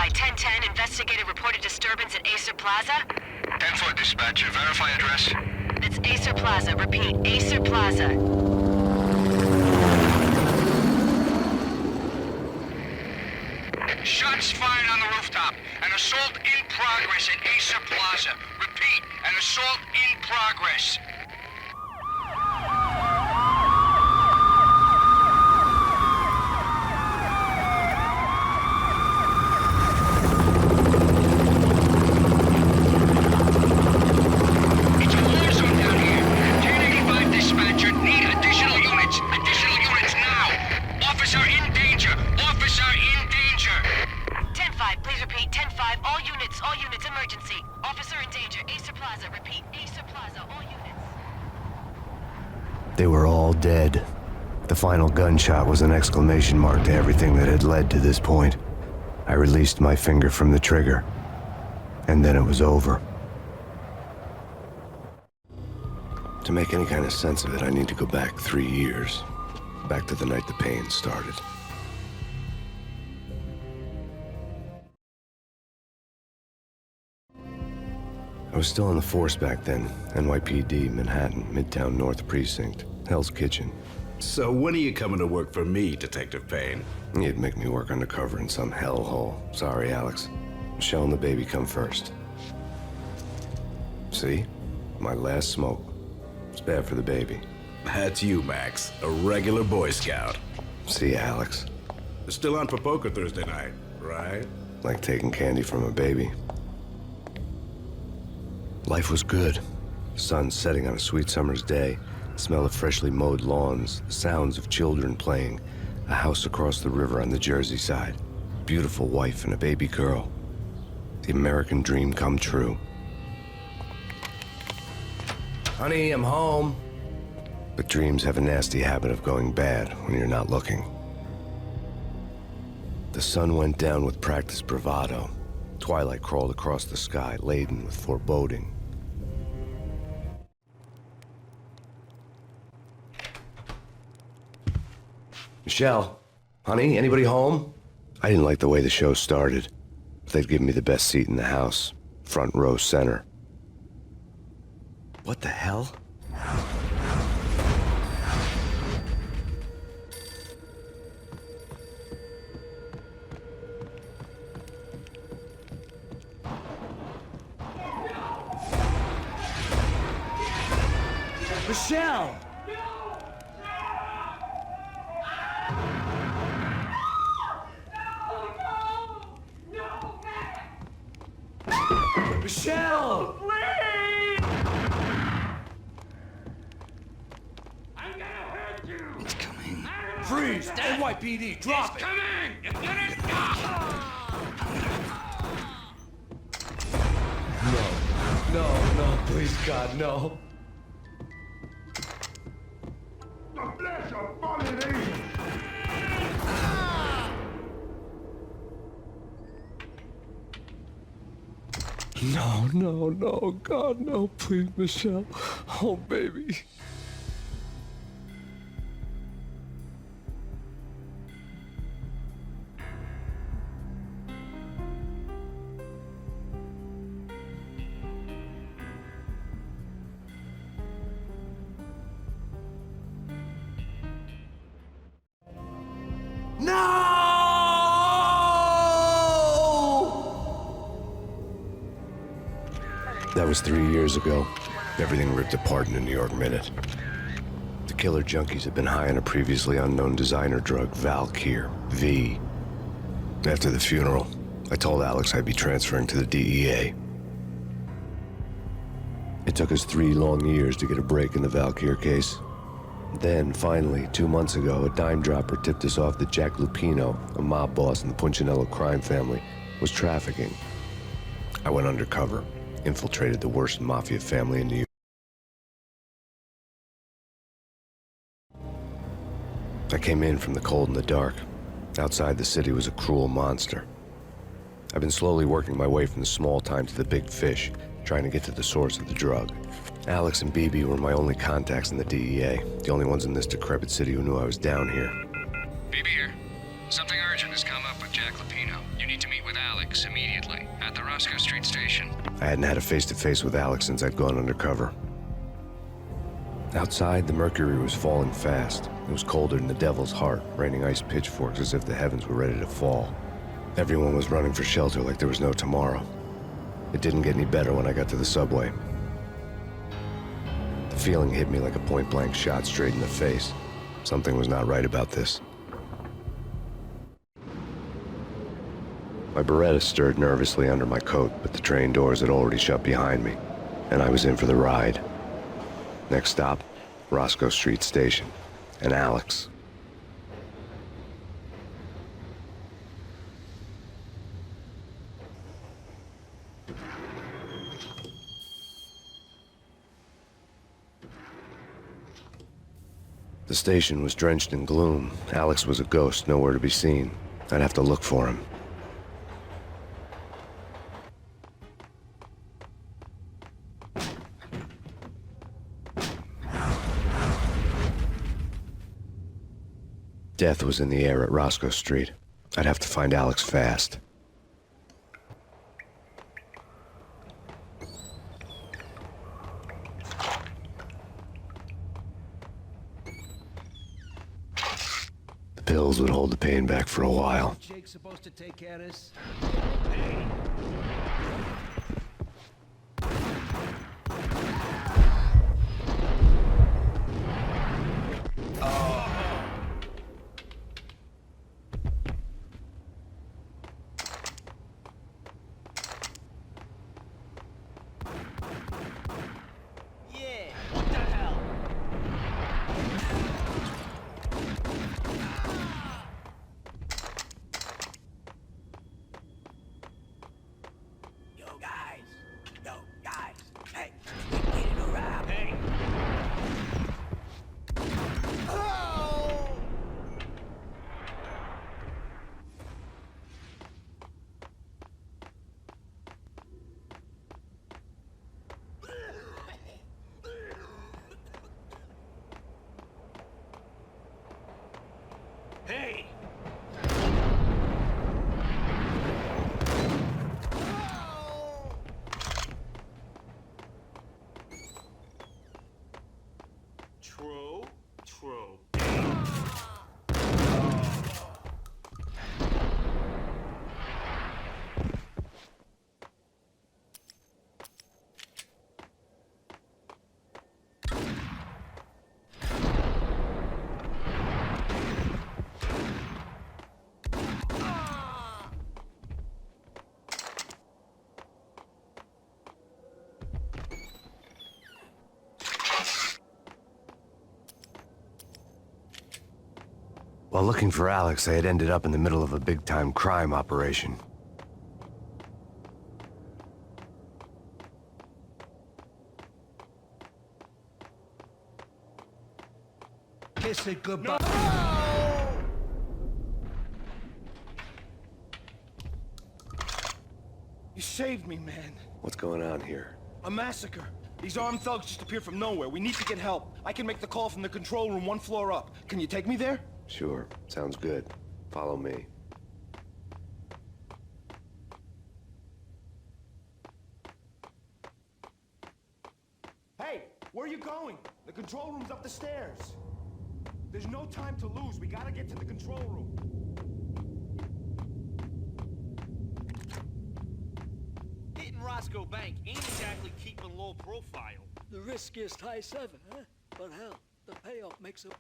1010, investigated reported disturbance at Acer Plaza. 10-4 dispatcher, verify address. That's Acer Plaza, repeat, Acer Plaza. Shots fired on the rooftop. An assault in progress at Acer Plaza. Repeat, an assault in progress. It's a war zone down here. 1085 dispatcher, need additional units. Additional units now. Officer in danger. Officer in danger. 10-5, please repeat, 10-5, all units, emergency. Officer in danger, Acer Plaza, repeat, Acer Plaza, all units. They were all dead. The final gunshot was an exclamation mark to everything that had led to this point. I released my finger from the trigger, and then it was over. To make any kind of sense of it, I need to go back 3 years. Back to the night the Payne started. I was still in the force back then. NYPD, Manhattan, Midtown North Precinct, Hell's Kitchen. So when are you coming to work for me, Detective Payne? You'd make me work undercover in some hellhole. Sorry, Alex. Michelle and the baby come first. See? My last smoke. It's bad for the baby. That's you, Max. A regular Boy Scout. See, Alex. Still on for poker Thursday night, right? Like taking candy from a baby. Life was good. Sun setting on a sweet summer's day. The smell of freshly mowed lawns. The sounds of children playing. A house across the river on the Jersey side. Beautiful wife and a baby girl. The American dream come true. Honey, I'm home. But dreams have a nasty habit of going bad when you're not looking. The sun went down with practiced bravado. Twilight crawled across the sky, laden with foreboding. Michelle, honey, anybody home? I didn't like the way the show started. They'd give me the best seat in the house, front row center. What the hell? Michelle! Michelle! Please! I'm gonna hurt you! It's coming. Freeze! NYPD, drop it! Coming! You're gonna No, please, God, no. The flesh of fallen angels! No, God, no, please, Michelle. Oh, baby. That was 3 years ago. Everything ripped apart in a New York minute. The killer junkies had been high on a previously unknown designer drug, Valkyr, V. After the funeral, I told Alex I'd be transferring to the DEA. It took us 3 long years to get a break in the Valkyr case. Then, finally, 2 months ago, a dime dropper tipped us off that Jack Lupino, a mob boss in the Punchinello crime family, was trafficking. I went undercover. Infiltrated the worst mafia family in New York. I came in from the cold and the dark. Outside the city was a cruel monster. I've been slowly working my way from the small time to the big fish, trying to get to the source of the drug. Alex and BB were my only contacts in the DEA, the only ones in this decrepit city who knew I was down here. BB here. Something urgent has come up with Jack Lupino. You need to meet with Alex. I hadn't had a face-to-face with Alex since I'd gone undercover. Outside, the mercury was falling fast. It was colder than the devil's heart, raining ice pitchforks as if the heavens were ready to fall. Everyone was running for shelter like there was no tomorrow. It didn't get any better when I got to the subway. The feeling hit me like a point-blank shot straight in the face. Something was not right about this. My Beretta stirred nervously under my coat, but the train doors had already shut behind me, and I was in for the ride. Next stop, Roscoe Street Station, and Alex. The station was drenched in gloom. Alex was a ghost, nowhere to be seen. I'd have to look for him. Death was in the air at Roscoe Street. I'd have to find Alex fast. The pills would hold the pain back for a while. Jake's supposed to take care of this. Hey! True, true. While looking for Alex, I had ended up in the middle of a big-time crime operation. Kiss it goodbye. You saved me, man. What's going on here? A massacre. These armed thugs just appeared from nowhere. We need to get help. I can make the call from the control room 1 floor up. Can you take me there? Sure, sounds good. Follow me. Hey, where are you going? The control room's up the stairs. There's no time to lose. We gotta get to the control room. Hitting Roscoe Bank ain't exactly keeping low profile. The riskiest high seven, huh? But hell, the payoff makes it.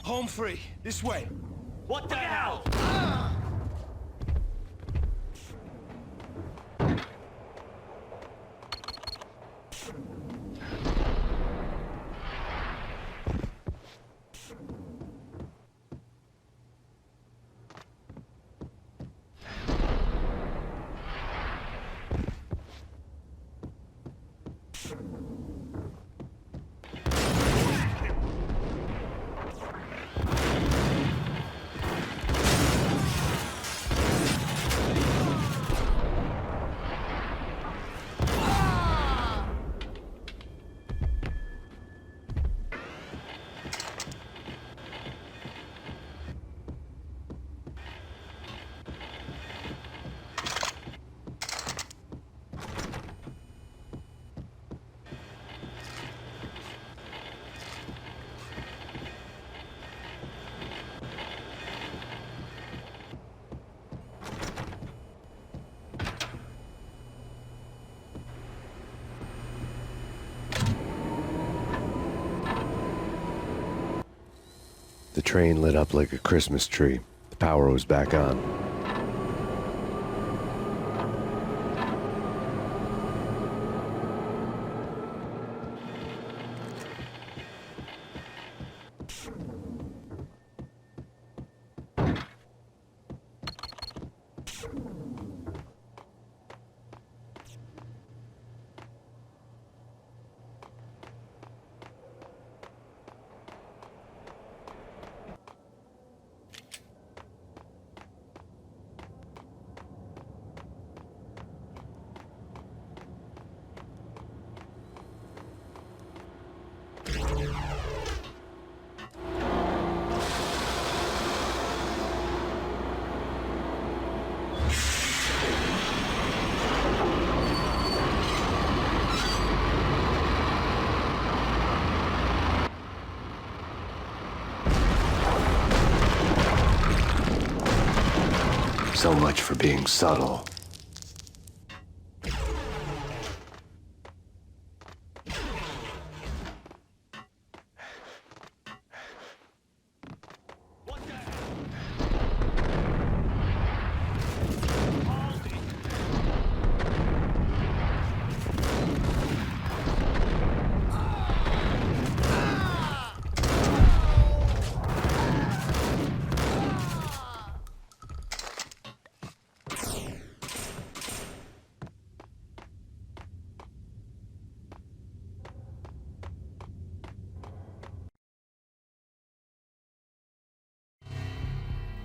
Home free. This way. What the hell? train lit up like a Christmas tree. The power was back on. So much for being subtle.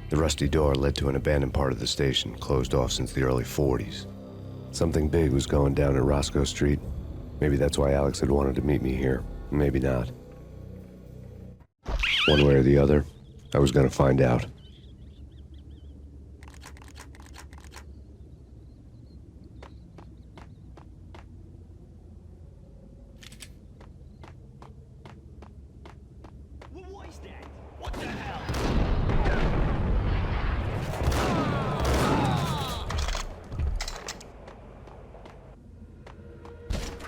The rusty door led to an abandoned part of the station, closed off since the early 40s. Something big was going down at Roscoe Street. Maybe that's why Alex had wanted to meet me here. Maybe not. One way or the other, I was gonna find out. What was that? What the hell?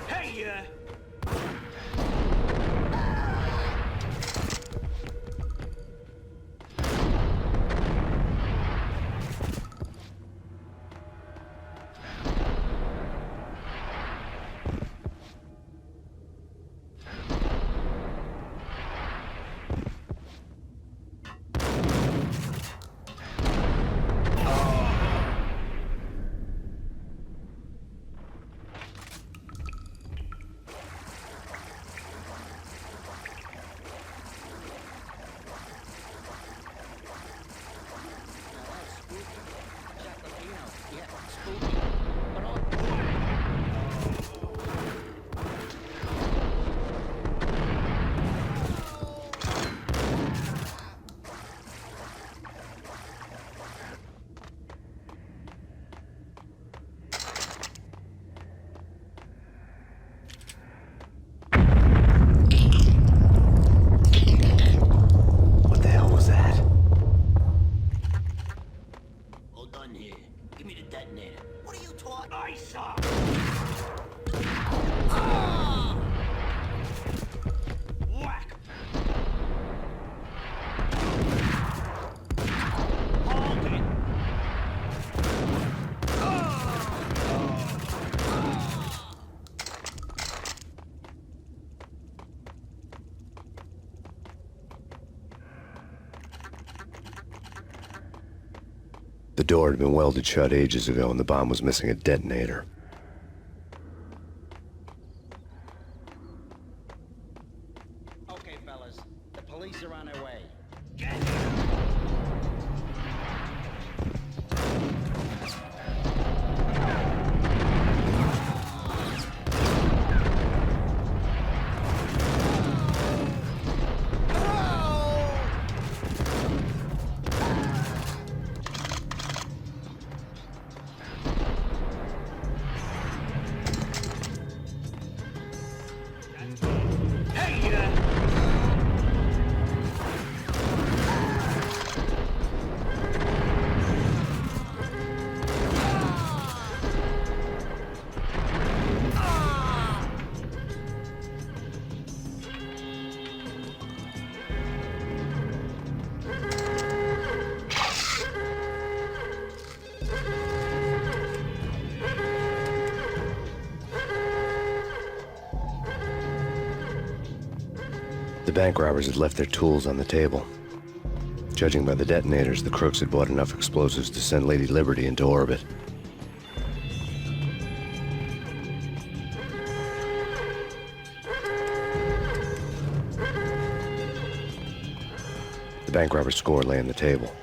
Hey, What the hell was that? Hold on here. Give me the detonator. What are you talking? I saw. Whack. Hold it. The door had been welded shut ages ago and the bomb was missing a detonator. Okay, fellas. The police are on their way. The bank robbers had left their tools on the table. Judging by the detonators, the crooks had bought enough explosives to send Lady Liberty into orbit. The bank robbers' score lay on the table.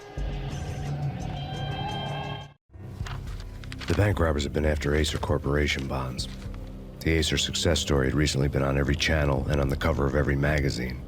The bank robbers had been after Acer Corporation bonds. The Acer success story had recently been on every channel and on the cover of every magazine.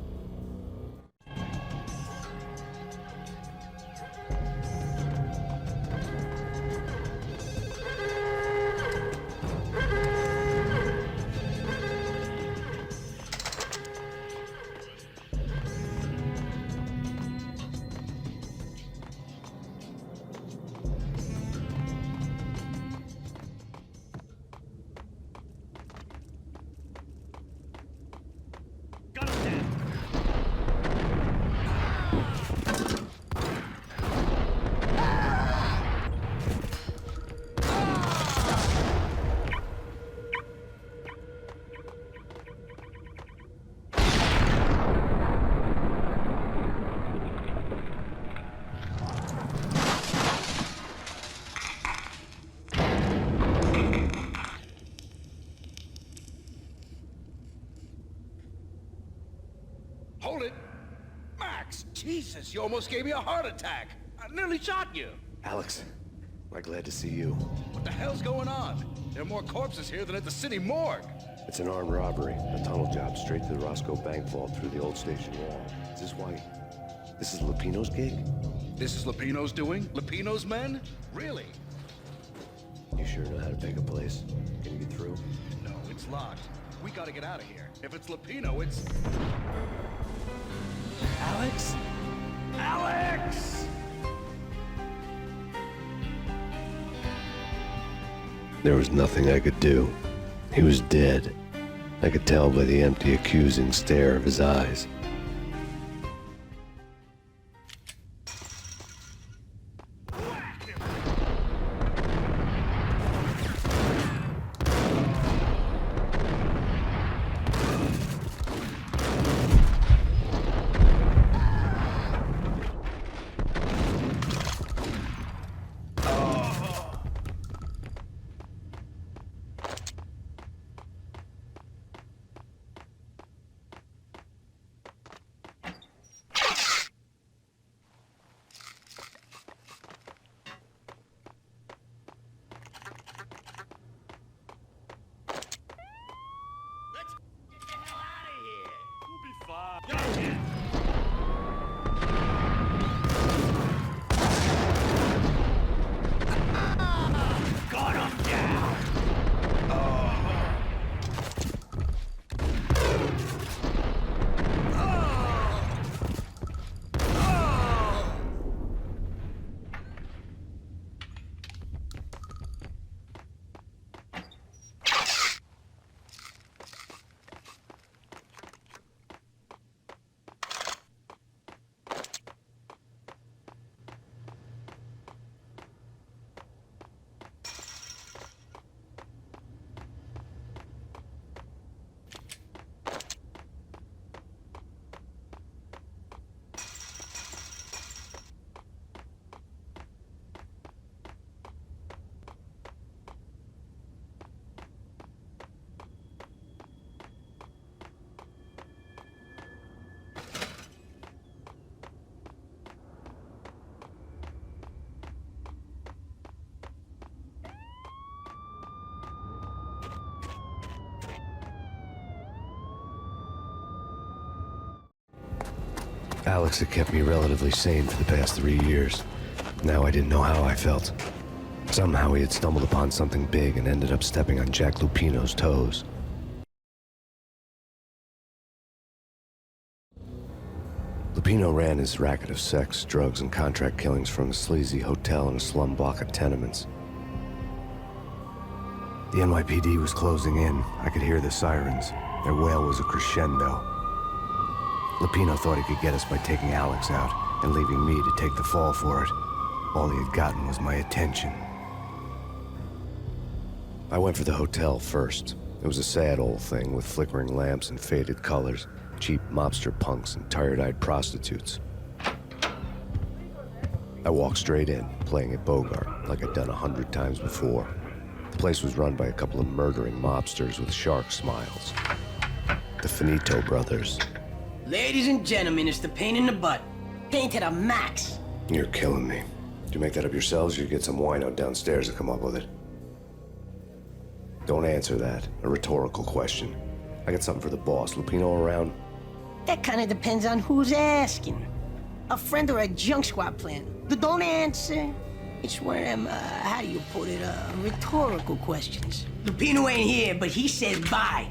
Hold it! Max! Jesus, you almost gave me a heart attack! I nearly shot you! Alex, we're glad to see you. What the hell's going on? There are more corpses here than at the city morgue! It's an armed robbery, a tunnel job straight to the Roscoe Bank vault through the old station wall. Is this why? This is Lupino's gig? This is Lupino's doing? Lupino's men? Really? You sure know how to pick a place? Can you get through? No, it's locked. We gotta get out of here. If it's Lupino, it's... Alex? Alex! There was nothing I could do. He was dead. I could tell by the empty, accusing stare of his eyes. Alex had kept me relatively sane for the past 3 years. Now I didn't know how I felt. Somehow he had stumbled upon something big and ended up stepping on Jack Lupino's toes. Lupino ran his racket of sex, drugs, and contract killings from a sleazy hotel in a slum block of tenements. The NYPD was closing in. I could hear the sirens. Their wail was a crescendo. Lupino thought he could get us by taking Alex out and leaving me to take the fall for it. All he had gotten was my attention. I went for the hotel first. It was a sad old thing with flickering lamps and faded colors, cheap mobster punks and tired-eyed prostitutes. I walked straight in, playing at Bogart, like I'd done 100 times before. The place was run by a couple of murdering mobsters with shark smiles. The Finito brothers. Ladies and gentlemen, it's the pain in the butt. Pain to the max. You're killing me. Did you make that up yourselves, or you get some wino downstairs to come up with it? Don't answer that. A rhetorical question. I got something for the boss. Lupino around? That kind of depends on who's asking. A friend or a junk squad plan. Don't answer. It's one of them, how do you put it, rhetorical questions. Lupino ain't here, but he said bye.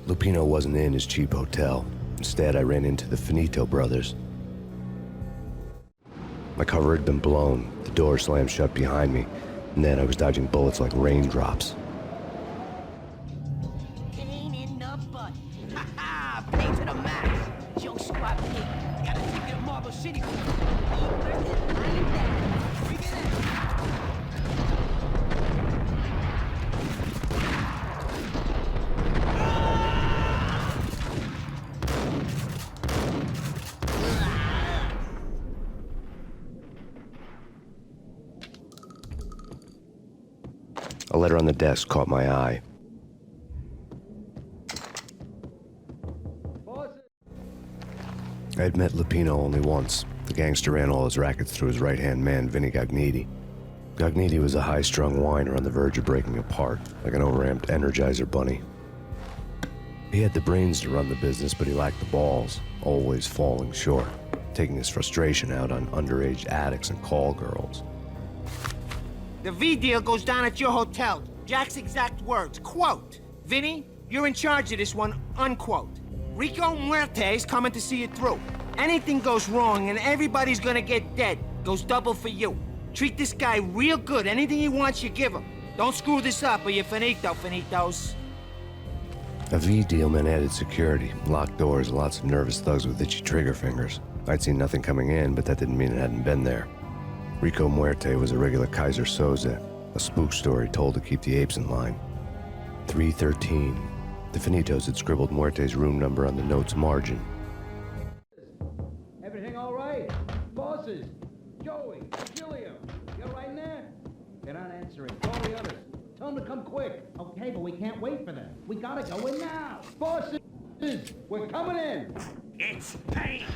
Lupino wasn't in his cheap hotel. Instead, I ran into the Finito brothers. My cover had been blown, the door slammed shut behind me, and then I was dodging bullets like raindrops. Pain in the butt. Ha ha! Pain to the max. Junk squad pig. Gotta take it to Marble City. A letter on the desk caught my eye. I had met Lupino only once. The gangster ran all his rackets through his right-hand man, Vinny Gagniti. Gagniti was a high-strung whiner on the verge of breaking apart, like an overamped Energizer bunny. He had the brains to run the business, but he lacked the balls, always falling short, taking his frustration out on underage addicts and call girls. The V deal goes down at your hotel. Jack's exact words, quote, "Vinny, you're in charge of this one," unquote. Rico Muerte's coming to see it through. Anything goes wrong and everybody's gonna get dead. Goes double for you. Treat this guy real good. Anything he wants, you give him. Don't screw this up or you're finito, finitos. A V deal meant added security, locked doors, and lots of nervous thugs with itchy trigger fingers. I'd seen nothing coming in, but that didn't mean it hadn't been there. Rico Muerte was a regular Kaiser Soze, a spook story told to keep the apes in line. 313. The Finitos had scribbled Muerte's room number on the note's margin. Everything all right? Bosses, Joey, Gilliam, you all right in there? They're not answering. Call the others. Tell them to come quick. Okay, but we can't wait for them. We gotta go in now. Bosses, we're coming in. It's Payne.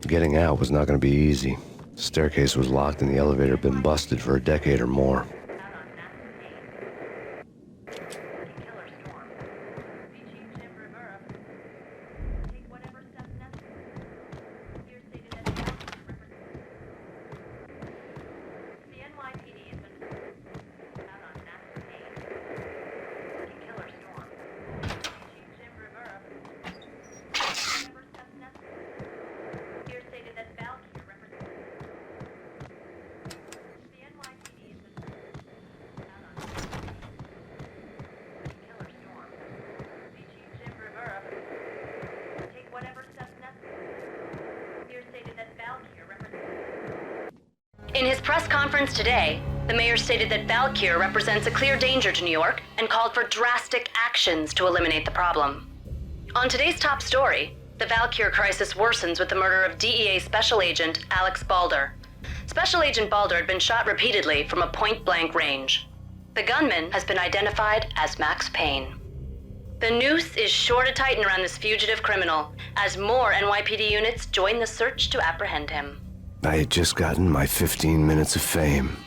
Getting out was not going to be easy. The staircase was locked and the elevator had been busted for a decade or more. In his press conference today, the mayor stated that Valkyr represents a clear danger to New York and called for drastic actions to eliminate the problem. On today's top story, the Valkyr crisis worsens with the murder of DEA Special Agent Alex Balder. Special Agent Balder had been shot repeatedly from a point-blank range. The gunman has been identified as Max Payne. The noose is sure to tighten around this fugitive criminal as more NYPD units join the search to apprehend him. I had just gotten my 15 minutes of fame.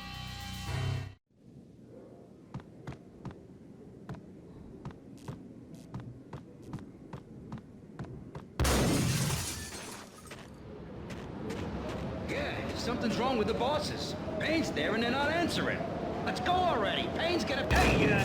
Yeah, something's wrong with the bosses. Payne's there and they're not answering. Let's go already. Payne's gonna pay you.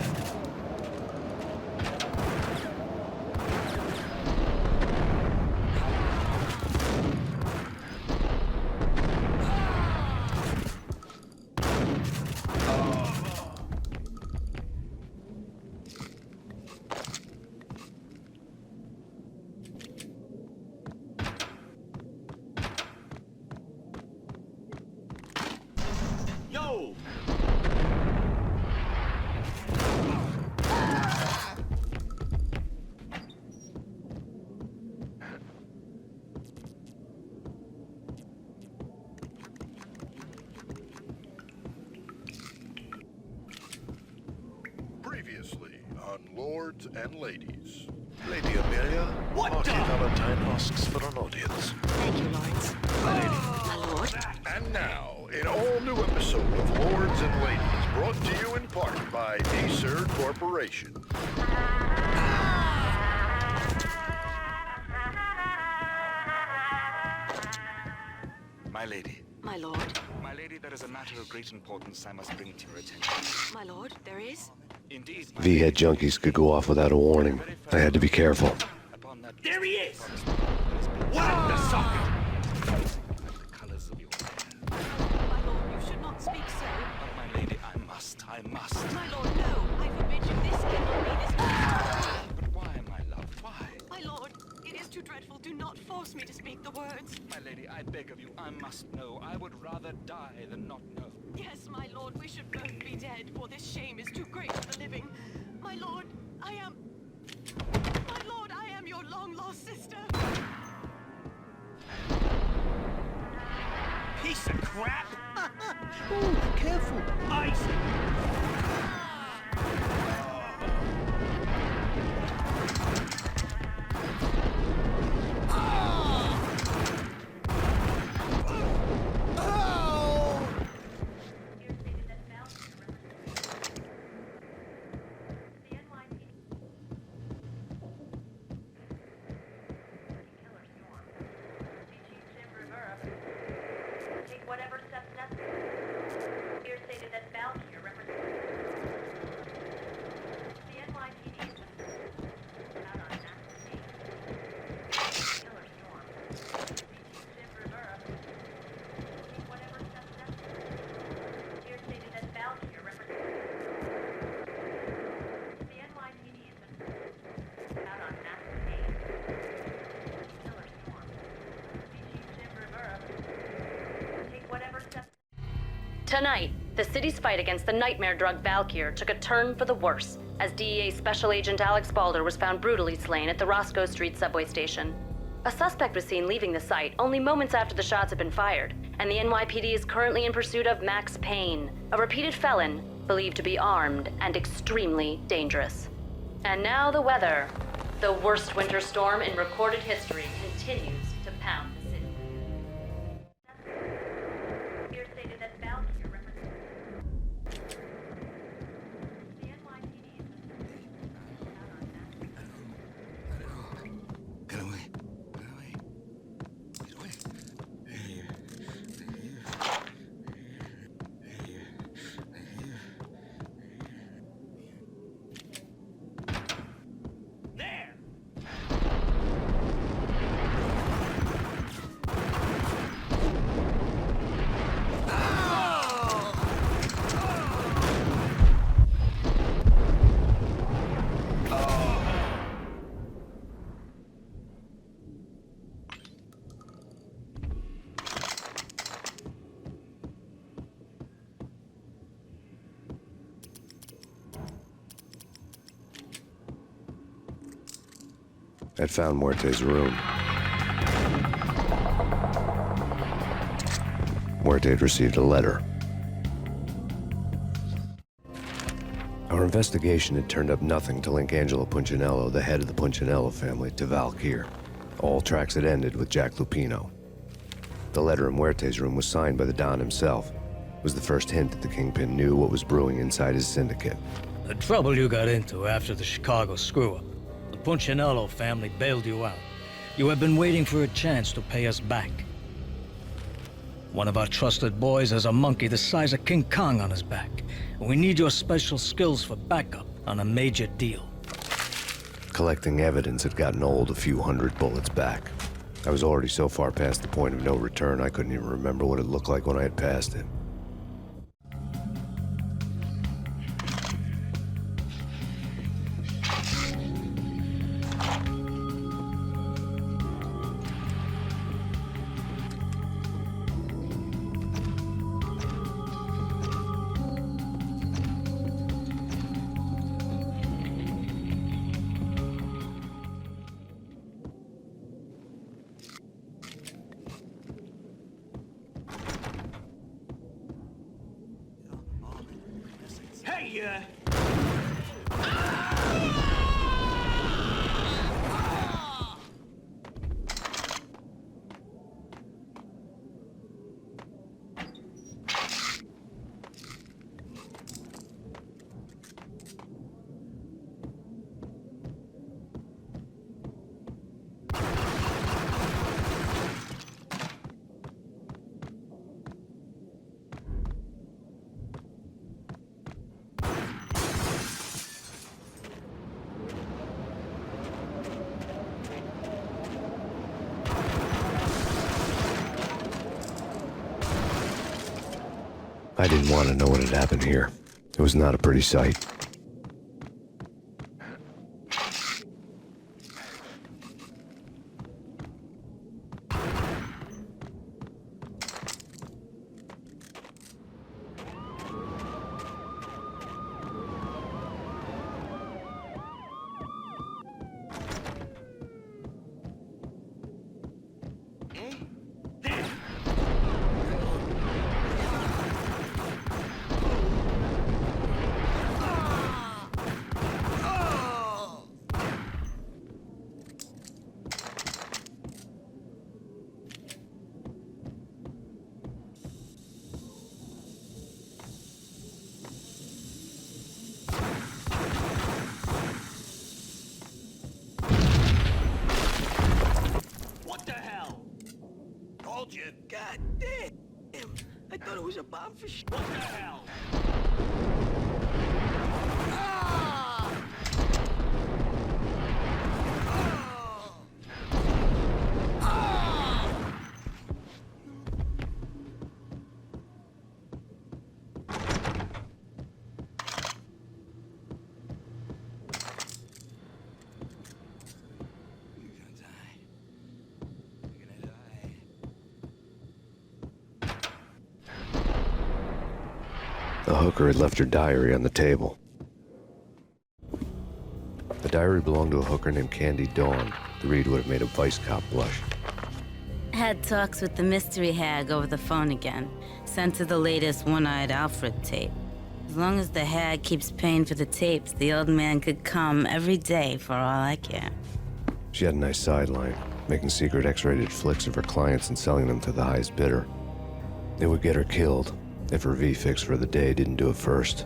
on lords and ladies. Lady Amelia, What Marty the? Valentine asks for an audience. Thank you, Lawrence. My lord. And now, an all-new episode of Lords and Ladies, brought to you in part by Acer Corporation. My lady. My lord. My lady, there is a matter of great importance I must bring to your attention. My lord, there is? Indeed. V-head junkies could go off without a warning. I had to be careful. There he is! What the sucker? The colors of your hair. My lord, you should not speak so. But my lady, I must. My lord, no. I forbid you. This cannot be this. But why, my love, why? My lord, it is too dreadful. Do not force me to speak the words. My lady, I beg of you, I must know. I would rather die than not know. Yes, my lord, we should both be dead, for this shame is too great for the living. My lord, I am your long-lost sister. Piece of crap! Ooh, careful. Ice! Tonight, the city's fight against the nightmare drug Valkyr took a turn for the worse as DEA Special Agent Alex Balder was found brutally slain at the Roscoe Street subway station. A suspect was seen leaving the site only moments after the shots had been fired, and the NYPD is currently in pursuit of Max Payne, a repeated felon believed to be armed and extremely dangerous. And now the weather. The worst winter storm in recorded history continues to pound the city. I'd found Muerte's room. Muerte had received a letter. Our investigation had turned up nothing to link Angelo Punchinello, the head of the Punchinello family, to Valkyr. All tracks had ended with Jack Lupino. The letter in Muerte's room was signed by the Don himself. It was the first hint that the Kingpin knew what was brewing inside his syndicate. The trouble you got into after the Chicago screw-up. The Punchinello family bailed you out. You have been waiting for a chance to pay us back. One of our trusted boys has a monkey the size of King Kong on his back. We need your special skills for backup on a major deal. Collecting evidence had gotten old a few hundred bullets back. I was already so far past the point of no return I couldn't even remember what it looked like when I had passed it. Hey, I didn't want to know what had happened here. It was not a pretty sight. God damn! I thought it was a bomb for shit. What the hell? The hooker had left her diary on the table. The diary belonged to a hooker named Candy Dawn. The read would have made a vice cop blush. Had talks with the mystery hag over the phone again. Sent her the latest One-Eyed Alfred tape. As long as the hag keeps paying for the tapes, the old man could come every day for all I care. She had a nice sideline, making secret X-rated flicks of her clients and selling them to the highest bidder. It would get her killed if her V-fix for the day didn't do it first.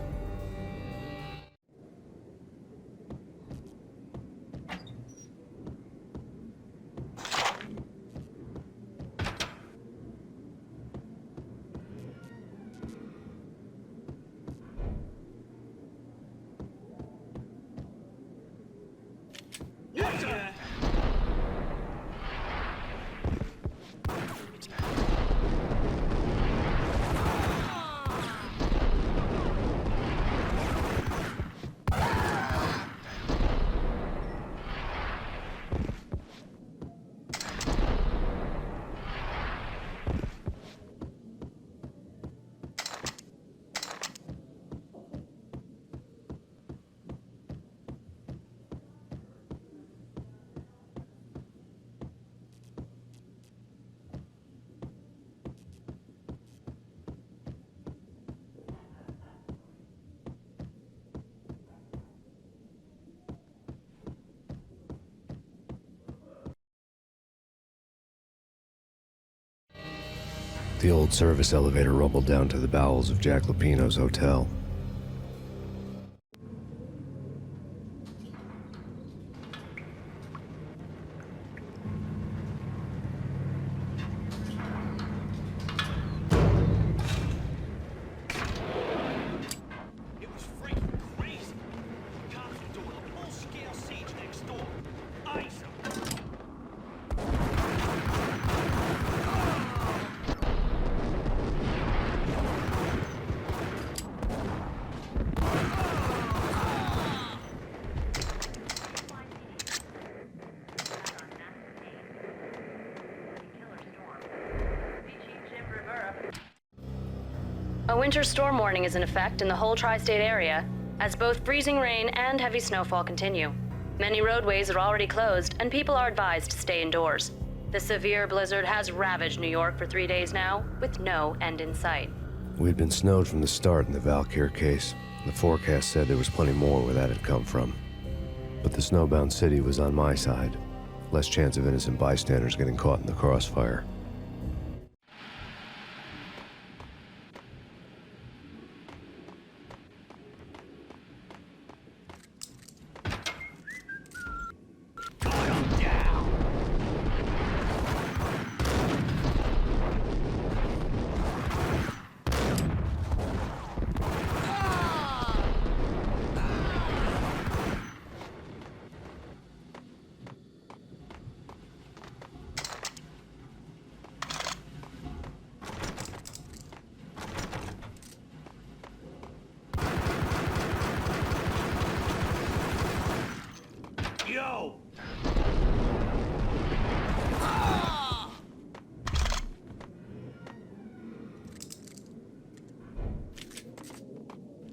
The old service elevator rumbled down to the bowels of Jack Lupino's hotel. It was freaking crazy. The cops were doing a full-scale siege next door. Ice 'em. A winter storm warning is in effect in the whole tri-state area, as both freezing rain and heavy snowfall continue. Many roadways are already closed, and people are advised to stay indoors. The severe blizzard has ravaged New York for 3 days now, with no end in sight. We'd been snowed from the start in the Valkyr case. The forecast said there was plenty more where that had come from. But the snowbound city was on my side. Less chance of innocent bystanders getting caught in the crossfire.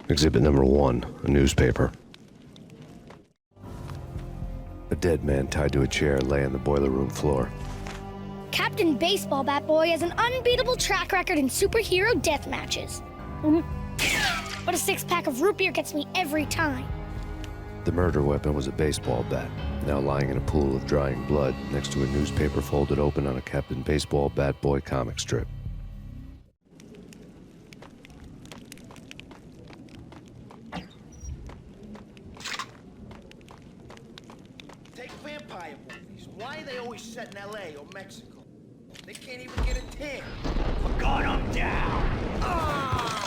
Exhibit number 1, a newspaper. A dead man tied to a chair lay on the boiler room floor. Captain Baseball Bat Boy has an unbeatable track record in superhero death matches. But a 6-pack of root beer gets me every time. The murder weapon was a baseball bat, now lying in a pool of drying blood next to a newspaper folded open on a Captain Baseball Bat Boy comic strip. Take vampire movies. Why are they always set in L.A. or Mexico? They can't even get a tan. For God, I'm down! Ah!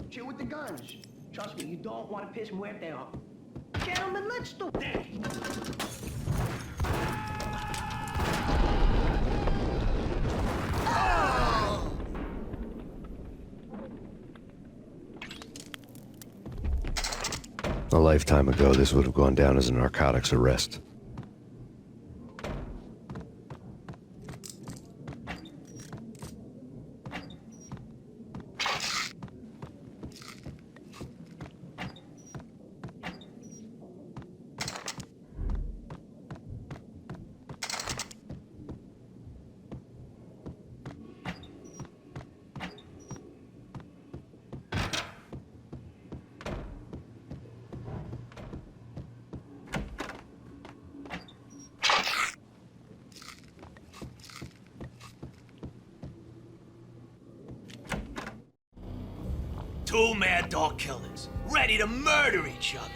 Chill with the guns. Trust me, you don't want to piss Muerte off. Gentlemen, let's do that. A lifetime ago, this would have gone down as a narcotics arrest. Two mad dog killers, ready to murder each other.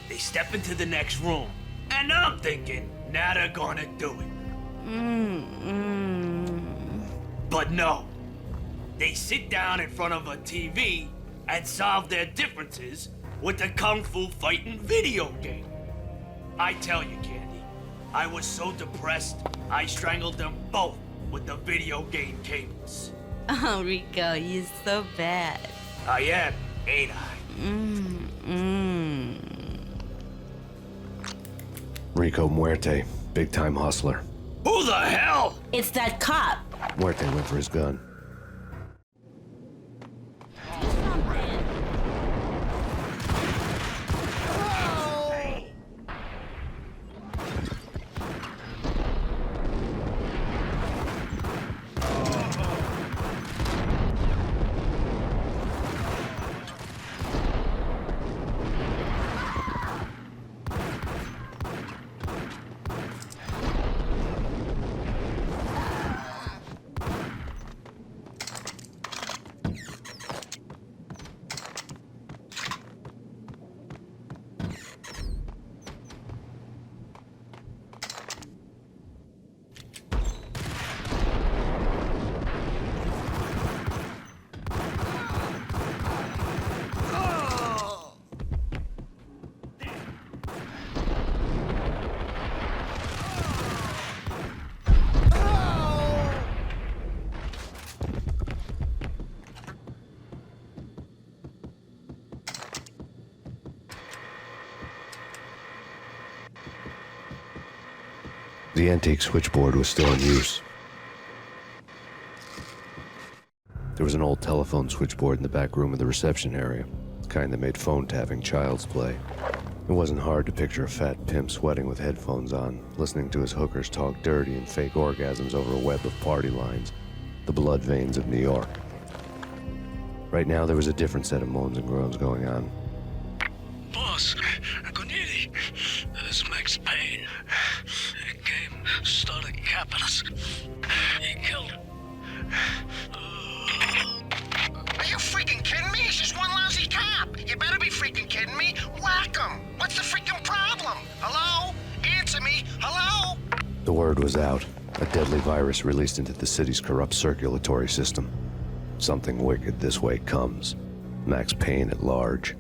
They step into the next room, and I'm thinking, now they're gonna do it. But no. They sit down in front of a TV and solve their differences with the Kung Fu fighting video game. I tell you, Candy, I was so depressed, I strangled them both with the video game cables. Oh, Rico, you're so bad. I am, ain't I? Rico Muerte, big-time hustler. Who the hell? It's that cop. Muerte went for his gun. The antique switchboard was still in use. There was an old telephone switchboard in the back room of the reception area, the kind that made phone tapping child's play. It wasn't hard to picture a fat pimp sweating with headphones on, listening to his hookers talk dirty and fake orgasms over a web of party lines, the blood veins of New York. Right now, there was a different set of moans and groans going on. Boss, Corneli, this is Max Payne. He came, started capping us. He killed him. Are you freaking kidding me? He's just one lousy cop. You better be freaking kidding me. Whack him. What's the freaking problem? Hello? Answer me. Hello? The word was out. A deadly virus released into the city's corrupt circulatory system. Something wicked this way comes. Max Payne at large.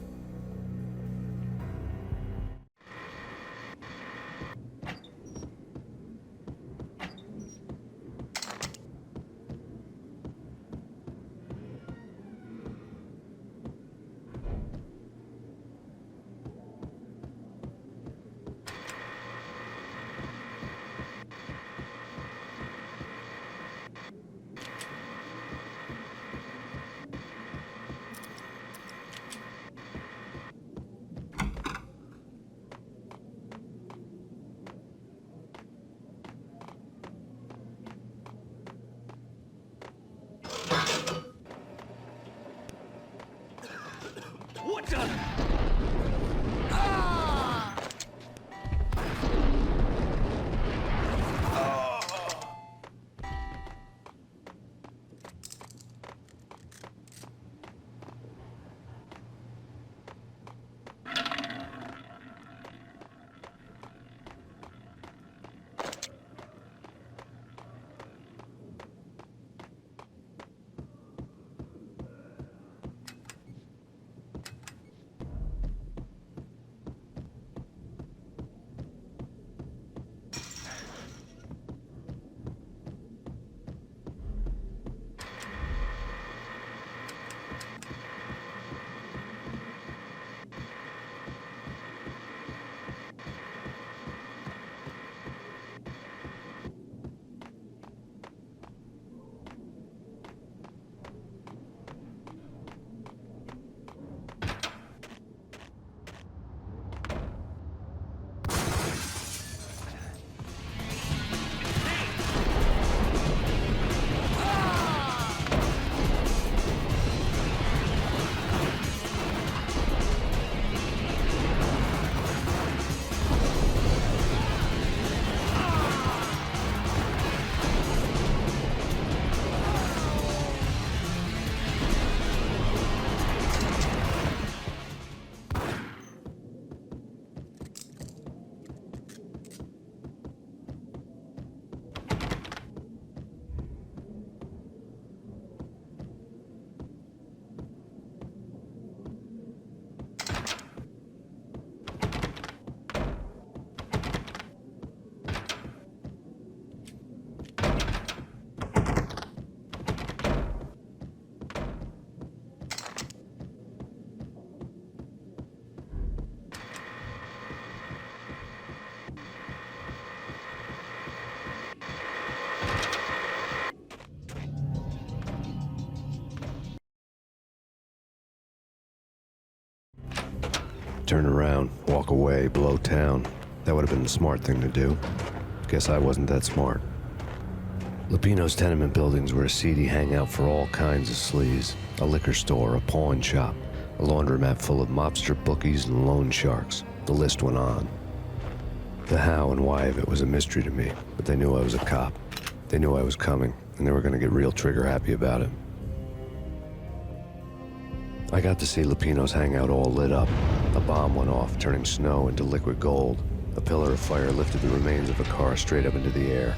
turn around, walk away, blow town. That would have been the smart thing to do. Guess I wasn't that smart. Lupino's tenement buildings were a seedy hangout for all kinds of sleaze. A liquor store, a pawn shop, a laundromat full of mobster bookies and loan sharks. The list went on. The how and why of it was a mystery to me, but they knew I was a cop. They knew I was coming, and they were going to get real trigger-happy about it. I got to see Lupino's hangout all lit up. A bomb went off, turning snow into liquid gold. A pillar of fire lifted the remains of a car straight up into the air.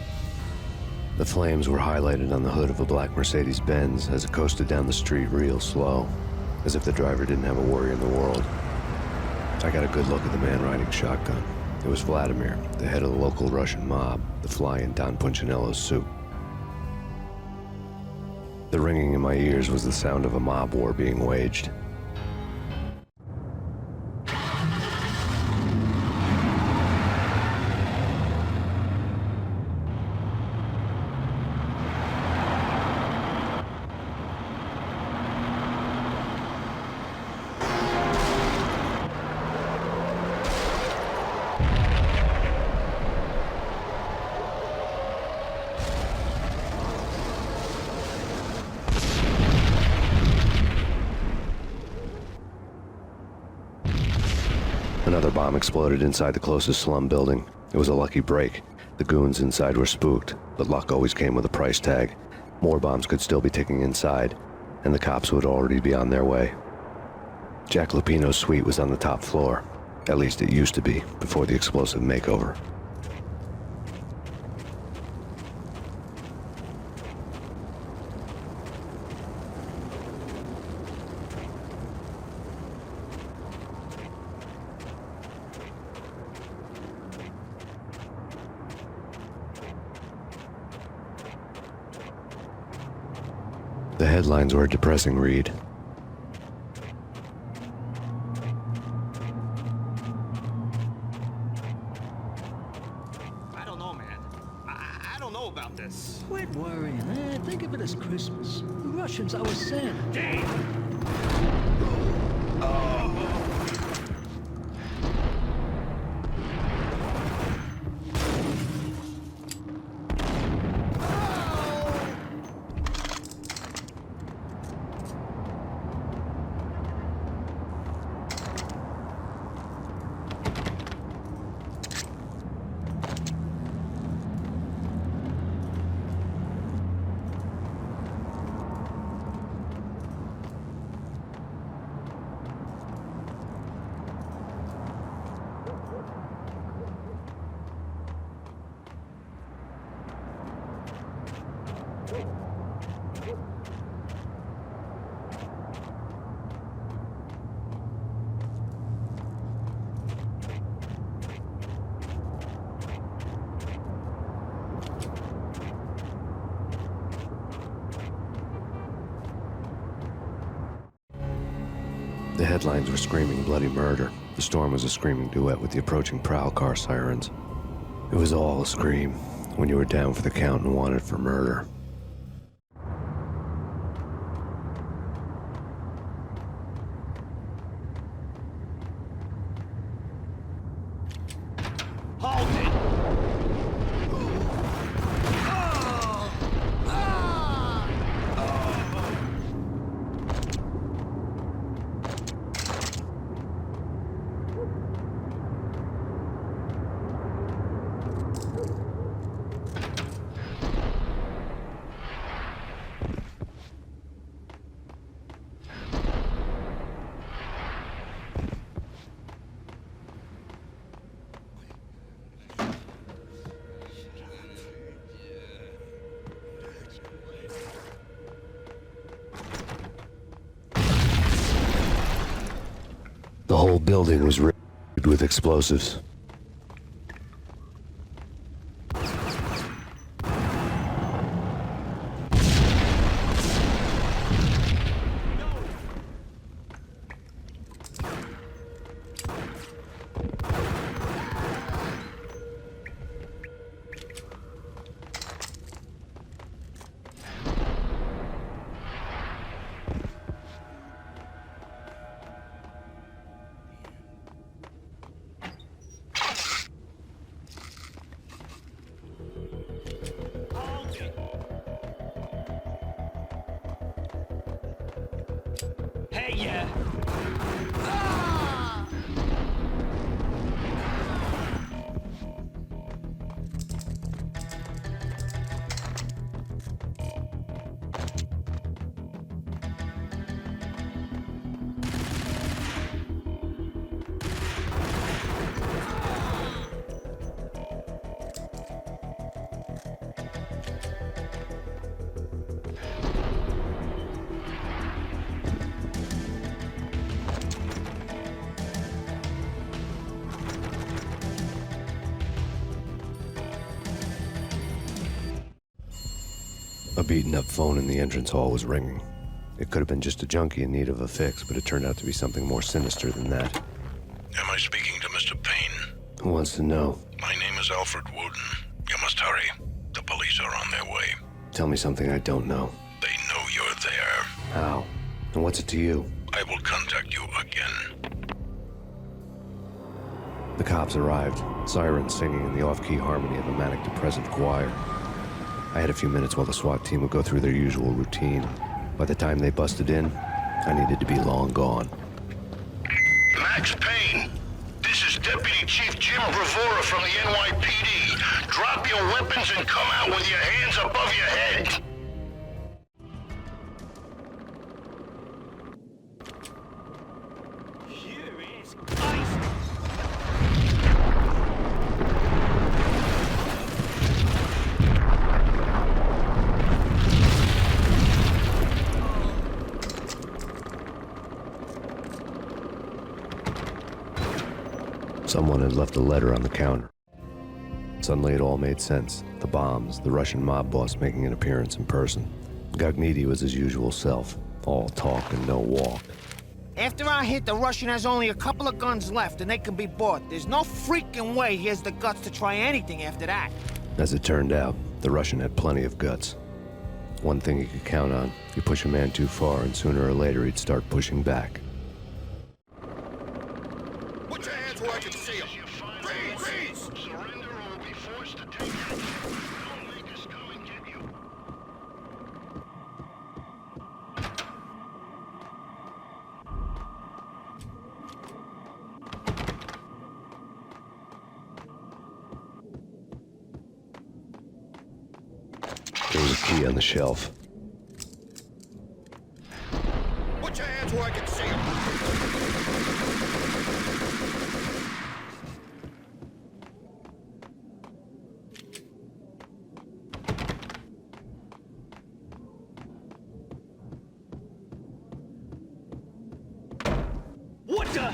The flames were highlighted on the hood of a black Mercedes-Benz as it coasted down the street real slow, as if the driver didn't have a worry in the world. I got a good look at the man riding shotgun. It was Vladimir, the head of the local Russian mob, the fly in Don Punchinello's suit. The ringing in my ears was the sound of a mob war being waged. Another bomb exploded inside the closest slum building. It was a lucky break. The goons inside were spooked, but luck always came with a price tag. More bombs could still be ticking inside, and the cops would already be on their way. Jack Lupino's suite was on the top floor. At least it used to be, before the explosive makeover. The headlines were a depressing read. I don't know, man. I don't know about this. Quit worrying, eh? Think of it as Christmas. The Russians are Santa. Damn! The headlines were screaming bloody murder. The storm was a screaming duet with the approaching prowl car sirens. It was all a scream when you were down for the count and wanted for murder. Hold it! The whole building was rigged with explosives. Hey, yeah. A beaten-up phone in the entrance hall was ringing. It could have been just a junkie in need of a fix, but it turned out to be something more sinister than that. Am I speaking to Mr. Payne? Who wants to know? My name is Alfred Wooden. You must hurry. The police are on their way. Tell me something I don't know. They know you're there. How? And what's it to you? I will contact you again. The cops arrived, sirens singing in the off-key harmony of a manic-depressive choir. I had a few minutes while the SWAT team would go through their usual routine. By the time they busted in, I needed to be long gone. Max Payne, this is Deputy Chief Jim Bravura from the NYPD. Drop your weapons and come out with your hands above your head. Someone had left a letter on the counter. Suddenly it all made sense. The bombs, the Russian mob boss making an appearance in person. Gognitti was his usual self, all talk and no walk. After our hit, the Russian has only a couple of guns left and they can be bought. There's no freaking way he has the guts to try anything after that. As it turned out, the Russian had plenty of guts. One thing you could count on, you push a man too far and sooner or later he'd start pushing back. Put your hands where I can see them. Freeze! Surrender or we'll be forced to take you. Don't make us come and get you. There was a key on the shelf. Put your hands where I can see them. What the?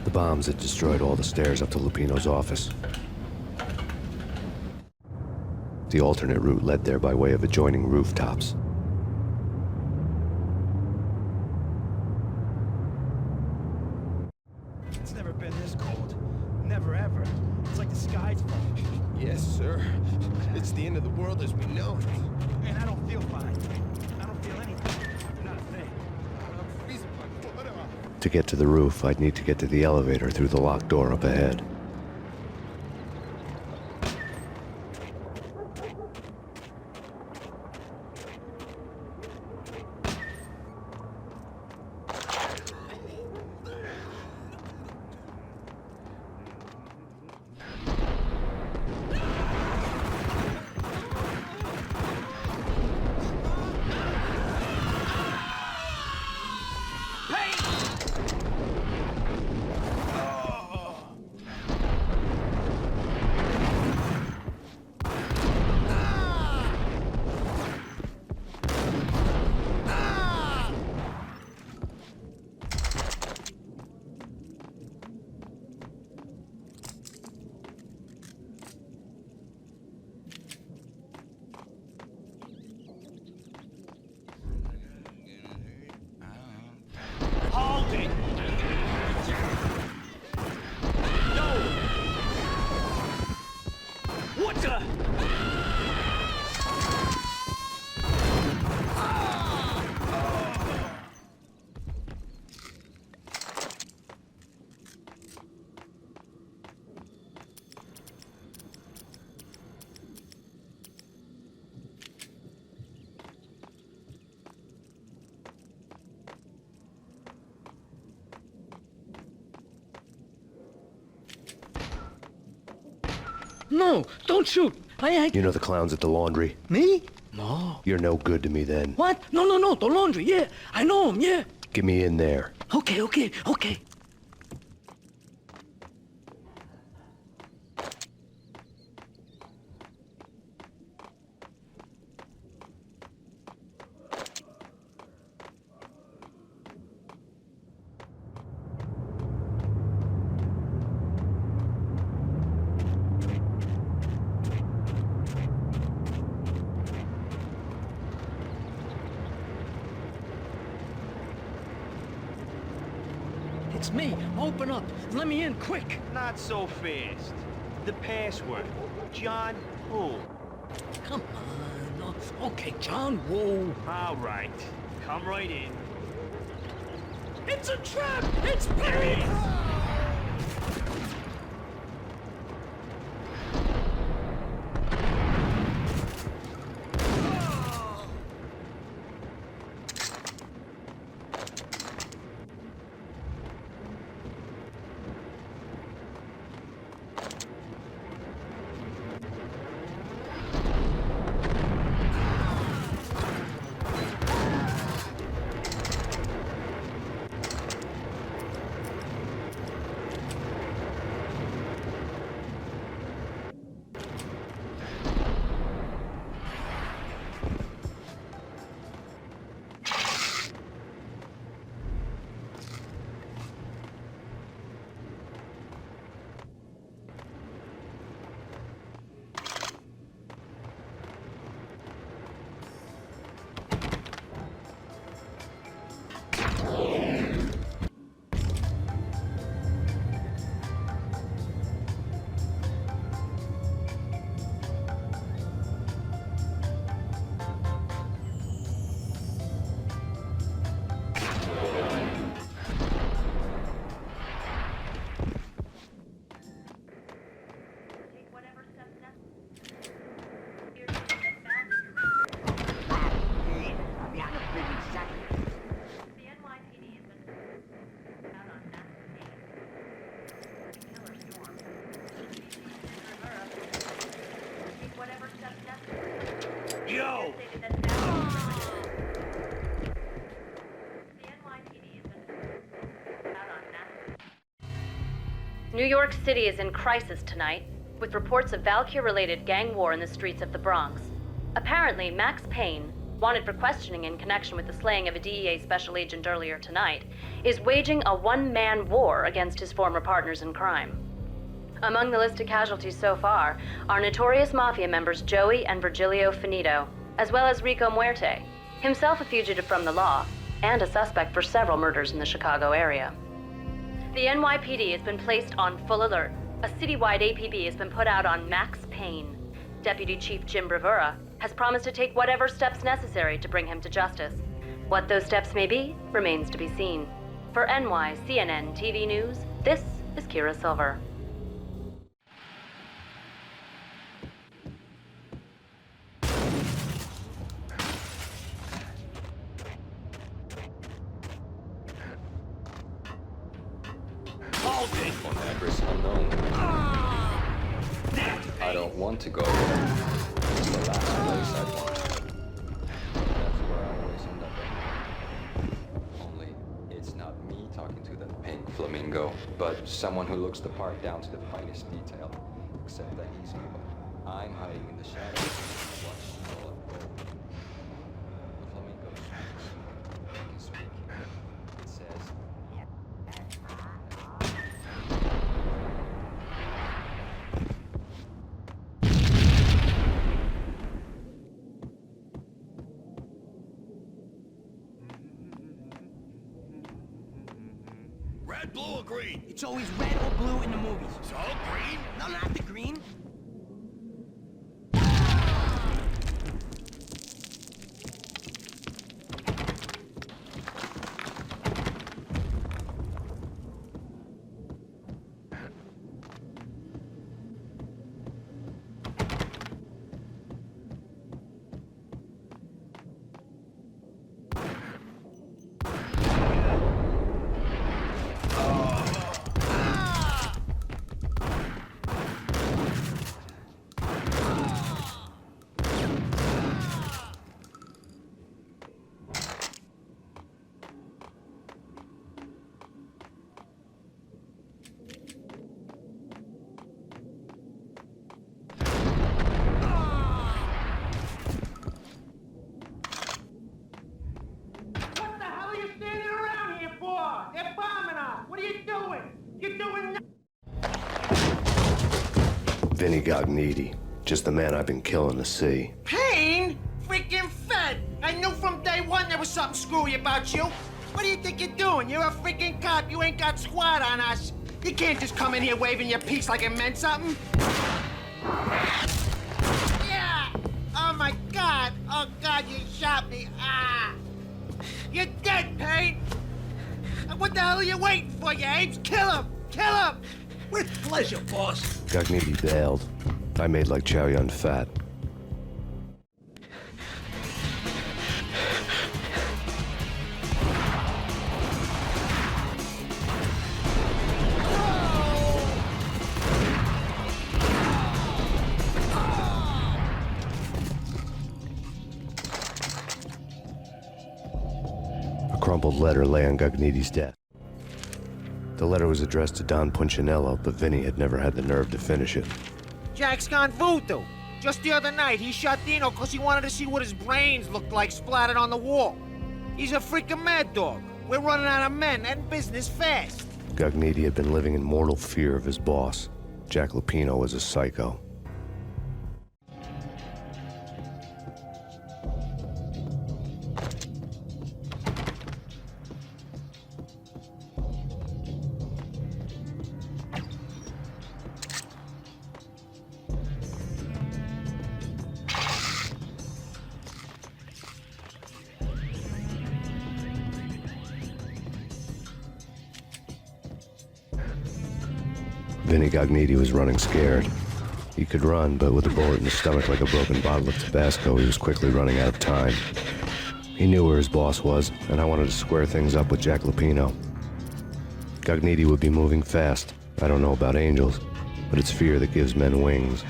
The bombs had destroyed all the stairs up to Lupino's office. the alternate route led there by way of adjoining rooftops. It's never been this cold. Never ever. It's like the sky's falling. Yes, sir. It's the end of the world as we know it. And I don't feel fine. I don't feel anything. Not a thing. I'm freezing my butt off. To get to the roof, I'd need to get to the elevator through the locked door up ahead. Hold it! No! What the? No, don't shoot. You know the clowns at the laundry? Me? No. You're no good to me then. What? No, the laundry, yeah. I know him, yeah. Get me in there. Okay. It's me. Open up. Let me in, quick. Not so fast. The password. John who? Come on. Okay, John Woo. All right. Come right in. It's a trap! It's Payne! Yo! New York City is in crisis tonight, with reports of Valkyr-related gang war in the streets of the Bronx. Apparently, Max Payne, wanted for questioning in connection with the slaying of a DEA special agent earlier tonight, is waging a one-man war against his former partners in crime. Among the listed casualties so far are notorious mafia members Joey and Virgilio Finito, as well as Rico Muerte, himself a fugitive from the law, and a suspect for several murders in the Chicago area. The NYPD has been placed on full alert. A citywide APB has been put out on Max Payne. Deputy Chief Jim Bravura has promised to take whatever steps necessary to bring him to justice. What those steps may be remains to be seen. For NYCNN TV News, this is Kira Silver. On address unknown. I don't want to go there. It's the last place I want. That's where I always end up. Only, it's not me talking to that pink flamingo, but someone who looks the part down to the finest detail. Except that he's evil. I'm hiding in the shadows and watch all unfold. The flamingo speaks. He can speak. It says, Red, blue, or green? It's always red or blue in the movies. So, green? No, not the green. Vinny Gognitti, just the man I've been killing to see. Payne? Freaking fed! I knew from day one there was something screwy about you. What do you think you're doing? You're a freaking cop. You ain't got squad on us. You can't just come in here waving your piece like it meant something. Yeah! Oh my God! Oh God, you shot me! Ah! You're dead, Payne! What the hell are you waiting for, you apes? Kill him! Kill him! With pleasure, boss. Gognitti bailed. I made like Chow Yun Fat. A crumpled letter lay on Gognitti's desk. The letter was addressed to Don Punchinello, but Vinny had never had the nerve to finish it. Jack's gone voodoo. Just the other night, he shot Dino because he wanted to see what his brains looked like splattered on the wall. He's a freaking mad dog. We're running out of men and business fast. Gognitti had been living in mortal fear of his boss. Jack Lupino was a psycho. Vinny Gognitti was running scared. He could run, but with a bullet in his stomach like a broken bottle of Tabasco, he was quickly running out of time. He knew where his boss was, and I wanted to square things up with Jack Lupino. Gognitti would be moving fast. I don't know about angels, but it's fear that gives men wings.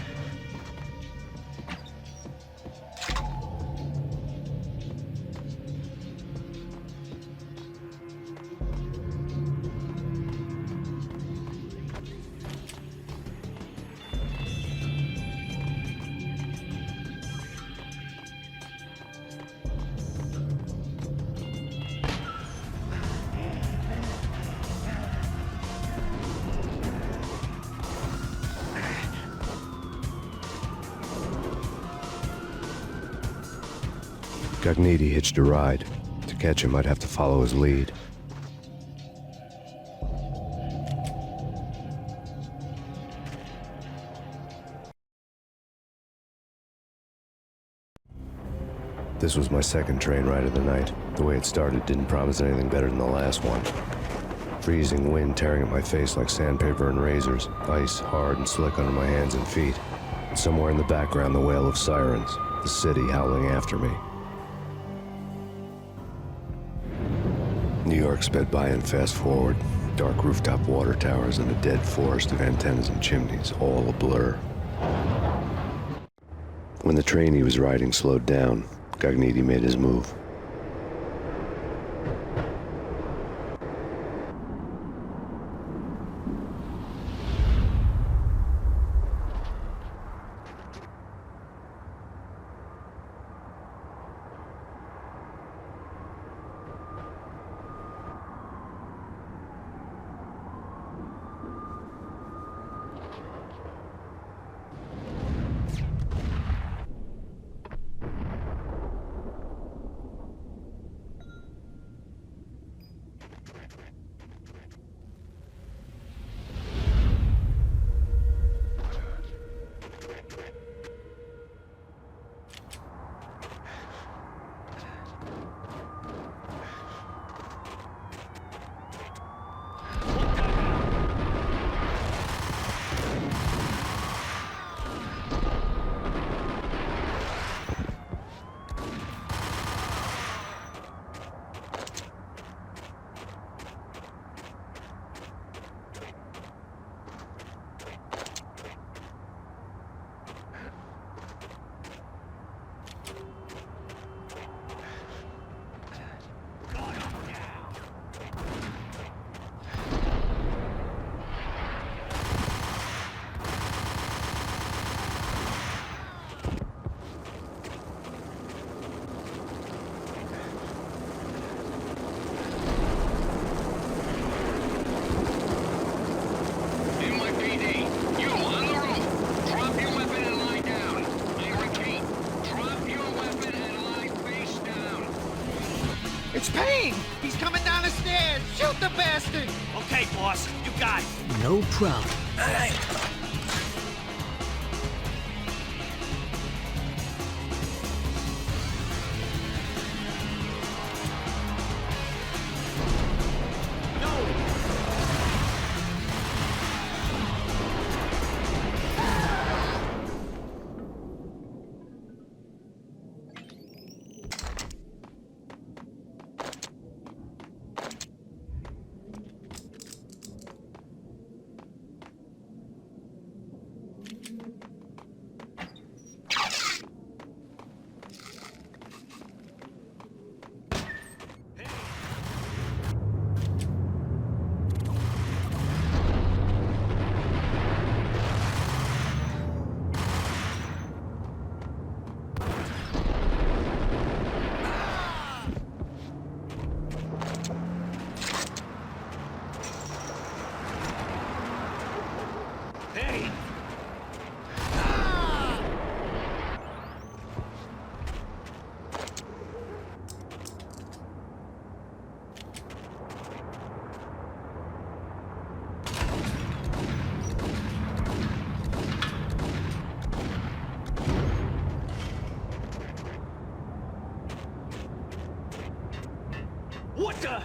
Gognitti hitched a ride. To catch him, I'd have to follow his lead. This was my second train ride of the night. The way it started didn't promise anything better than the last one. Freezing wind tearing at my face like sandpaper and razors, ice hard and slick under my hands and feet. And somewhere in the background, the wail of sirens, the city howling after me. New York sped by in fast forward. Dark rooftop water towers and a dead forest of antennas and chimneys, all a blur. When the train he was riding slowed down, Gognitti made his move. It's Payne! He's coming down the stairs! Shoot the bastard! Okay, boss, you got it. No problem. All right. What the?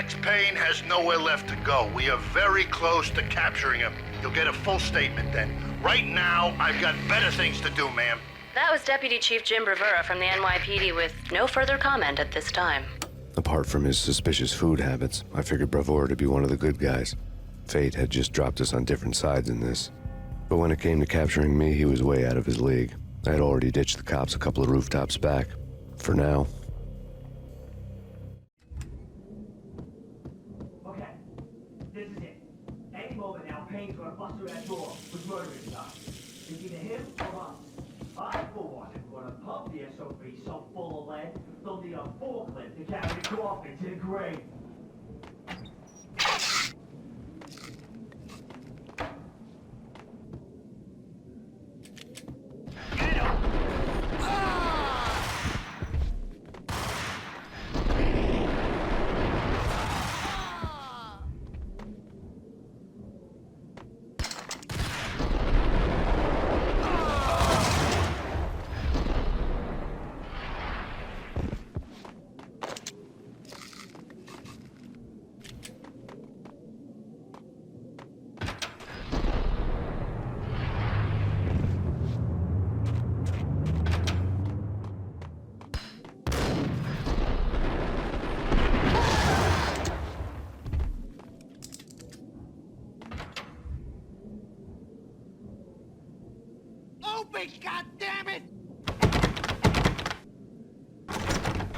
Max Payne has nowhere left to go. We are very close to capturing him. You'll get a full statement then. Right now, I've got better things to do, ma'am. That was Deputy Chief Jim Rivera from the NYPD with no further comment at this time. Apart from his suspicious food habits, I figured Bravura to be one of the good guys. Fate had just dropped us on different sides in this. But when it came to capturing me, he was way out of his league. I had already ditched the cops a couple of rooftops back. For now. Okay, this is it. Any moment now, Payne's gonna bust through that door with murder inside. It's either him or us. I, for one, am gonna pump the SOB so full of lead, they'll need a forklift to carry the coffin to the grave. Open, goddammit!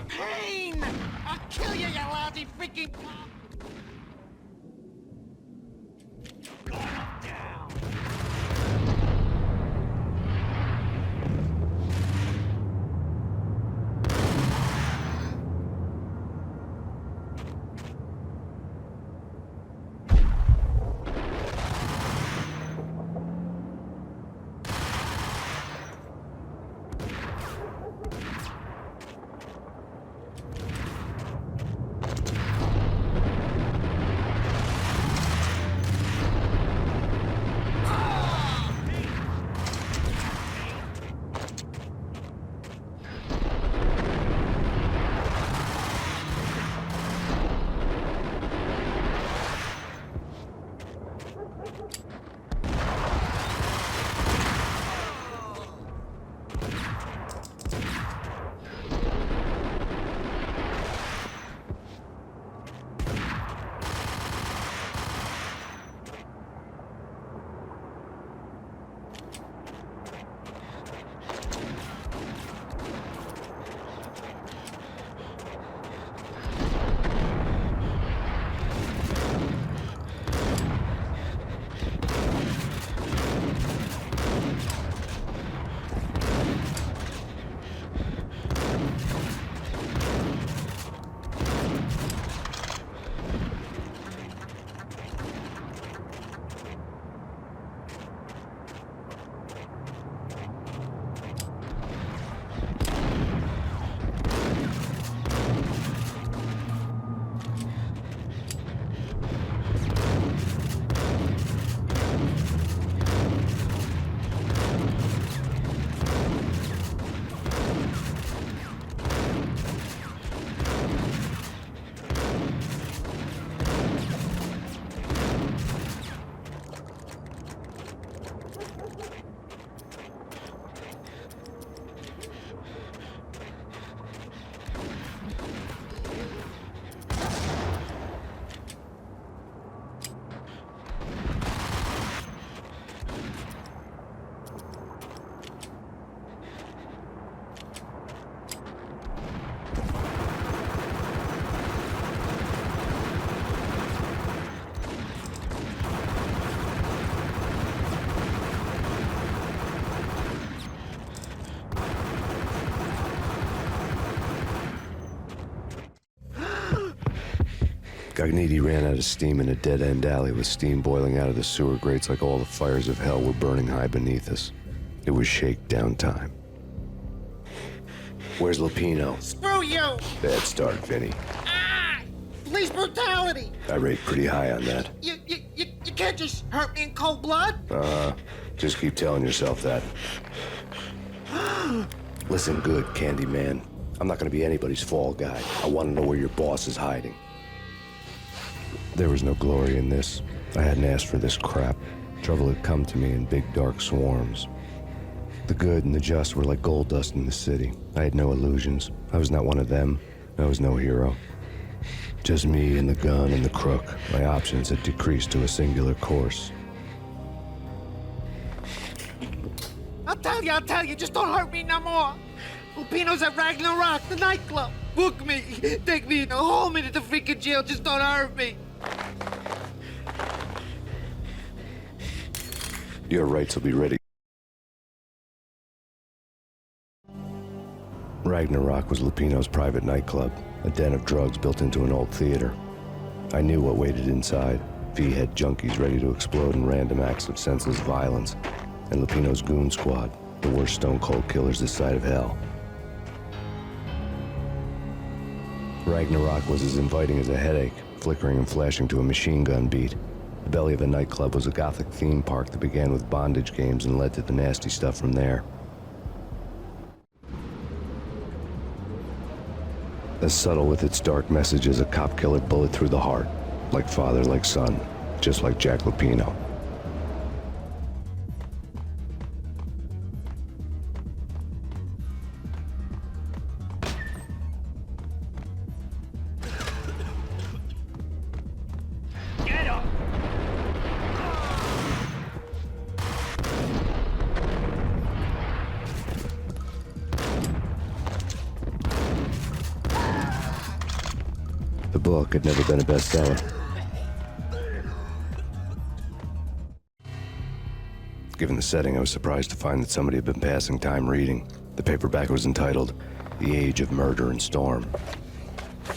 Payne! I'll kill you, you lousy freaking cop! Gognitti ran out of steam in a dead-end alley with steam boiling out of the sewer grates like all the fires of hell were burning high beneath us. It was shakedown time. Where's Lupino? Screw you! Bad start, Vinny. Ah! Police brutality! I rate pretty high on that. You can't just hurt me in cold blood? Just keep telling yourself that. Listen good, Candyman. I'm not gonna be anybody's fall guy. I want to know where your boss is hiding. There was no glory in this. I hadn't asked for this crap. Trouble had come to me in big dark swarms. The good and the just were like gold dust in the city. I had no illusions. I was not one of them. I was no hero. Just me and the gun and the crook. My options had decreased to a singular course. I'll tell you, just don't hurt me no more. Lupino's at Ragnarok, the nightclub. Book me, take me, hold me to the freaking jail, just don't hurt me. Your rights will be ready. Ragnarok was Lupino's private nightclub, a den of drugs built into an old theater. I knew what waited inside. V-head junkies ready to explode in random acts of senseless violence, and Lupino's goon squad, the worst stone-cold killers this side of hell. Ragnarok was as inviting as a headache, flickering and flashing to a machine gun beat. The belly of the nightclub was a gothic theme park that began with bondage games and led to the nasty stuff from there. As subtle with its dark message as a cop killer bullet through the heart. Like father, like son. Just like Jack Lupino. Get up! The book had never been a bestseller. Given the setting, I was surprised to find that somebody had been passing time reading. The paperback was entitled, The Age of Murder and Storm.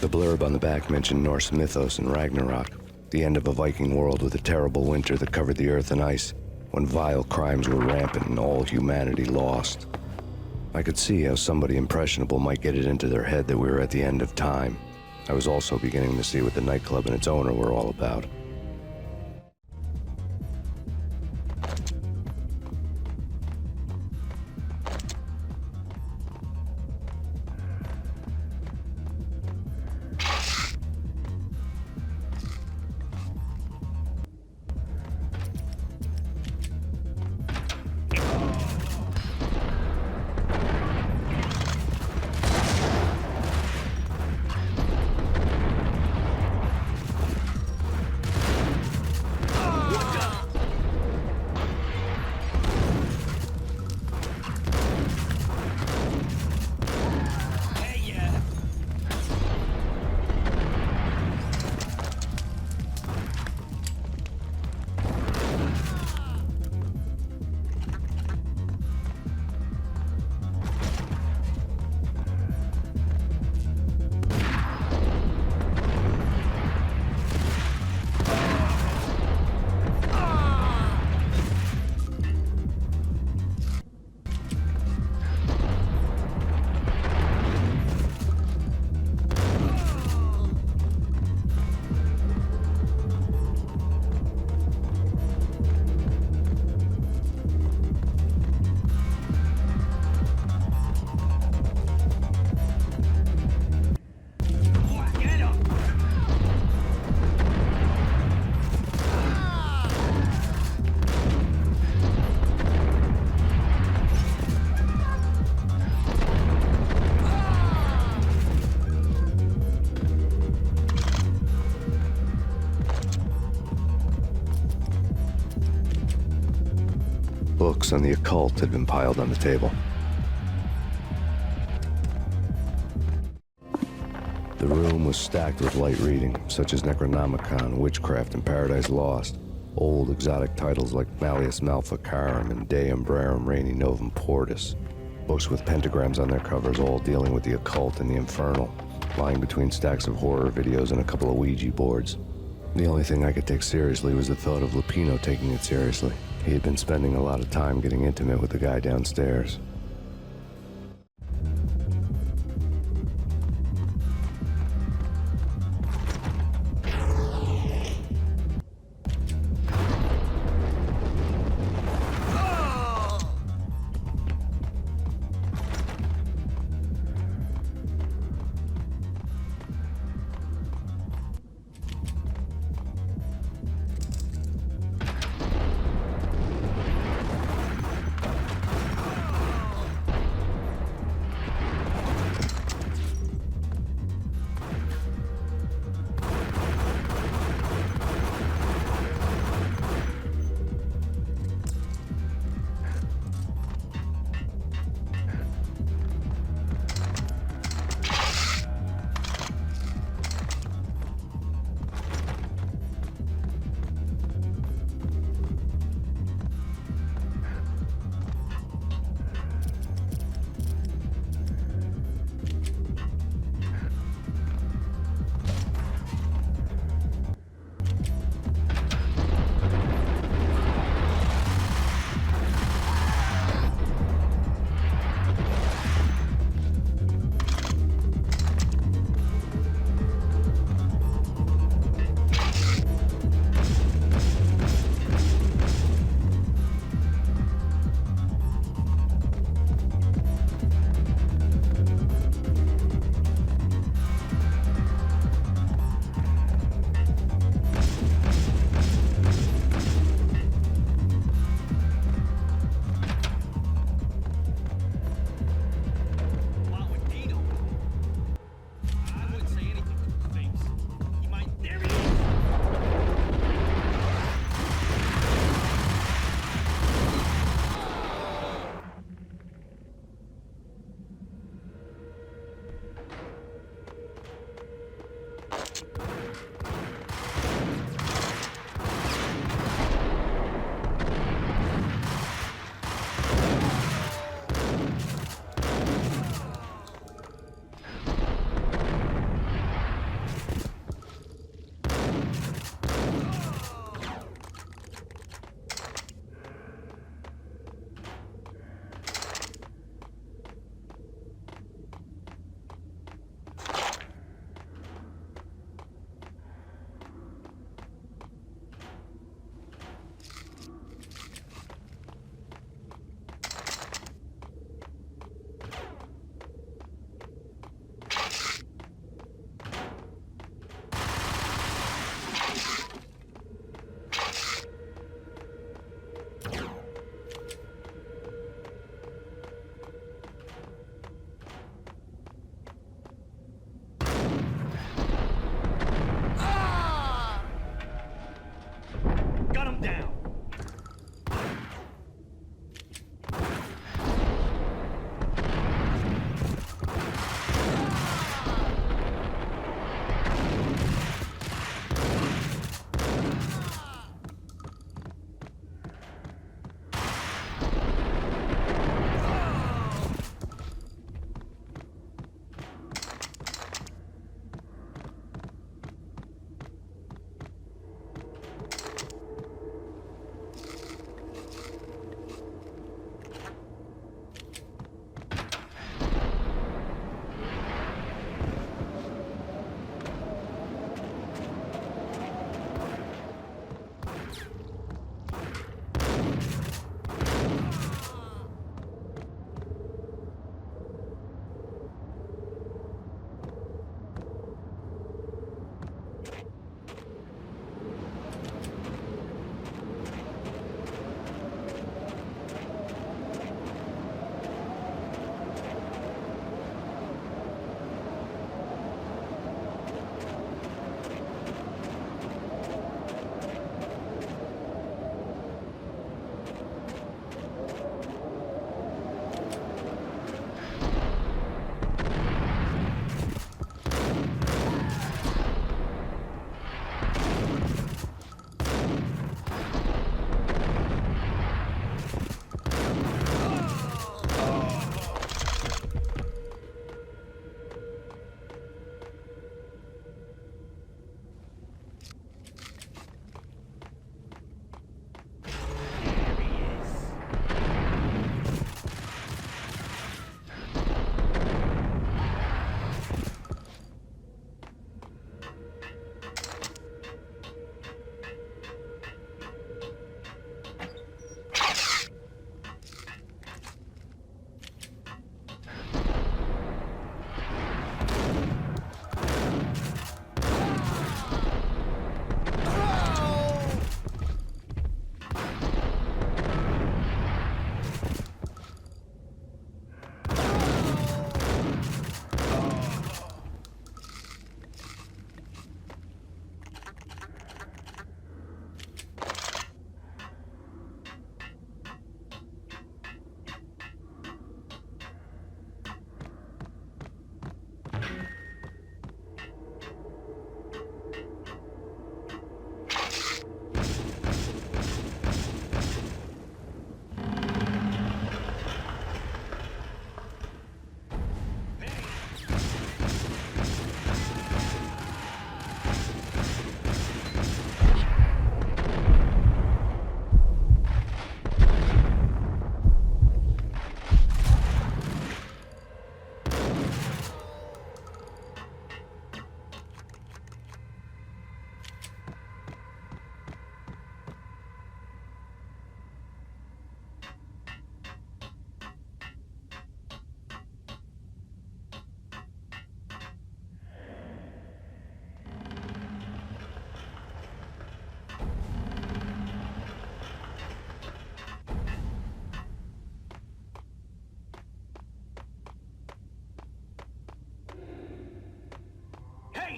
The blurb on the back mentioned Norse mythos and Ragnarok, the end of a Viking world with a terrible winter that covered the earth in ice, when vile crimes were rampant and all humanity lost. I could see how somebody impressionable might get it into their head that we were at the end of time. I was also beginning to see what the nightclub and its owner were all about. Books on the occult had been piled on the table. The room was stacked with light reading, such as Necronomicon, Witchcraft, and Paradise Lost. Old exotic titles like Malleus Maleficarum and De Umbrarum Reini Novum Portus. Books with pentagrams on their covers, all dealing with the occult and the infernal, lying between stacks of horror videos and a couple of Ouija boards. The only thing I could take seriously was the thought of Lupino taking it seriously. He had been spending a lot of time getting intimate with the guy downstairs.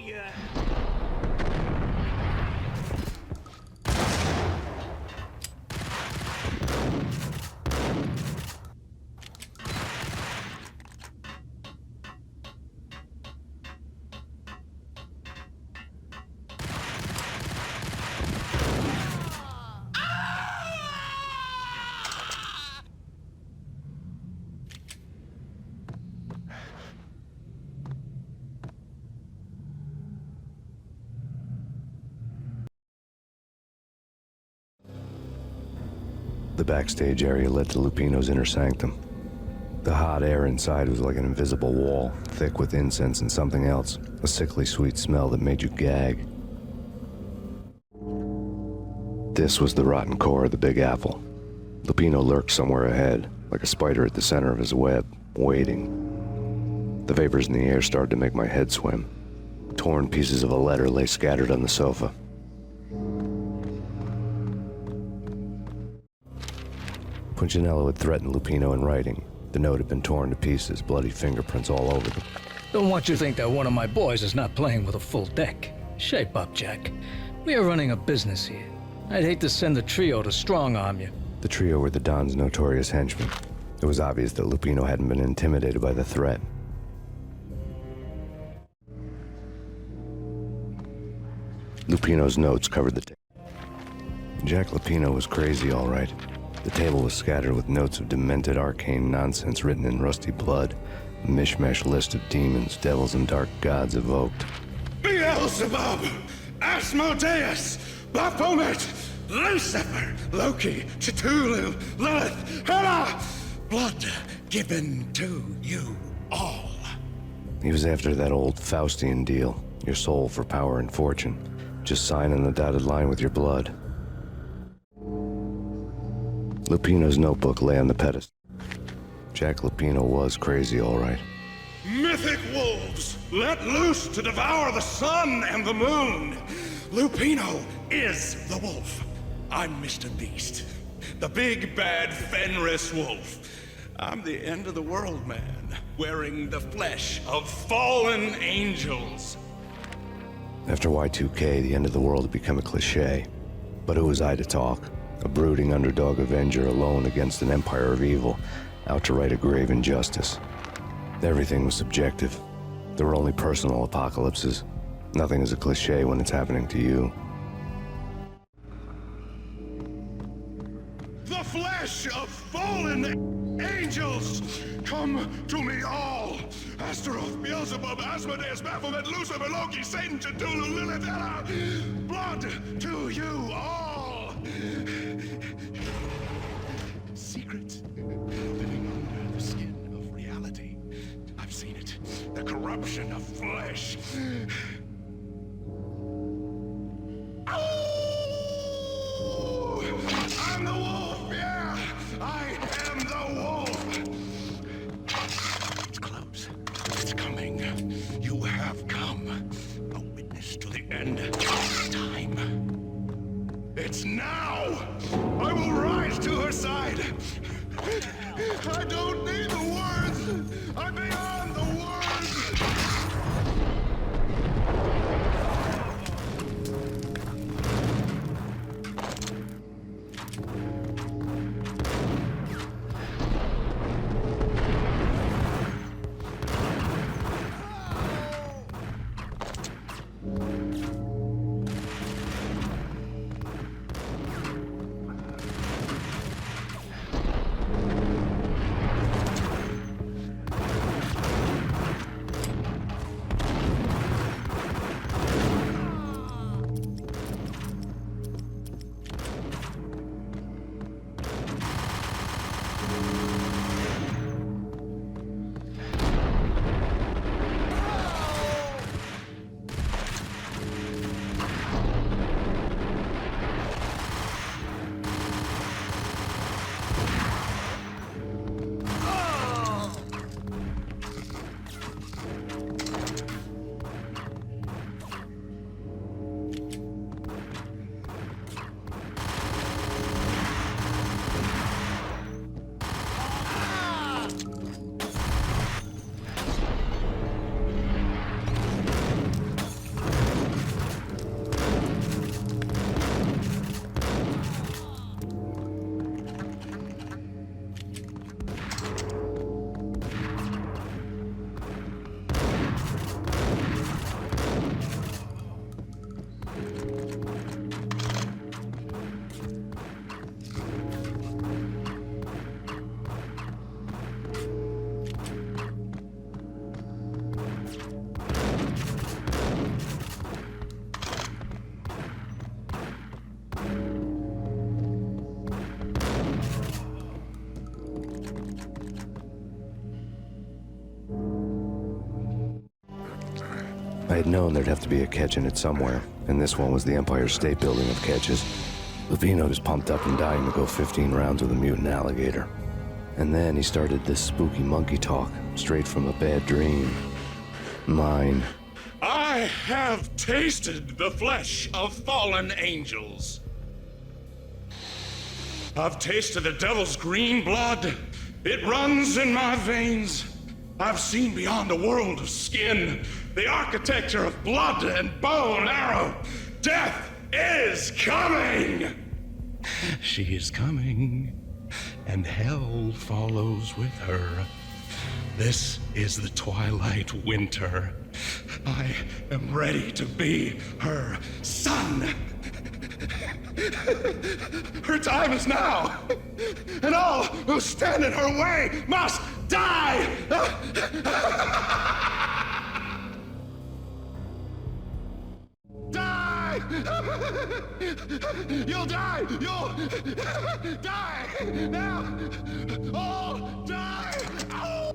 Hey, The backstage area led to Lupino's inner sanctum. The hot air inside was like an invisible wall, thick with incense and something else, a sickly sweet smell that made you gag. This was the rotten core of the Big Apple. Lupino lurked somewhere ahead, like a spider at the center of his web, waiting. The vapors in the air started to make my head swim. Torn pieces of a letter lay scattered on the sofa. Punchinello had threatened Lupino in writing. The note had been torn to pieces, bloody fingerprints all over them. Don't want you to think that one of my boys is not playing with a full deck. Shape up, Jack. We are running a business here. I'd hate to send the trio to strong-arm you. The trio were the Don's notorious henchmen. It was obvious that Lupino hadn't been intimidated by the threat. Lupino's notes covered the table. Jack Lupino was crazy, all right. The table was scattered with notes of demented arcane nonsense written in rusty blood, a mishmash list of demons, devils, and dark gods evoked. Beelzebub, Asmodeus, Baphomet, Lucifer, Loki, Cthulhu, Lilith, Hela, blood given to you all. He was after that old Faustian deal, your soul for power and fortune. Just sign on the dotted line with your blood. Lupino's notebook lay on the pedestal. Jack Lupino was crazy, all right. Mythic wolves, let loose to devour the sun and the moon. Lupino is the wolf. I'm Mr. Beast, the big bad Fenris wolf. I'm the end of the world man, wearing the flesh of fallen angels. After Y2K, the end of the world had become a cliche. But who was I to talk? A brooding underdog avenger alone against an empire of evil, out to right a grave injustice. Everything was subjective. There were only personal apocalypses. Nothing is a cliche when it's happening to you. The flesh of fallen angels, come to me all. Astaroth, Beelzebub, Asmodeus, Baphomet, Lucifer, Loki, Satan, Cthulhu, Lilith, Hela. Blood to you all. Secret living under the skin of reality. I've seen it. The corruption of flesh. Oh! I'm the wolf, yeah! I am the wolf! It's close. It's coming. You have come. A witness to the end of time. It's now! I will rise to her side! I don't need the words! I'm beyond the words! I had known there'd have to be a catch in it somewhere, and this one was the Empire State Building of catches. Lupino was pumped up and dying to go 15 rounds with a mutant alligator. And then he started this spooky monkey talk, straight from a bad dream. Mine. I have tasted the flesh of fallen angels. I've tasted the devil's green blood. It runs in my veins. I've seen beyond a world of skin, the architecture of blood and bow and arrow. Death is coming! She is coming, and hell follows with her. This is the twilight winter. I am ready to be her son. Her time is now, and all who stand in her way must die! Die! You'll die! You'll die! Now! All die! Oh!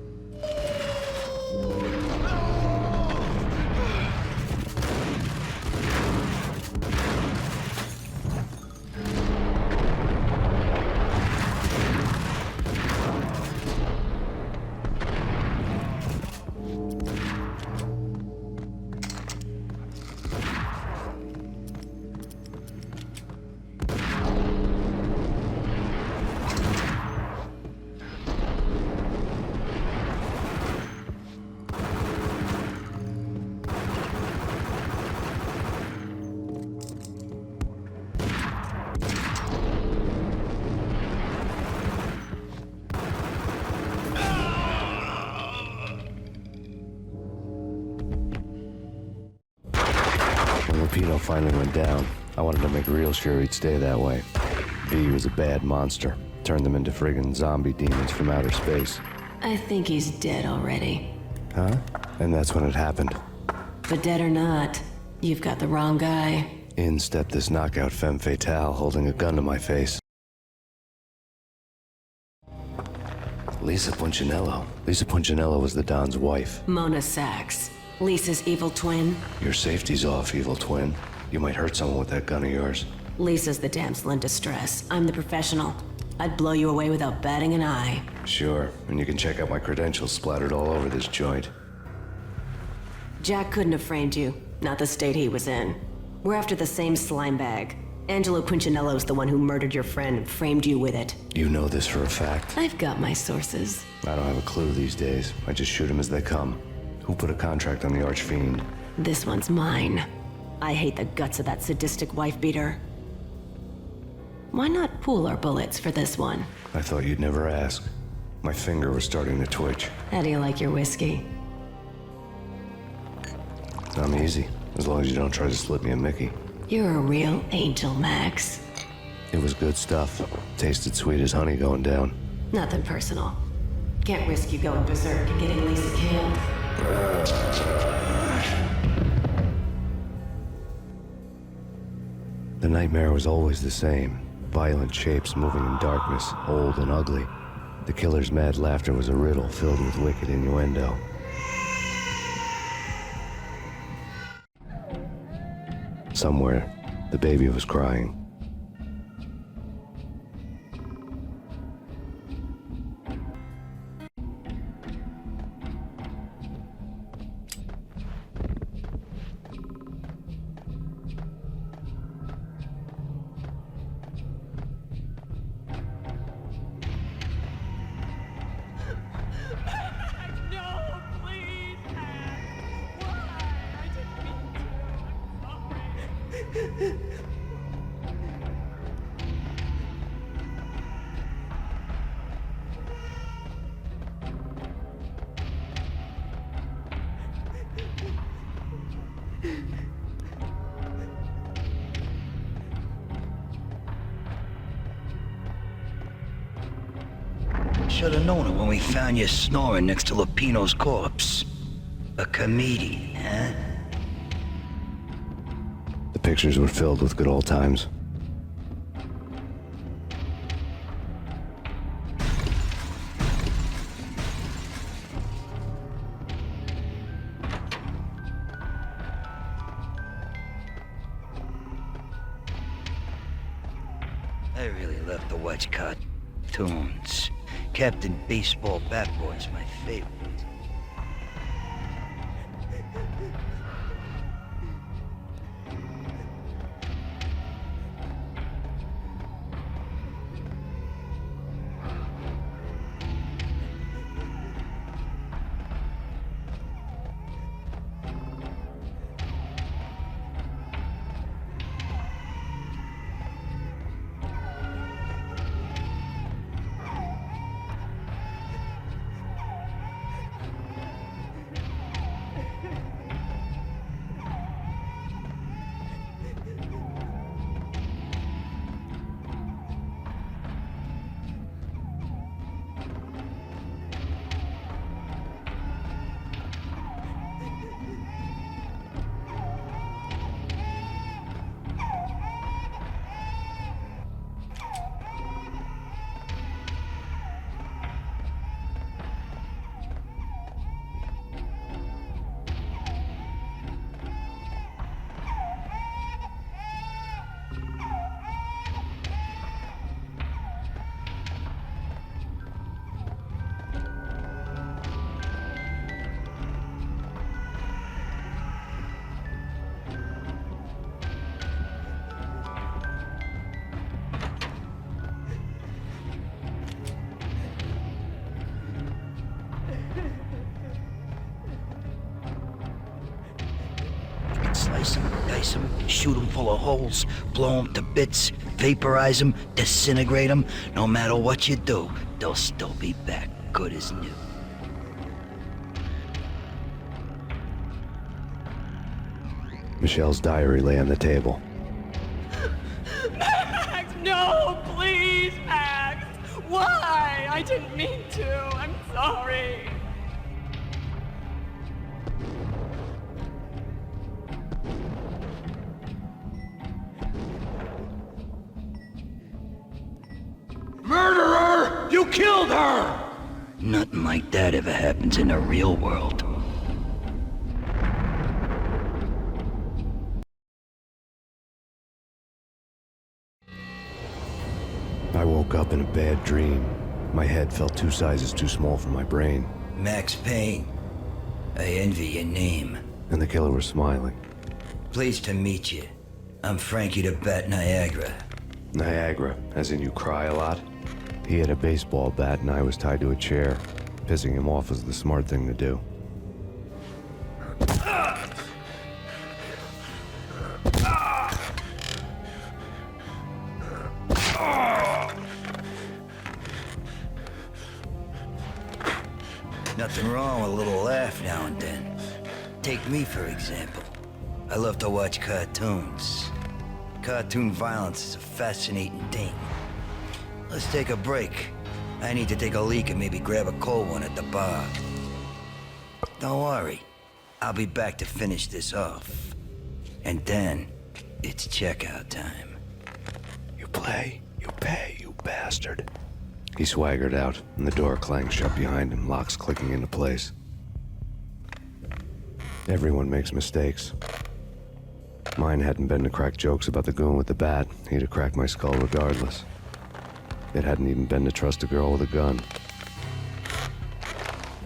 Lupino finally went down. I wanted to make real sure he'd stay that way. V was a bad monster. Turned them into friggin' zombie demons from outer space. I think he's dead already. Huh? And that's when it happened. But dead or not, you've got the wrong guy. In stepped this knockout femme fatale holding a gun to my face. Lisa Punchinello. Lisa Punchinello was the Don's wife. Mona Sachs. Lisa's evil twin. Your safety's off, evil twin. You might hurt someone with that gun of yours. Lisa's the damsel in distress. I'm the professional. I'd blow you away without batting an eye. Sure, and you can check out my credentials splattered all over this joint. Jack couldn't have framed you. Not the state he was in. We're after the same slime bag. Angelo Punchinello's the one who murdered your friend and framed you with it. You know this for a fact. I've got my sources. I don't have a clue these days. I just shoot them as they come. Who put a contract on the Archfiend? This one's mine. I hate the guts of that sadistic wife-beater. Why not pool our bullets for this one? I thought you'd never ask. My finger was starting to twitch. How do you like your whiskey? I'm easy, as long as you don't try to slip me a Mickey. You're a real angel, Max. It was good stuff. Tasted sweet as honey going down. Nothing personal. Can't risk you going berserk and getting Lisa killed. The nightmare was always the same. Violent shapes moving in darkness, old and ugly. The killer's mad laughter was a riddle filled with wicked innuendo. Somewhere, the baby was crying. Should have known it when we found you snoring next to Lupino's corpse. A comedian, huh? The pictures were filled with good old times. to watch cartoons. Captain Baseball Bat Boy's my favorite. Slice them, dice them, shoot them full of holes, blow them to bits, vaporize them, disintegrate them. No matter what you do, they'll still be back, good as new. Michelle's diary lay on the table. Max, no, please, Max. Why? I didn't mean to. I'm sorry. Murderer! You killed her! Nothing like that ever happens in the real world. I woke up in a bad dream. My head felt 2 sizes too small for my brain. Max Payne. I envy your name. And the killer was smiling. Pleased to meet you. I'm Frankie the Bat Niagara. Niagara, as in you cry a lot? He had a baseball bat and I was tied to a chair. Pissing him off was the smart thing to do. Nothing wrong with a little laugh now and then. Take me, for example. I love to watch cartoons. Cartoon violence is a fascinating thing. Let's take a break. I need to take a leak and maybe grab a cold one at the bar. Don't worry. I'll be back to finish this off. And then, it's checkout time. You play, you pay, you bastard. He swaggered out, and the door clanged shut behind him, locks clicking into place. Everyone makes mistakes. Mine hadn't been to crack jokes about the goon with the bat. He'd have cracked my skull regardless. It hadn't even been to trust a girl with a gun.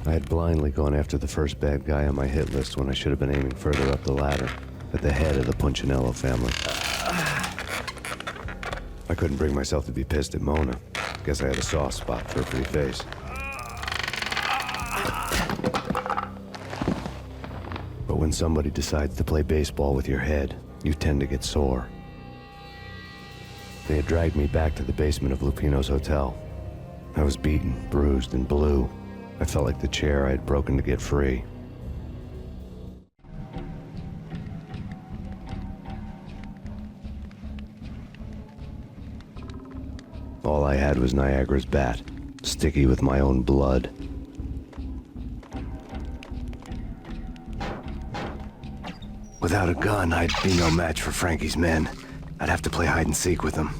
I had blindly gone after the first bad guy on my hit list when I should have been aiming further up the ladder, at the head of the Punchinello family. I couldn't bring myself to be pissed at Mona. Guess I had a soft spot for her pretty face. But when somebody decides to play baseball with your head, you tend to get sore. They had dragged me back to the basement of Lupino's hotel. I was beaten, bruised, and blue. I felt like the chair I had broken to get free. All I had was Niagara's bat, sticky with my own blood. Without a gun, I'd be no match for Frankie's men. I'd have to play hide and seek with them.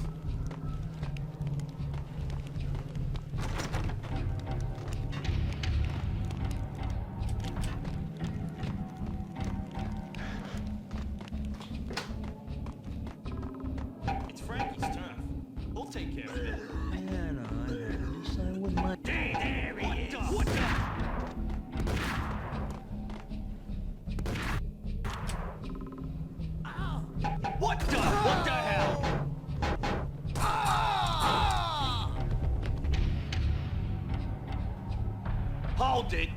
It's Frankie's turf. We'll take care of it. Hold it.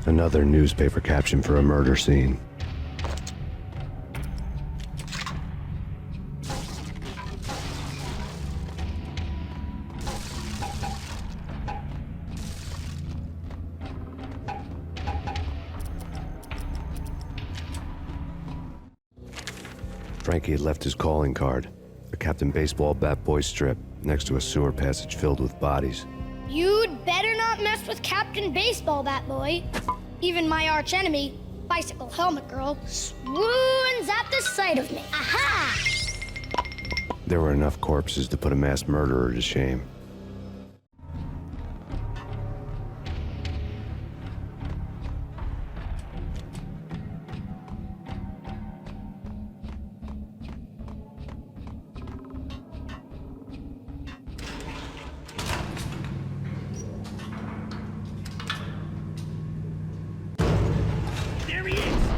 Another newspaper caption for a murder scene. Frankie had left his calling card, a Captain Baseball bat boy strip, next to a sewer passage filled with bodies. You'd better not mess with Captain Baseball Bat Boy. Even my archenemy, Bicycle Helmet Girl, swoons at the sight of me. Aha! There were enough corpses to put a mass murderer to shame. There he is!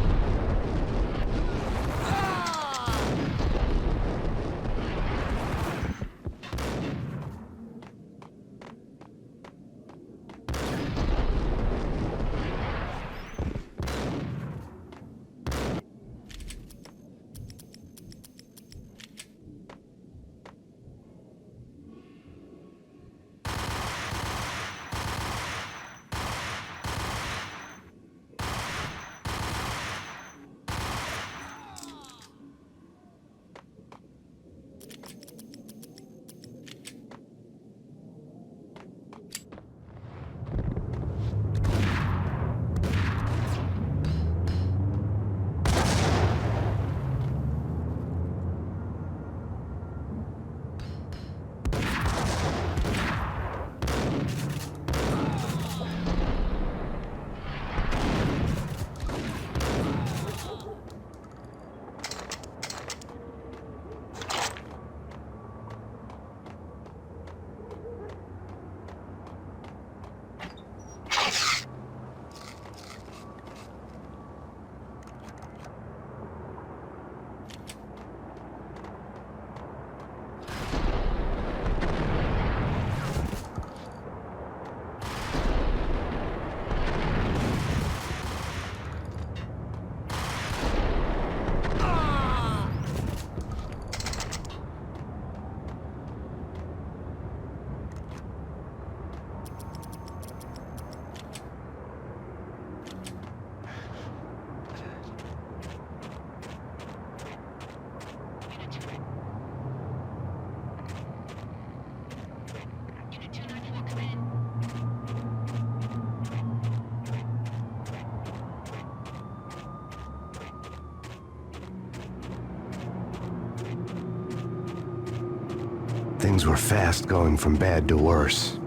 Things were fast going from bad to worse.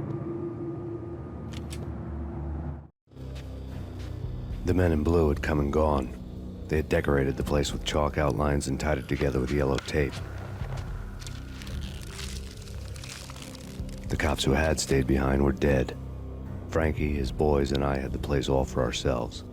The men in blue had come and gone. They had decorated the place with chalk outlines and tied it together with yellow tape. The cops who had stayed behind were dead. Frankie, his boys, and I had the place all for ourselves.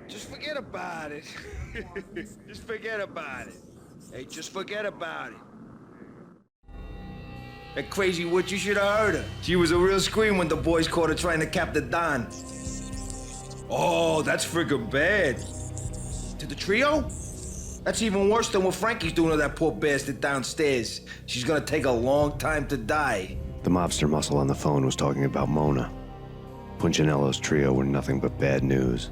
Just forget about it. Just forget about it. Hey, just forget about it. That crazy witch, you should have heard her. She was a real scream when the boys caught her trying to cap the Don. Oh, that's friggin' bad. To the trio? That's even worse than what Frankie's doing to that poor bastard downstairs. She's gonna take a long time to die. The mobster muscle on the phone was talking about Mona. Punchinello's trio were nothing but bad news.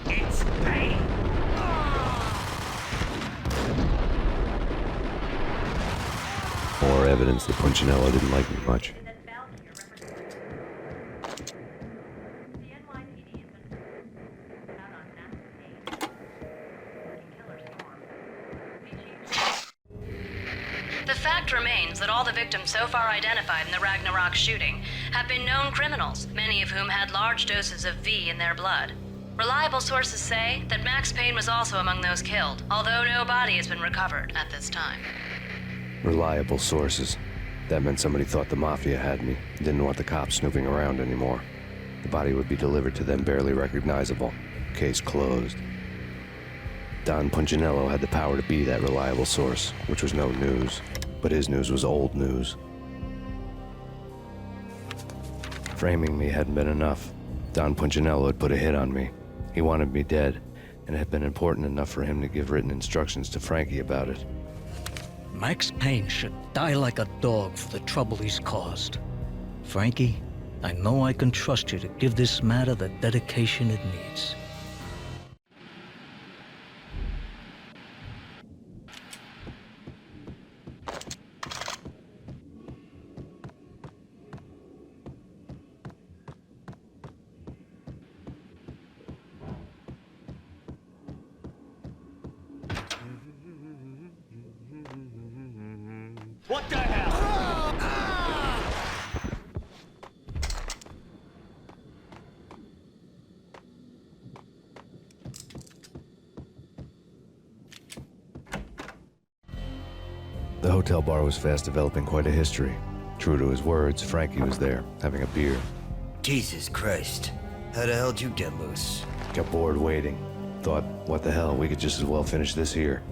It's Payne. More evidence that Punchinello didn't like me much. The fact remains that all the victims so far identified in the Ragnarok shooting have been known criminals, many of whom had large doses of V in their blood. Reliable sources say that Max Payne was also among those killed, although no body has been recovered at this time. Reliable sources. That meant somebody thought the Mafia had me, didn't want the cops snooping around anymore. The body would be delivered to them barely recognizable. Case closed. Don Punchinello had the power to be that reliable source, which was no news. But his news was old news. Framing me hadn't been enough. Don Punchinello had put a hit on me. He wanted me dead, and it had been important enough for him to give written instructions to Frankie about it. Max Payne should die like a dog for the trouble he's caused. Frankie, I know I can trust you to give this matter the dedication it needs. What the hell? The hotel bar was fast developing quite a history. True to his words, Frankie was there, having a beer. Jesus Christ. How the hell did you get loose? Got bored waiting. Thought, what the hell, we could just as well finish this here.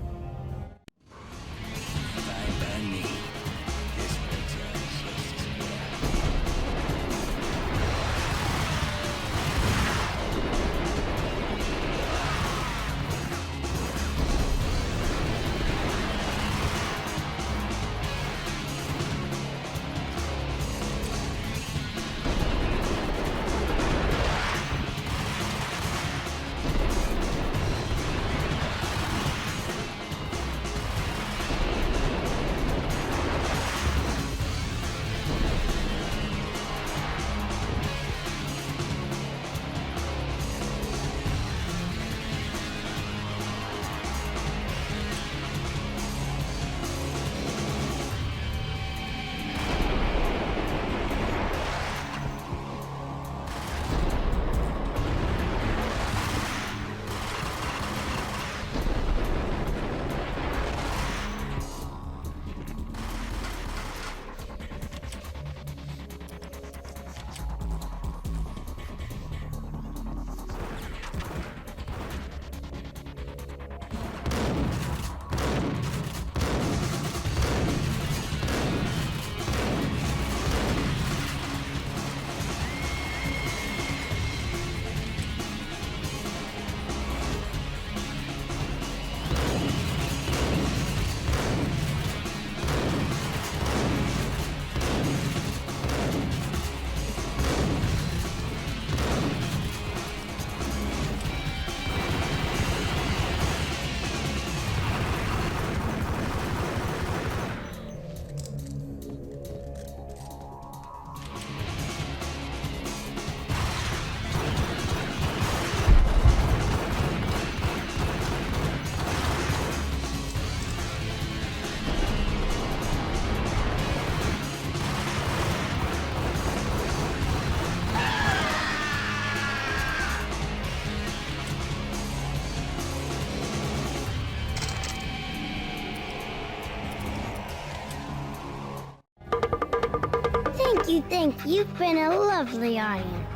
Bank, you've been a lovely audience.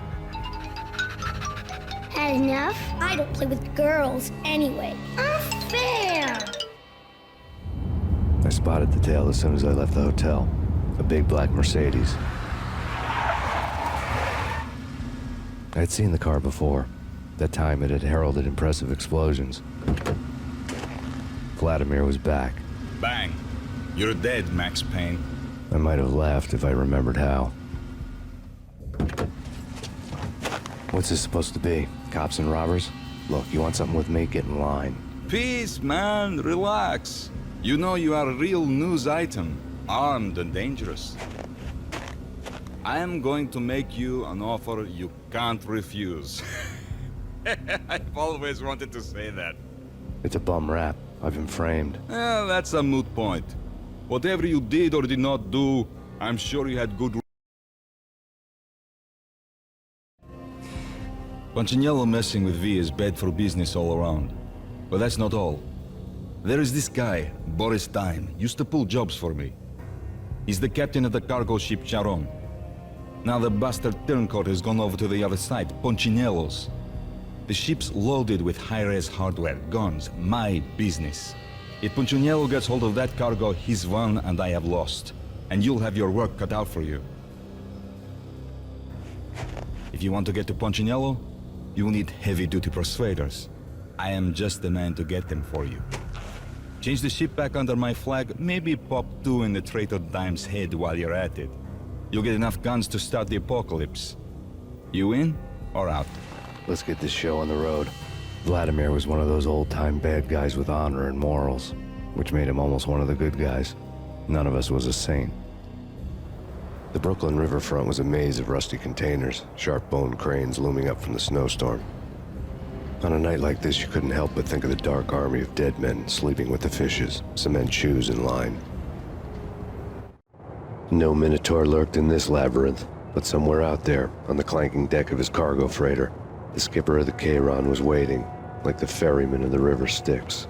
Had enough? I don't play with girls anyway. Unfair! I spotted the tail as soon as I left the hotel. A big black Mercedes. I'd seen the car before. That time it had heralded impressive explosions. Vladimir was back. Bang. You're dead, Max Payne. I might have laughed if I remembered how. What's this supposed to be? Cops and robbers? Look, you want something with me? Get in line. Peace, man. Relax. You know you are a real news item. Armed and dangerous. I am going to make you an offer you can't refuse. I've always wanted to say that. It's a bum rap. I've been framed. Well, that's a moot point. Whatever you did or did not do, I'm sure you had good... Punchinello messing with V is bad for business all around. But that's not all. There is this guy, Boris Time, used to pull jobs for me. He's the captain of the cargo ship Charon. Now the bastard turncoat has gone over to the other side, Punchinello's. The ship's loaded with high-res hardware, guns, my business. If Punchinello gets hold of that cargo, he's won and I have lost. And you'll have your work cut out for you. If you want to get to Punchinello, you'll need heavy-duty persuaders. I am just the man to get them for you. Change the ship back under my flag, maybe pop 2 in the traitor Dime's head while you're at it. You'll get enough guns to start the apocalypse. You in or out? Let's get this show on the road. Vladimir was one of those old-time bad guys with honor and morals, which made him almost one of the good guys. None of us was a saint. The Brooklyn riverfront was a maze of rusty containers, sharp-boned cranes looming up from the snowstorm. On a night like this, you couldn't help but think of the dark army of dead men sleeping with the fishes, cement shoes in line. No Minotaur lurked in this labyrinth, but somewhere out there, on the clanking deck of his cargo freighter, the skipper of the Chiron was waiting, like the ferryman of the river Styx.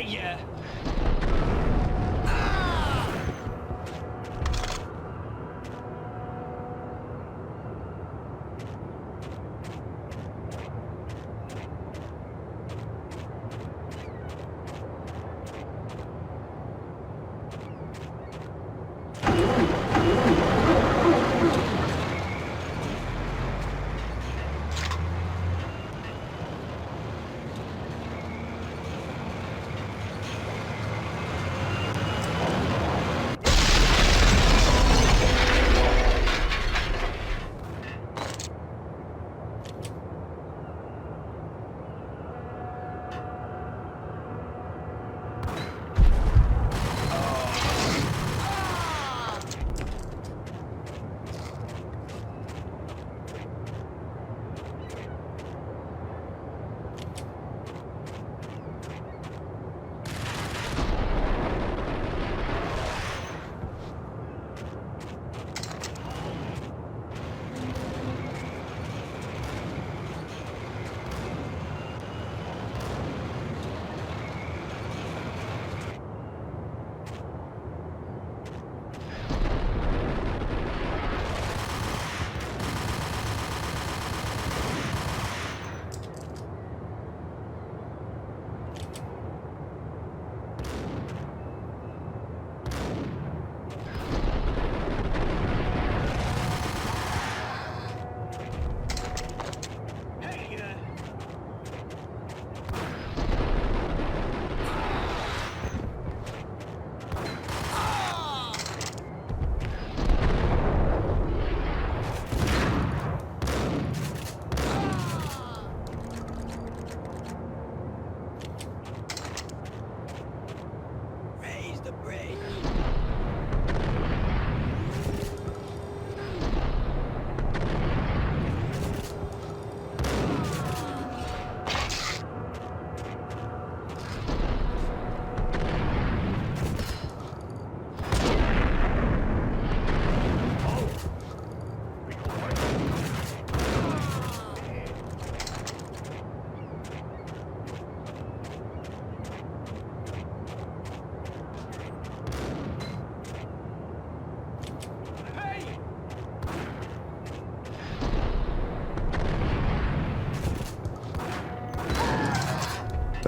ya!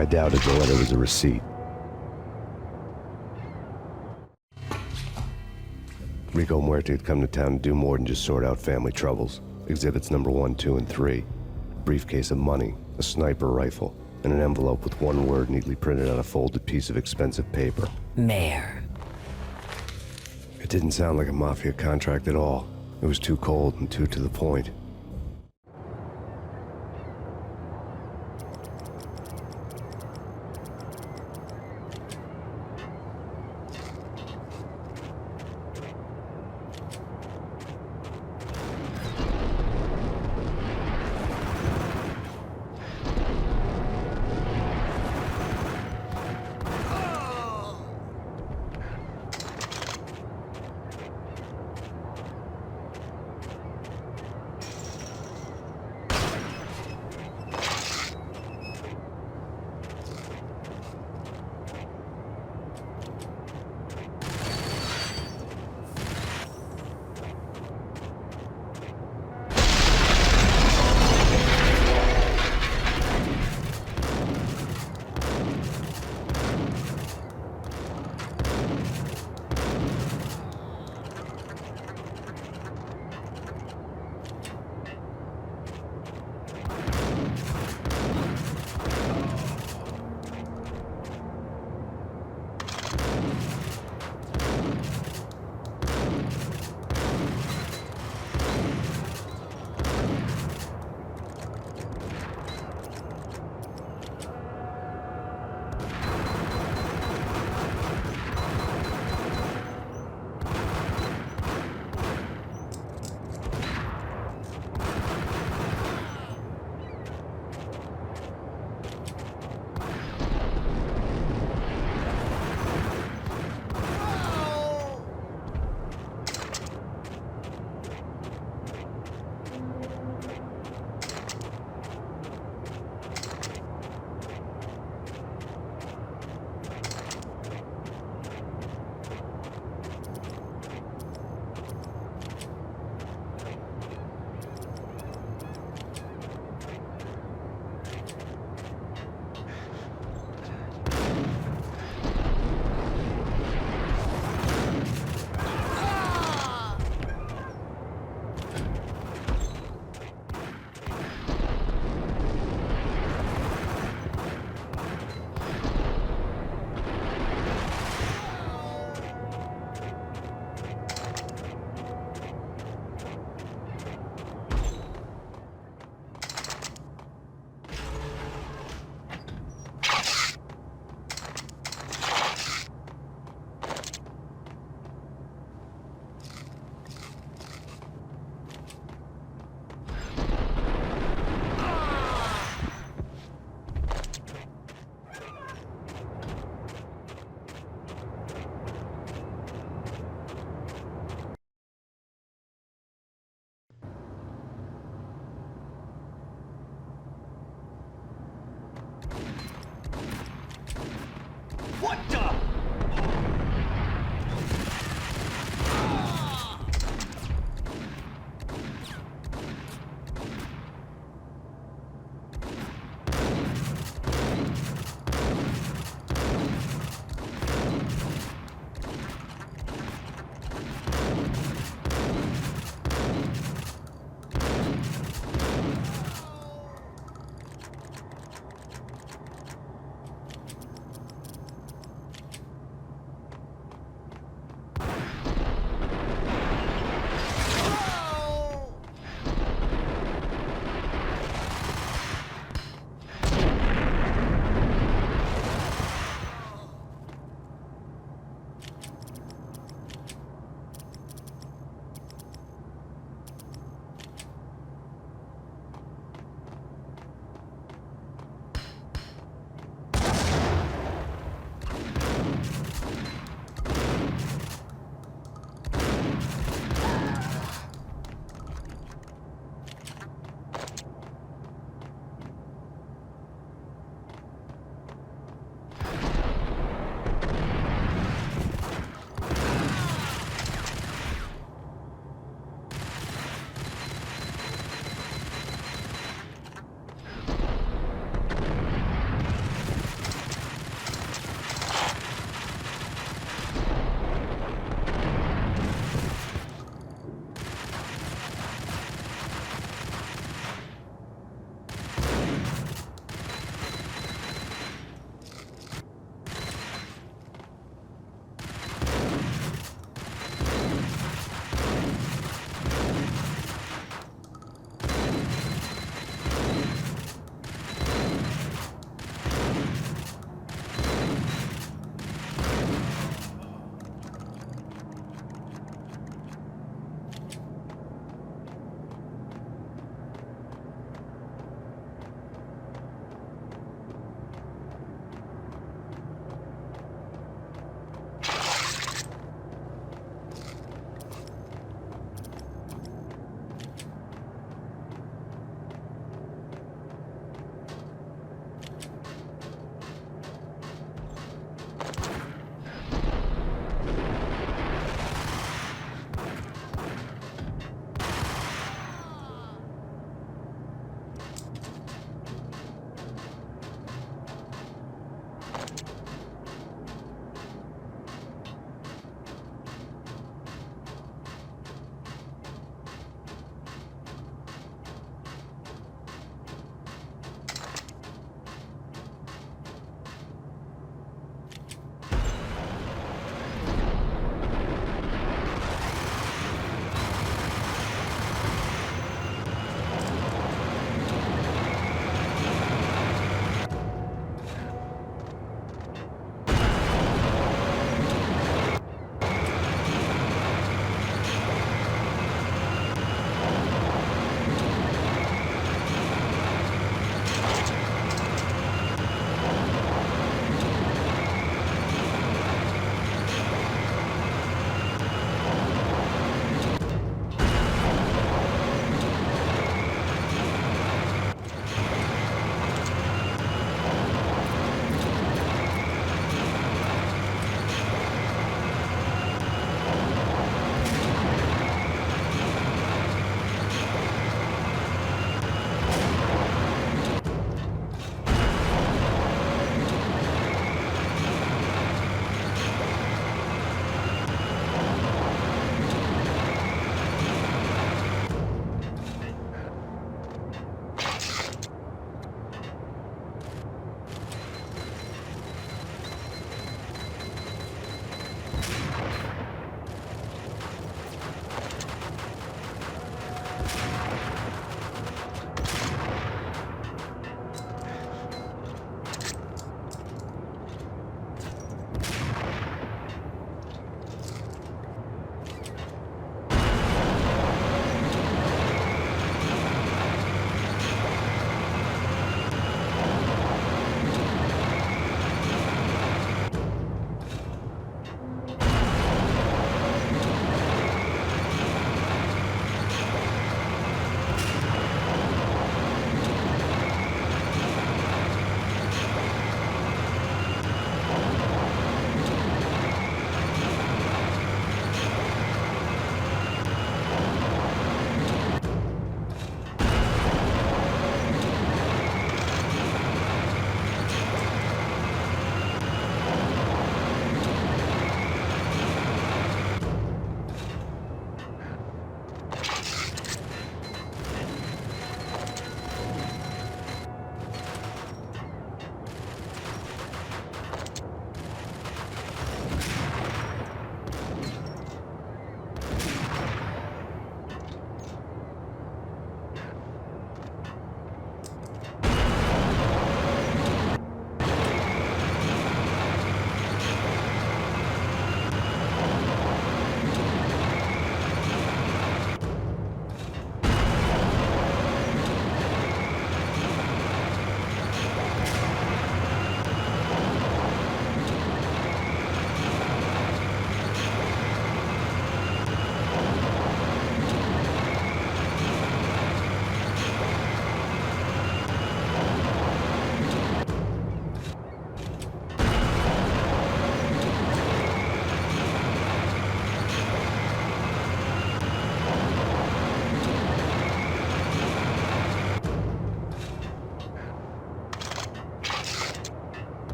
I doubted the letter was a receipt. Rico Muerte had come to town to do more than just sort out family troubles. Exhibits number 1, 2, and 3. A briefcase of money, a sniper rifle, and an envelope with one word neatly printed on a folded piece of expensive paper. Mayor. It didn't sound like a mafia contract at all. It was too cold and too to the point.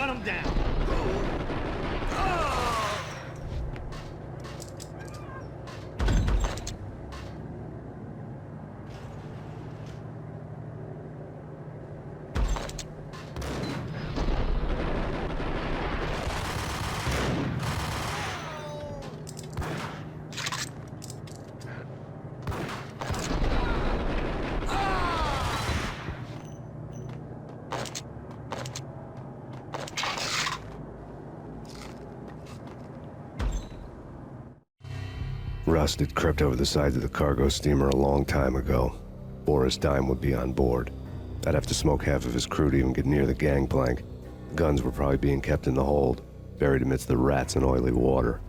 gun him down. Rust had crept over the sides of the cargo steamer a long time ago. Boris Dime would be on board. I'd have to smoke half of his crew to even get near the gangplank. Guns were probably being kept in the hold, buried amidst the rats and oily water.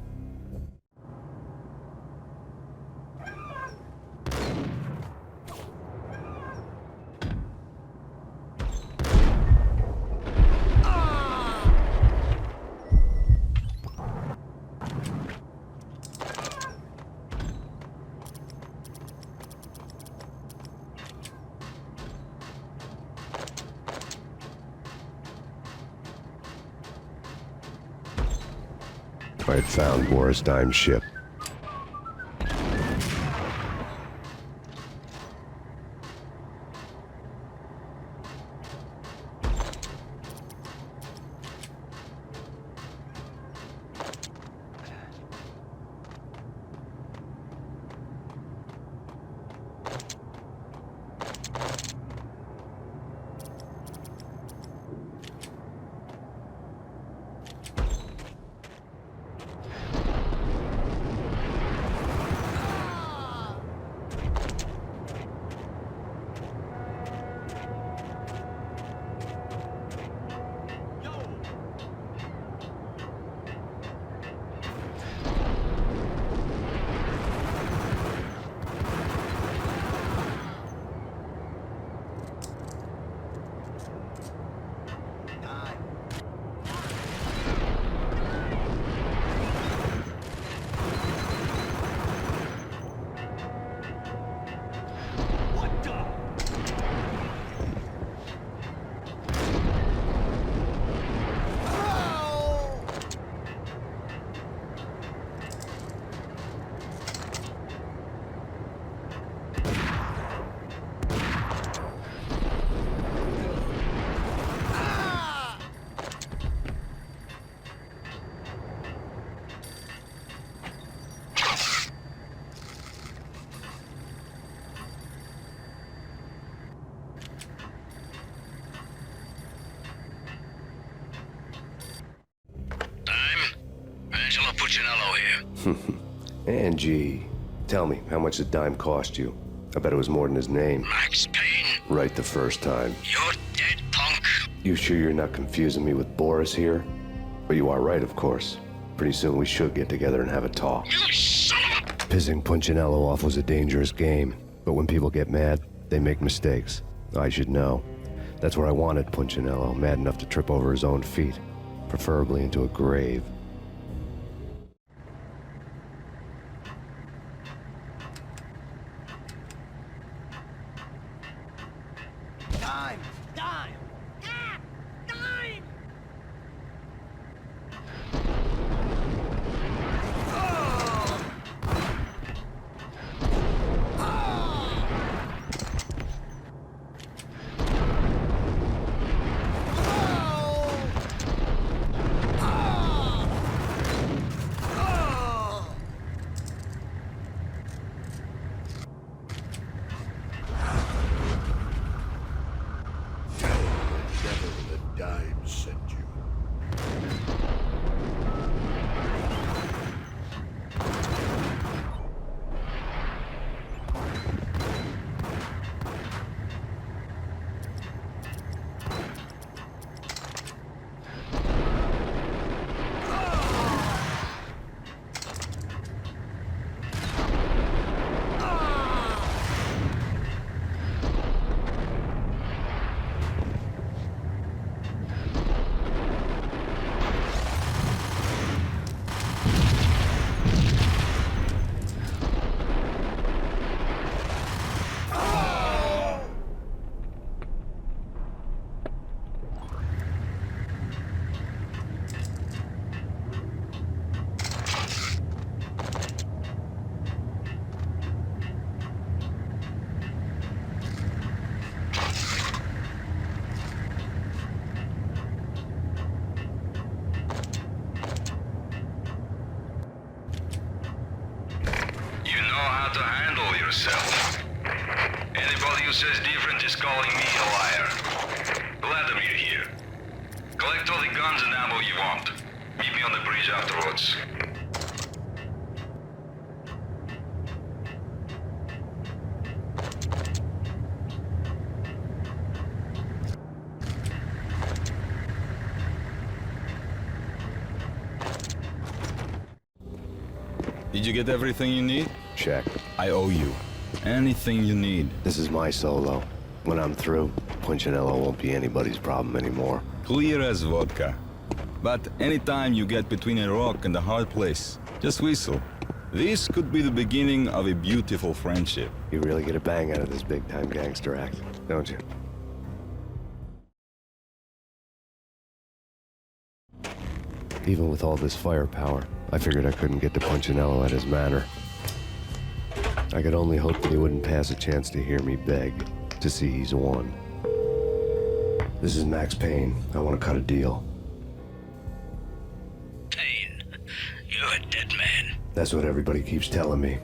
I had found Boris Dime's ship. Angie, tell me, how much did Dime cost you? I bet it was more than his name. Max Payne. Right the first time. You're dead, punk. You sure you're not confusing me with Boris here? But you are right, of course. Pretty soon we should get together and have a talk. You son of a... Pissing Punchinello off was a dangerous game, but when people get mad, they make mistakes. I should know. That's where I wanted Punchinello, mad enough to trip over his own feet, preferably into a grave. Dime! Dime! Ah! Dime! how to handle yourself. Anybody who says different is calling me a liar. Vladimir here. Collect all the guns and ammo you want. Meet me on the bridge afterwards. Did you get everything you need? Check. I owe you. Anything you need. This is my solo. When I'm through, Punchinello won't be anybody's problem anymore. Clear as vodka. But anytime you get between a rock and a hard place, just whistle. This could be the beginning of a beautiful friendship. You really get a bang out of this big-time gangster act, don't you? Even with all this firepower, I figured I couldn't get to Punchinello at his manor. I could only hope that he wouldn't pass a chance to hear me beg, to see he's won. This is Max Payne. I want to cut a deal. Payne, you're a dead man. That's what everybody keeps telling me.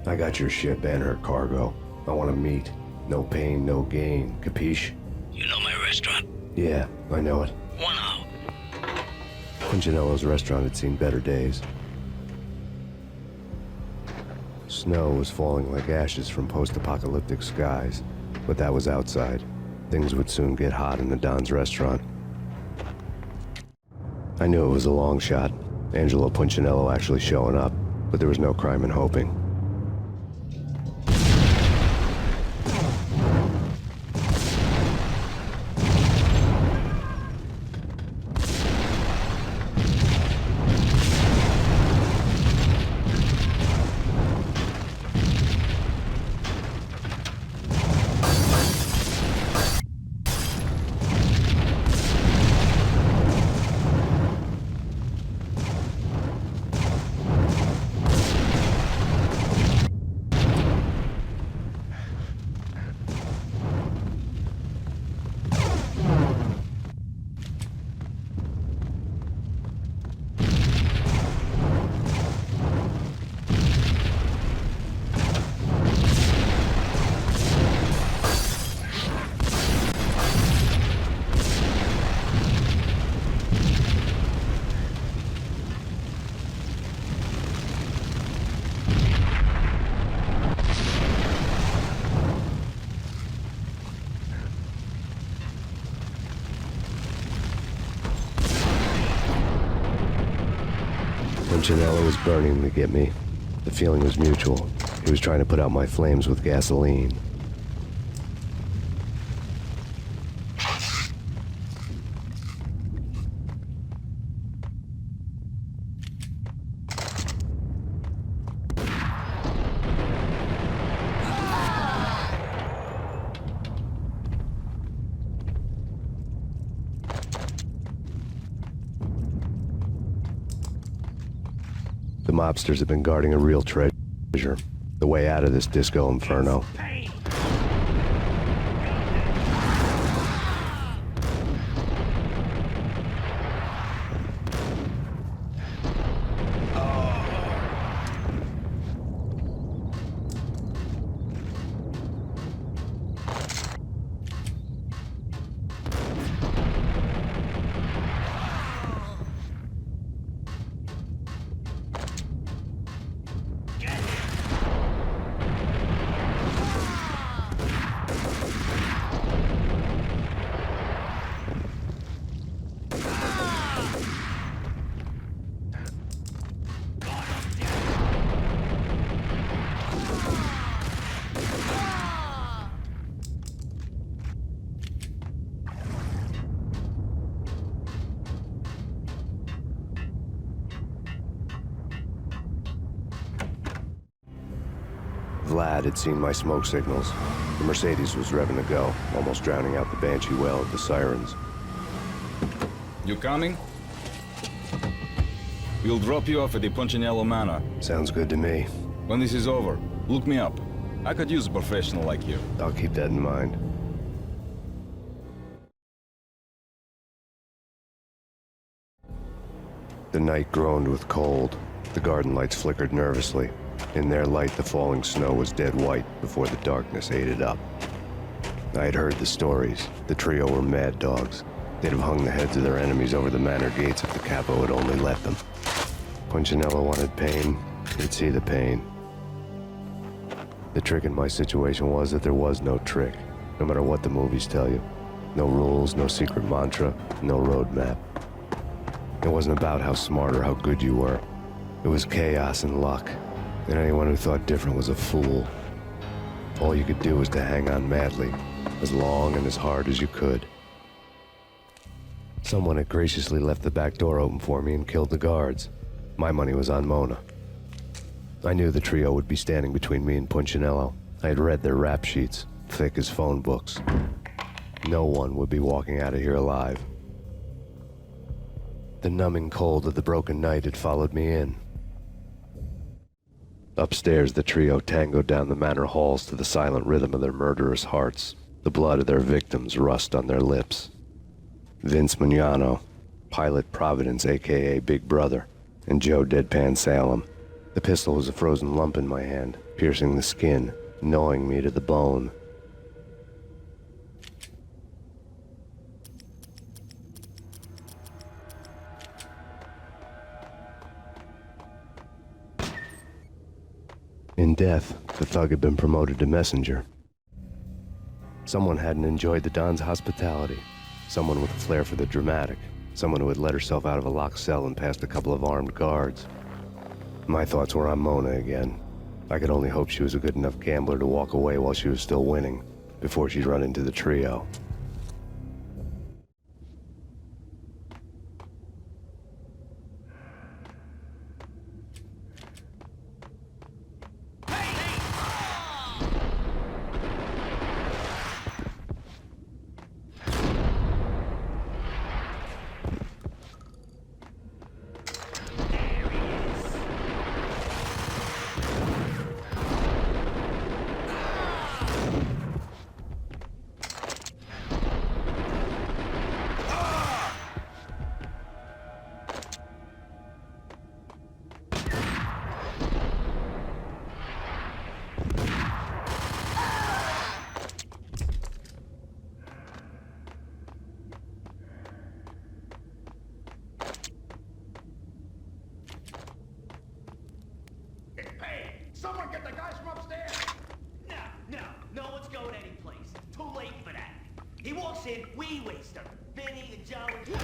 I got your ship and her cargo. I want to meet. No pain, no gain. Capiche? You know my restaurant? Yeah, I know it. 1 hour. Punchinello's restaurant had seen better days. Snow was falling like ashes from post-apocalyptic skies, but that was outside. Things would soon get hot in the Don's restaurant. I knew it was a long shot, Angelo Punchinello actually showing up, but there was no crime in hoping. Punchinello was burning to get me. The feeling was mutual. He was trying to put out my flames with gasoline. The mobsters have been guarding a real treasure. The way out of this disco inferno. Vlad had seen my smoke signals. The Mercedes was revving to go, almost drowning out the Banshee well of the sirens. You coming? We'll drop you off at the Punchinello Manor. Sounds good to me. When this is over, look me up. I could use a professional like you. I'll keep that in mind. The night groaned with cold. The garden lights flickered nervously. In their light, the falling snow was dead white before the darkness ate it up. I had heard the stories. The trio were mad dogs. They'd have hung the heads of their enemies over the manor gates if the capo had only let them. Punchinello wanted Payne. He'd see the pain. The trick in my situation was that there was no trick, no matter what the movies tell you. No rules, no secret mantra, no roadmap. It wasn't about how smart or how good you were. It was chaos and luck, and anyone who thought different was a fool. All you could do was to hang on madly, as long and as hard as you could. Someone had graciously left the back door open for me and killed the guards. My money was on Mona. I knew the trio would be standing between me and Punchinello. I had read their rap sheets, thick as phone books. No one would be walking out of here alive. The numbing cold of the broken night had followed me in. Upstairs, the trio tangoed down the manor halls to the silent rhythm of their murderous hearts, the blood of their victims rust on their lips. Vince Mugnano, Pilot Providence, a.k.a. Big Brother, and Joe Deadpan Salem. The pistol was a frozen lump in my hand, piercing the skin, gnawing me to the bone. In death, the thug had been promoted to messenger. Someone hadn't enjoyed the Don's hospitality. Someone with a flair for the dramatic. Someone who had let herself out of a locked cell and past a couple of armed guards. My thoughts were on Mona again. I could only hope she was a good enough gambler to walk away while she was still winning, before she'd run into the trio. Someone get the guys from upstairs! No one's going anyplace. Too late for that. He walks in, we waste him. Vinny and Joe and...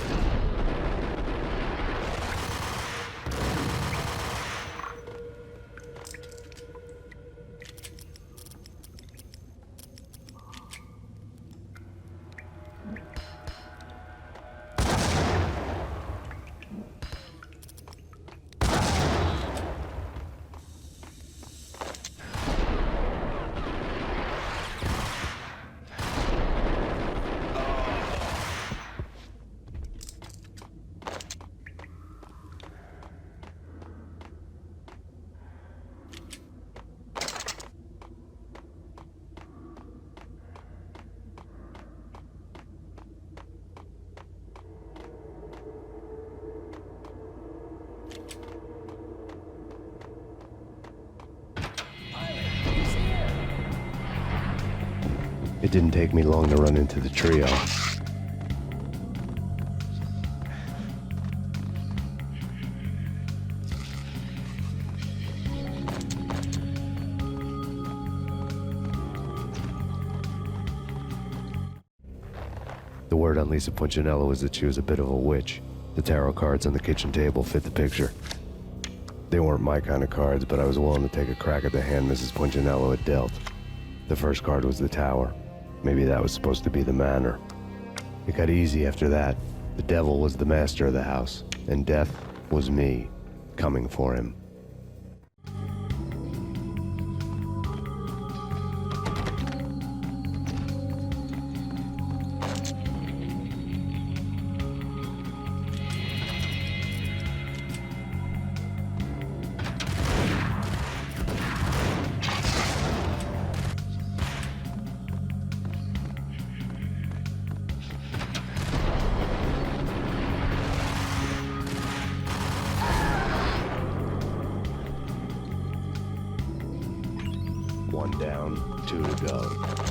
It didn't take me long to run into the trio. The word on Lisa Punchinello was that she was a bit of a witch. The tarot cards on the kitchen table fit the picture. They weren't my kind of cards, but I was willing to take a crack at the hand Mrs. Punchinello had dealt. The first card was the Tower. Maybe that was supposed to be the manor. It got easy after that. The devil was the master of the house, and death was me, coming for him. One down, 2 to go.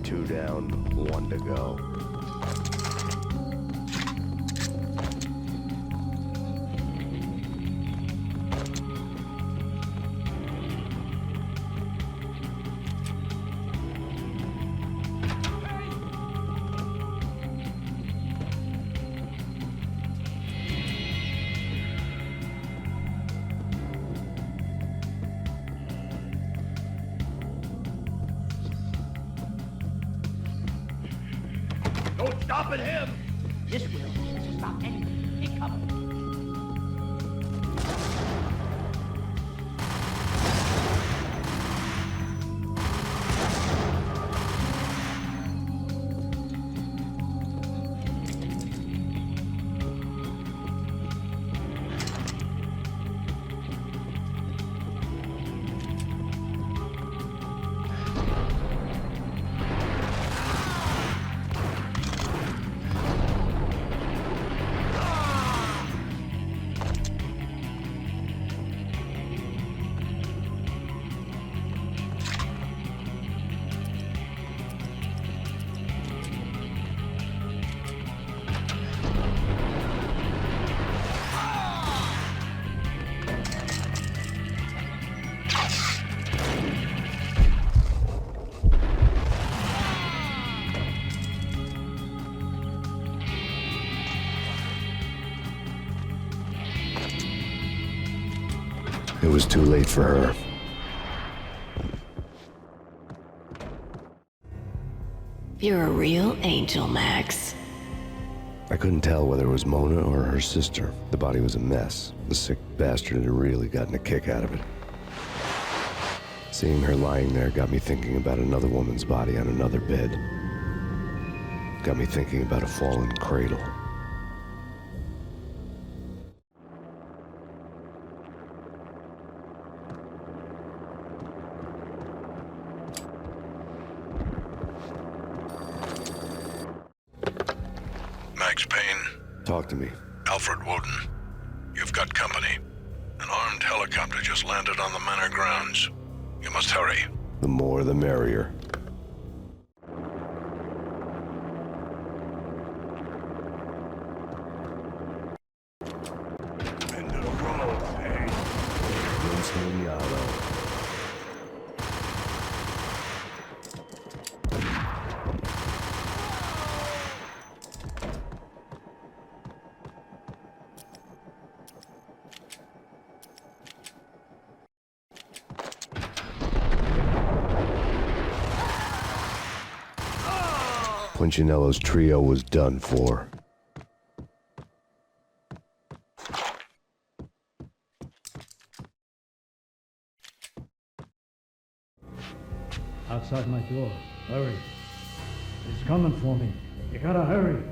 Two down, 1 to go. No stopping him! This will stop anything. Take cover. It was too late for her. You're a real angel, Max. I couldn't tell whether it was Mona or her sister. The body was a mess. The sick bastard had really gotten a kick out of it. Seeing her lying there got me thinking about another woman's body on another bed. Got me thinking about a fallen cradle. Max Payne. Talk to me. Alfred Woden. You've got company. An armed helicopter just landed on the manor grounds. You must hurry. The more the merrier. End of the road, Payne. Winston Yalo. Punchinello's trio was done for. Outside my door. Hurry. He's coming for me. You gotta hurry.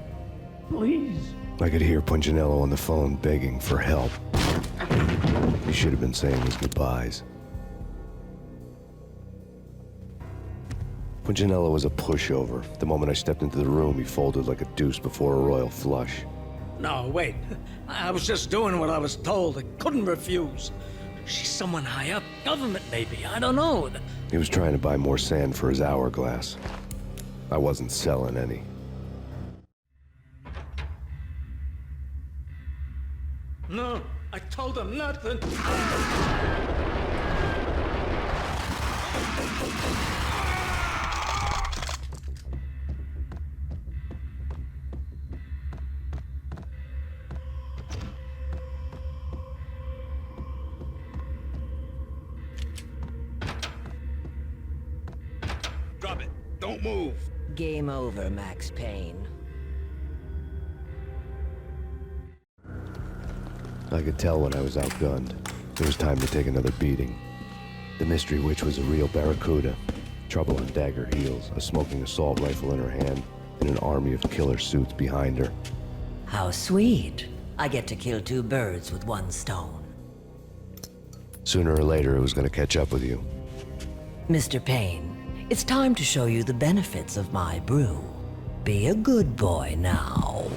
Please. I could hear Punchinello on the phone begging for help. He should have been saying his goodbyes. Punchinello was a pushover. The moment I stepped into the room, he folded like a deuce before a royal flush. No, wait. I was just doing what I was told. I couldn't refuse. She's someone high up. Government, maybe. I don't know. He was trying to buy more sand for his hourglass. I wasn't selling any. No, I told him nothing. Drop it. Don't move. Game over, Max Payne. I could tell when I was outgunned. It was time to take another beating. The mystery witch was a real barracuda. Trouble on dagger heels, a smoking assault rifle in her hand, and an army of killer suits behind her. How sweet. I get to kill two birds with one stone. Sooner or later, it was going to catch up with you. Mr. Payne, it's time to show you the benefits of my brew. Be a good boy now.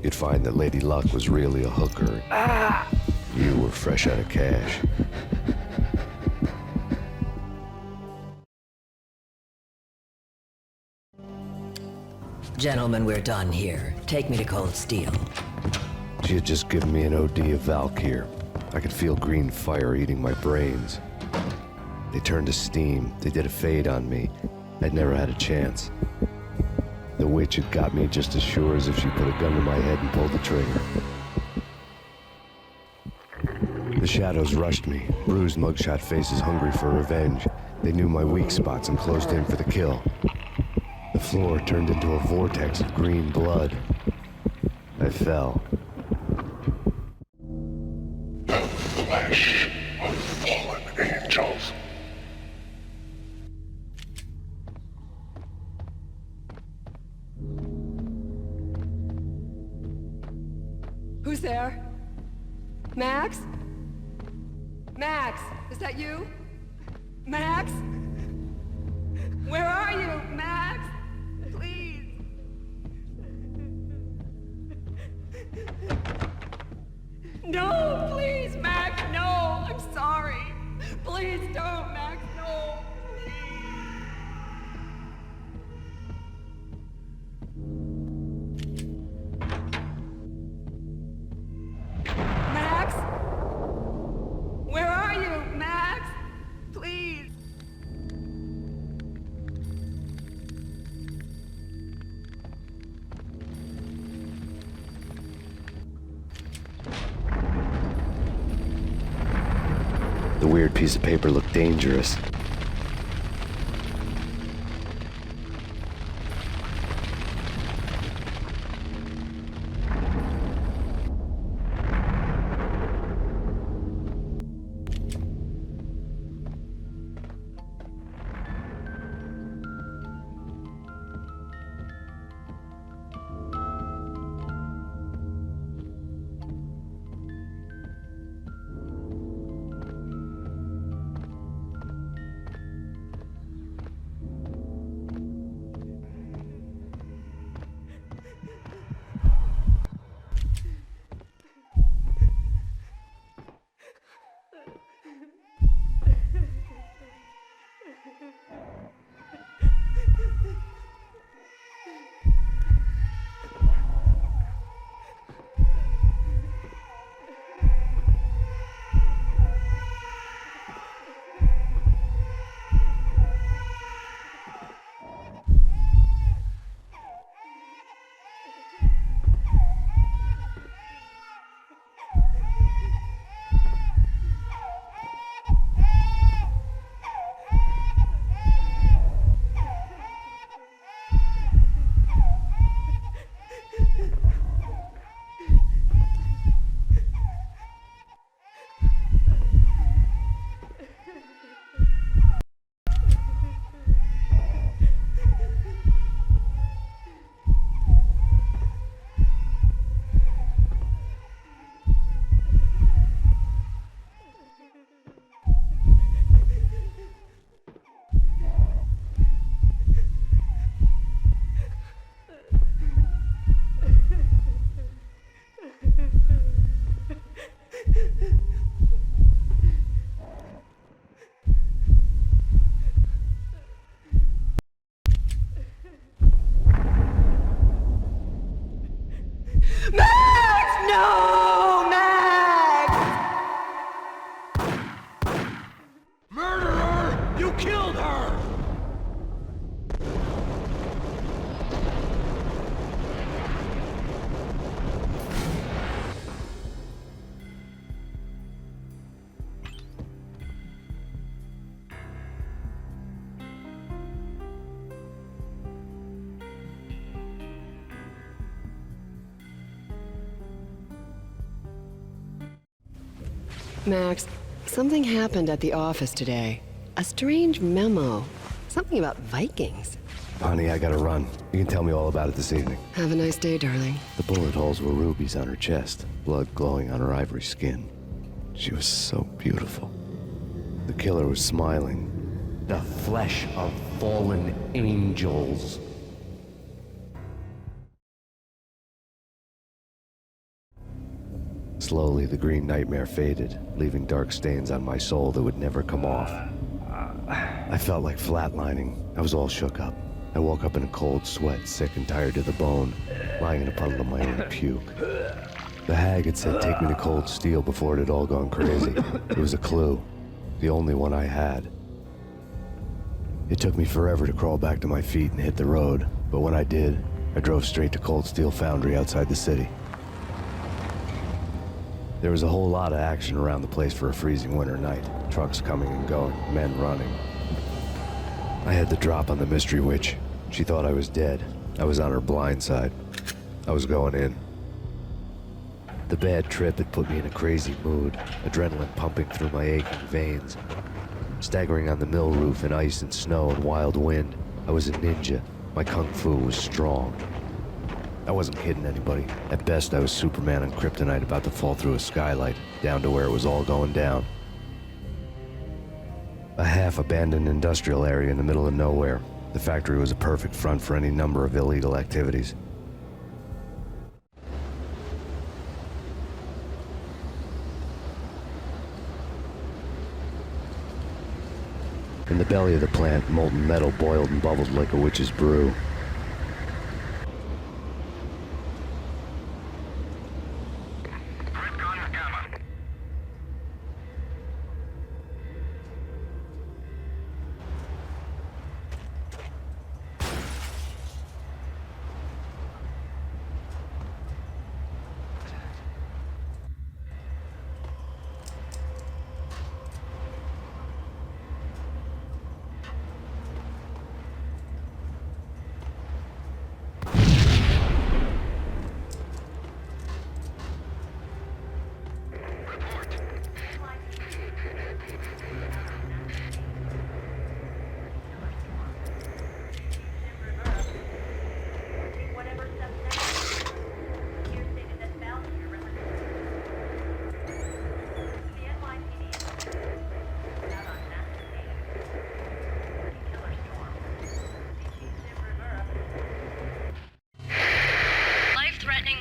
You'd find that Lady Luck was really a hooker. You were fresh out of cash. Gentlemen, we're done here. Take me to Cold Steel. She had just given me an OD of Valkyr. I could feel green fire eating my brains. They turned to steam. They did a fade on me. I'd never had a chance. The witch had got me just as sure as if she put a gun to my head and pulled the trigger. The shadows rushed me, bruised mugshot faces hungry for revenge. They knew my weak spots and closed in for the kill. The floor turned into a vortex of green blood. I fell. The flesh of fallen angels. Who's there? Max? Max, is that you? Max? Where are you, Max? Please. No, please, Max, no. I'm sorry. Please don't, Max, no. Max? Where are you, Max? Please. The weird piece of paper looked dangerous. Max, something happened at the office today. A strange memo. Something about Vikings. Honey, I gotta run. You can tell me all about it this evening. Have a nice day, darling. The bullet holes were rubies on her chest, blood glowing on her ivory skin. She was so beautiful. The killer was smiling. The flesh of fallen angels. Slowly, the green nightmare faded, leaving dark stains on my soul that would never come off. I felt like flatlining. I was all shook up. I woke up in a cold sweat, sick and tired to the bone, lying in a puddle of my own puke. The hag had said take me to Cold Steel before it had all gone crazy. It was a clue, the only one I had. It took me forever to crawl back to my feet and hit the road, but when I did, I drove straight to Cold Steel Foundry outside the city. There was a whole lot of action around the place for a freezing winter night. Trucks coming and going, men running. I had the drop on the mystery witch. She thought I was dead. I was on her blind side. I was going in. The bad trip had put me in a crazy mood, adrenaline pumping through my aching veins. Staggering on the mill roof in ice and snow and wild wind, I was a ninja. My kung fu was strong. I wasn't kidding anybody. At best, I was Superman on Kryptonite about to fall through a skylight, down to where it was all going down. A half-abandoned industrial area in the middle of nowhere. The factory was a perfect front for any number of illegal activities. In the belly of the plant, molten metal boiled and bubbled like a witch's brew.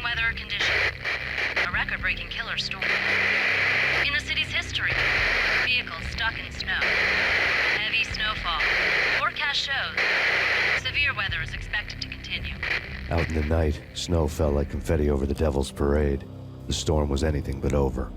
Weather conditions. A record-breaking killer storm. In the city's history, vehicles stuck in snow. Heavy snowfall. Forecast shows severe weather is expected to continue. Out in the night, snow fell like confetti over the Devil's Parade. The storm was anything but over.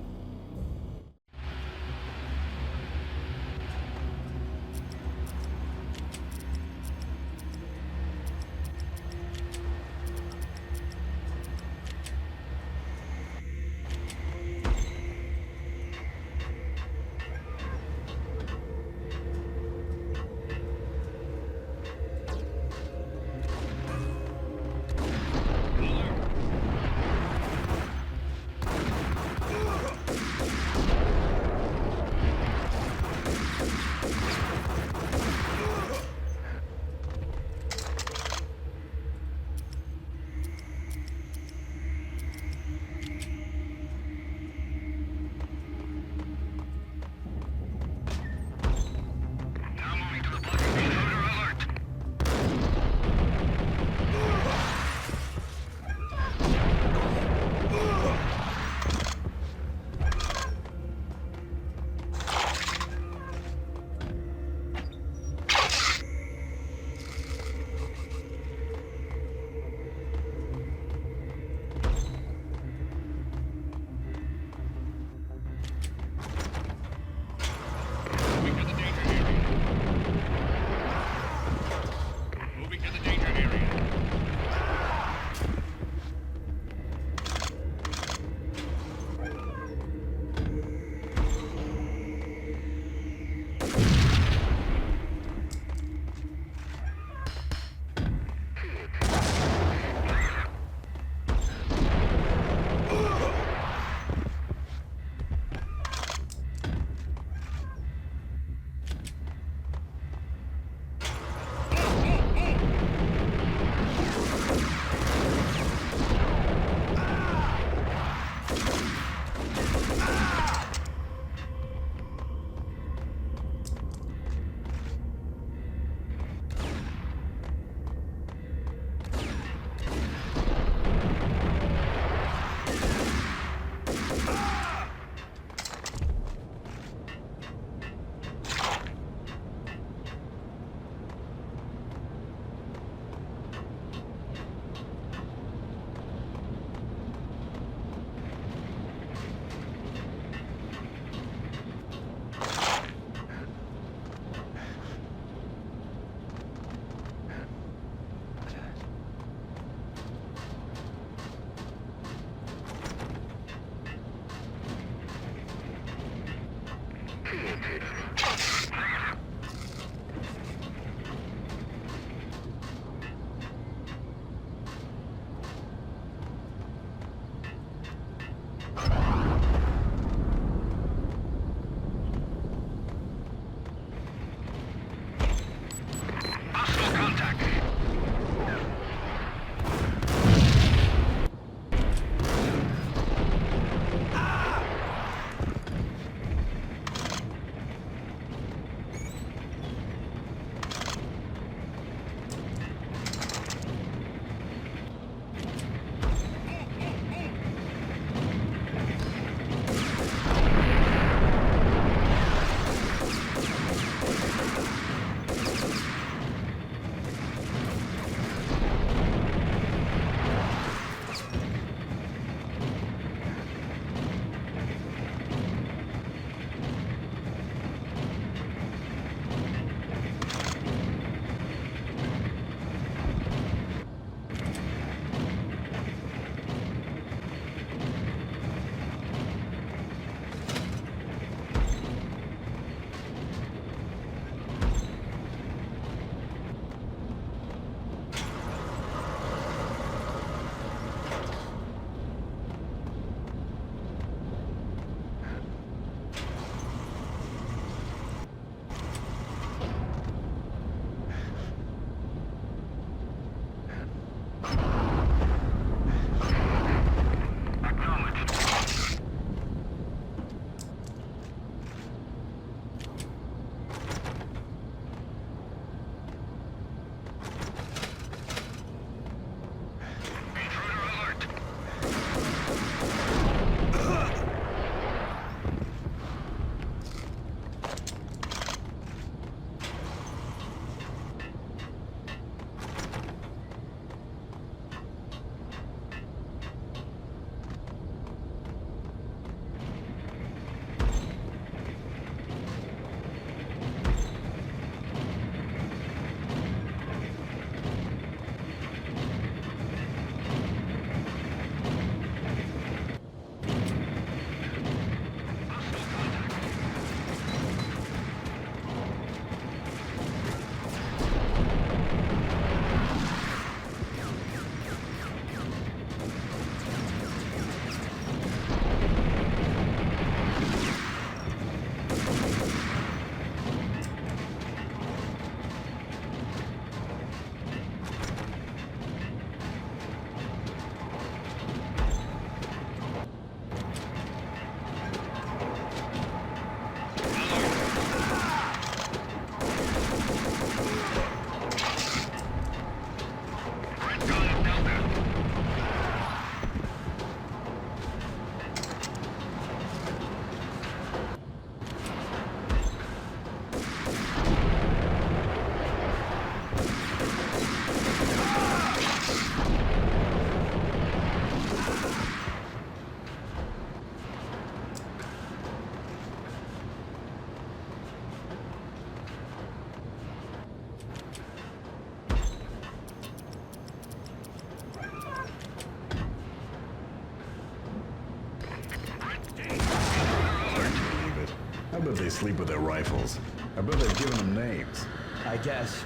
bet they sleep with their rifles. I bet they've given them names. I guess.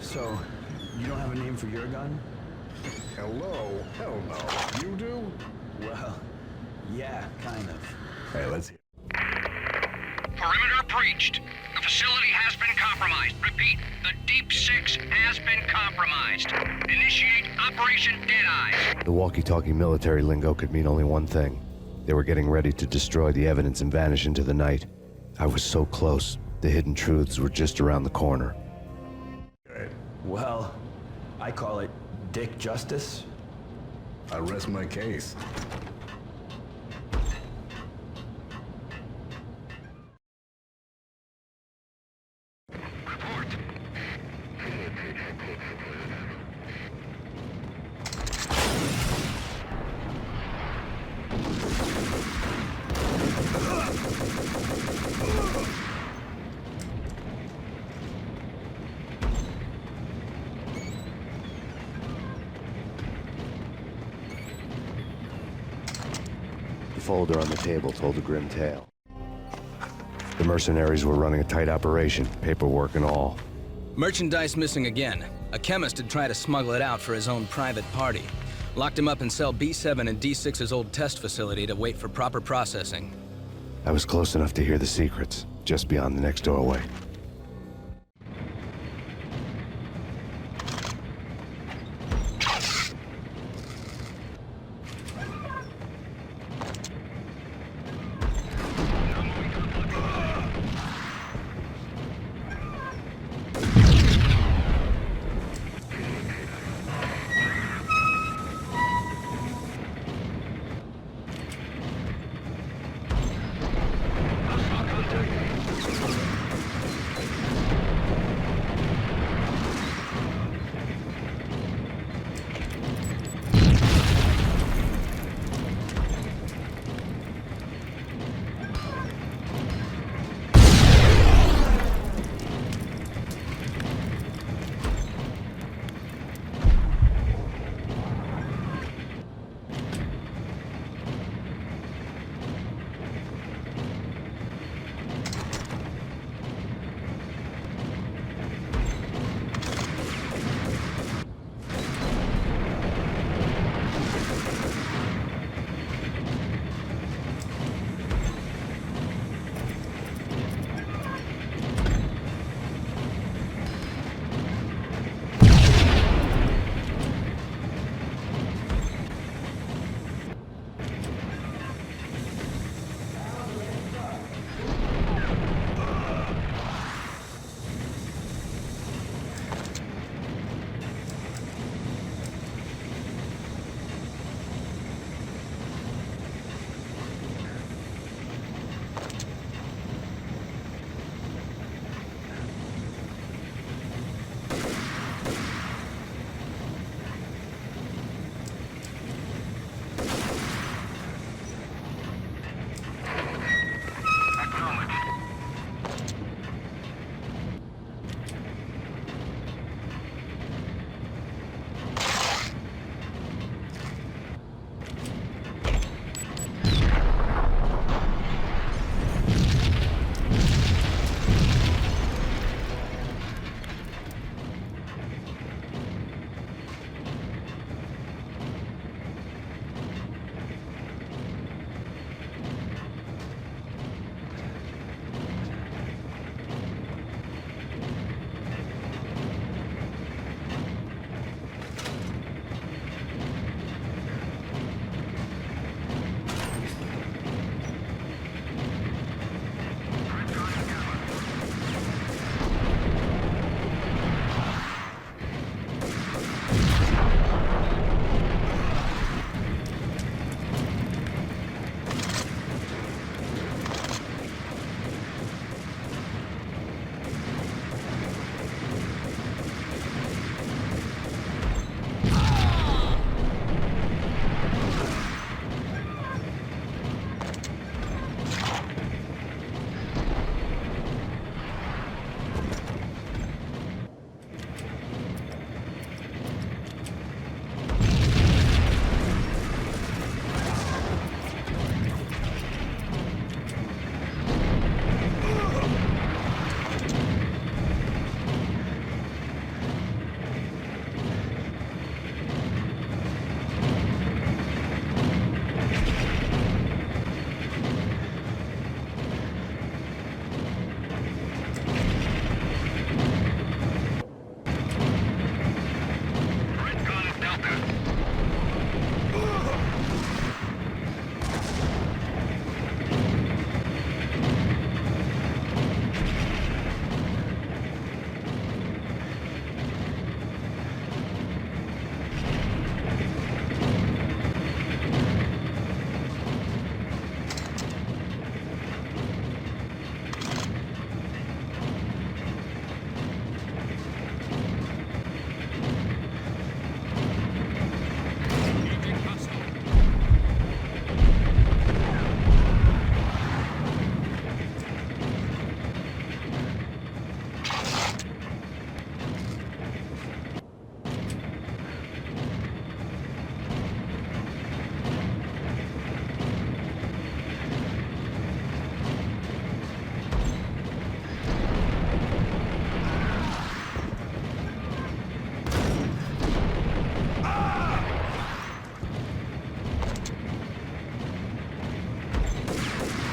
So, you don't have a name for your gun? Hello? Hell no. You do? Well, yeah, kind of. Hey, let's hear. Perimeter breached. The facility has been compromised. Repeat, the Deep Six has been compromised. Initiate Operation Deadeye. The walkie-talkie military lingo could mean only one thing. They were getting ready to destroy the evidence and vanish into the night. I was so close. The hidden truths were just around the corner. Well, I call it Dick Justice. I rest my case. The folder on the table told a grim tale. The mercenaries were running a tight operation, paperwork and all. Merchandise missing again. A chemist had tried to smuggle it out for his own private party. Locked him up in cell B7 in D6's old test facility to wait for proper processing. I was close enough to hear the secrets, just beyond the next doorway.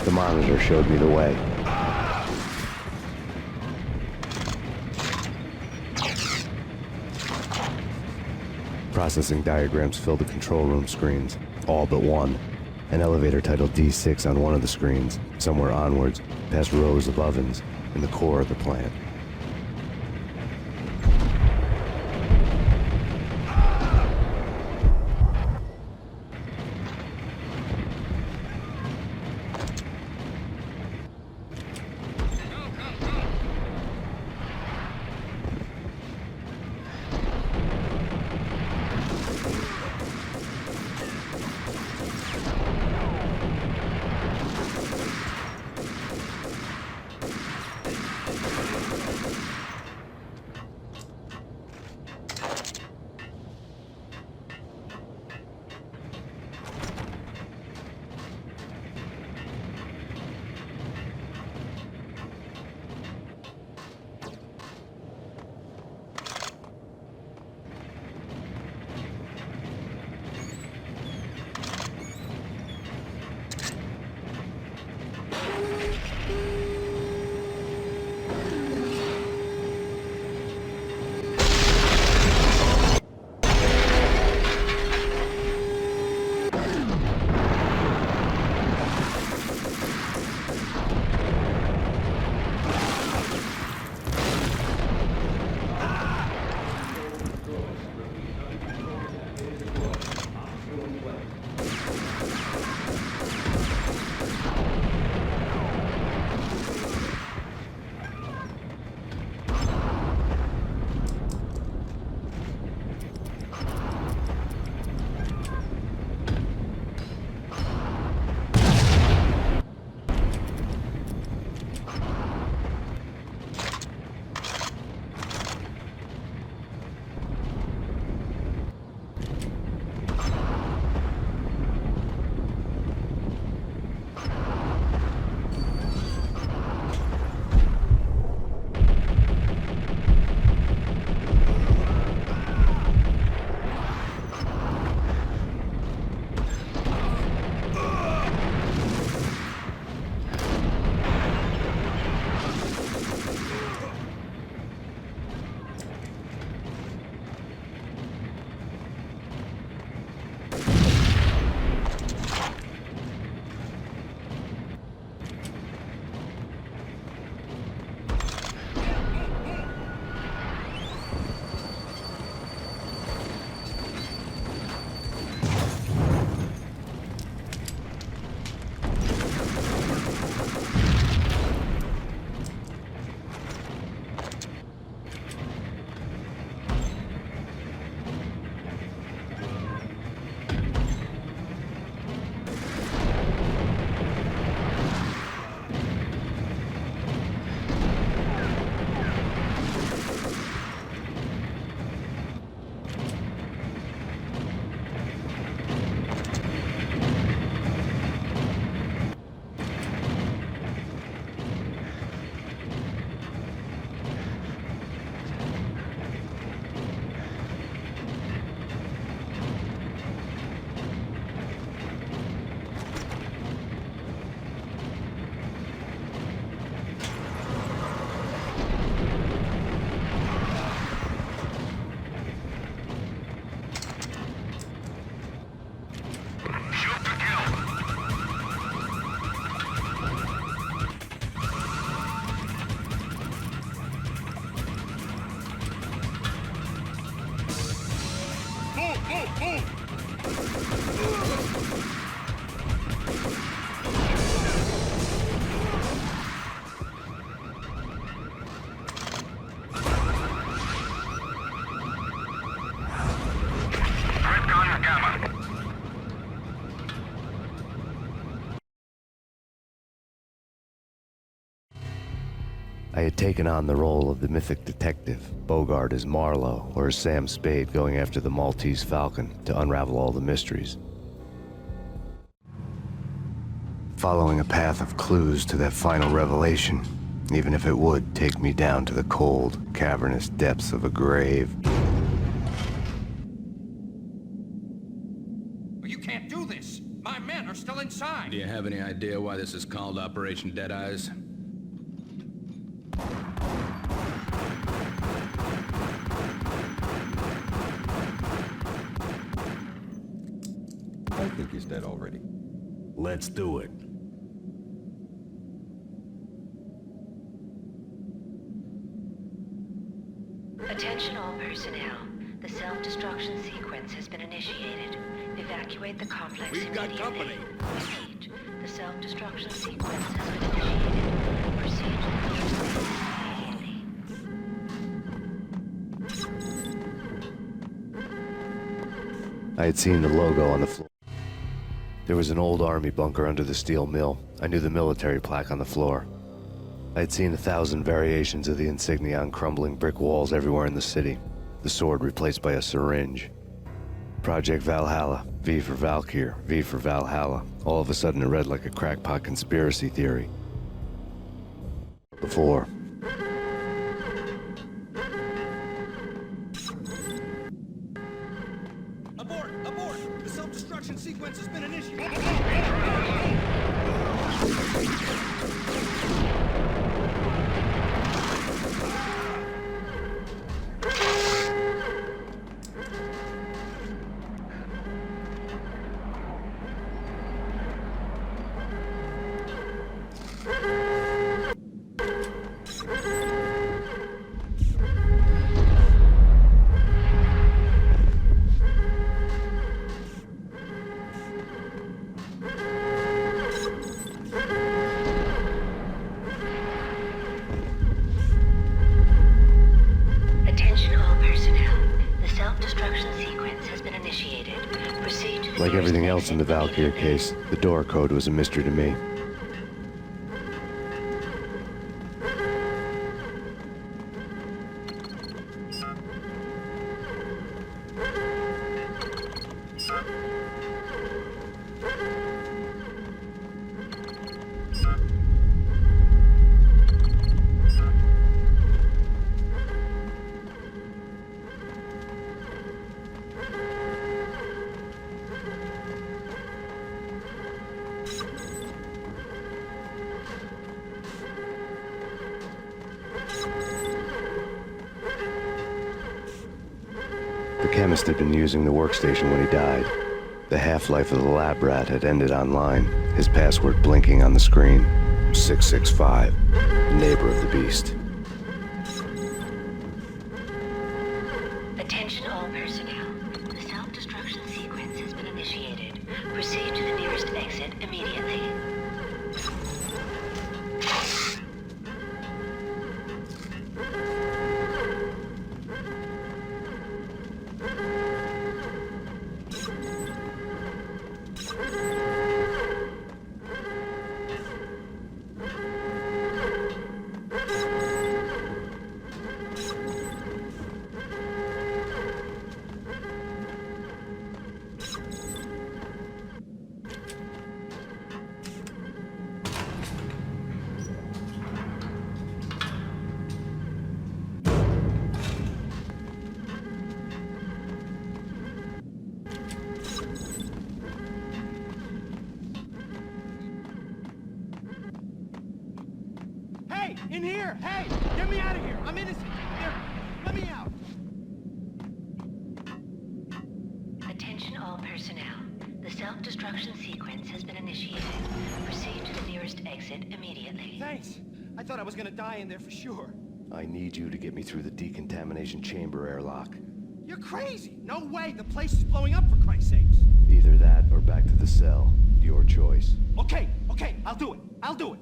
The monitor showed me the way. Processing diagrams filled the control room screens, all but one. An elevator titled D6 on one of the screens, somewhere onwards, past rows of ovens, in the core of the plant. I had taken on the role of the mythic detective, Bogart as Marlowe or as Sam Spade going after the Maltese Falcon to unravel all the mysteries. Following a path of clues to that final revelation, even if it would take me down to the cold, cavernous depths of a grave. You can't do this! My men are still inside! Do you have have any idea why this is called Operation Deadeyes? I think he's dead already. Let's do it. Attention all personnel. The self-destruction sequence has been initiated. Evacuate the complex We've got company. Repeat. The self-destruction sequence has been initiated. Proceed to the nearest immediately. I had seen the logo on the floor. There was an old army bunker under the steel mill. I knew the military plaque on the floor. I had seen 1,000 variations of the insignia on crumbling brick walls everywhere in the city. The sword replaced by a syringe. Project Valhalla, V for Valkyr, V for Valhalla. All of a sudden it read like a crackpot conspiracy theory. Before. Abort! Abort! The self-destruction sequence has been initiated. Like everything else in the Valkyr case, the door code was a mystery to me. The chemist had been using the workstation when he died. The half-life of the lab rat had ended online, his password blinking on the screen. 665, neighbor of the beast. Attention all personnel. The self-destruction sequence has been initiated. Proceed to the nearest exit immediately. Hey, in here! Hey, get me out of here! I'm innocent. Here, let me out. Attention all personnel. The self-destruction sequence has been initiated. Proceed to the nearest exit immediately. Thanks. I thought I was gonna die in there for sure. I need you to get me through the decontamination chamber airlock. You're crazy. No way. The place is blowing up, for Christ's sakes. Either that or back to the cell. Your choice. Okay, I'll do it. I'll do it.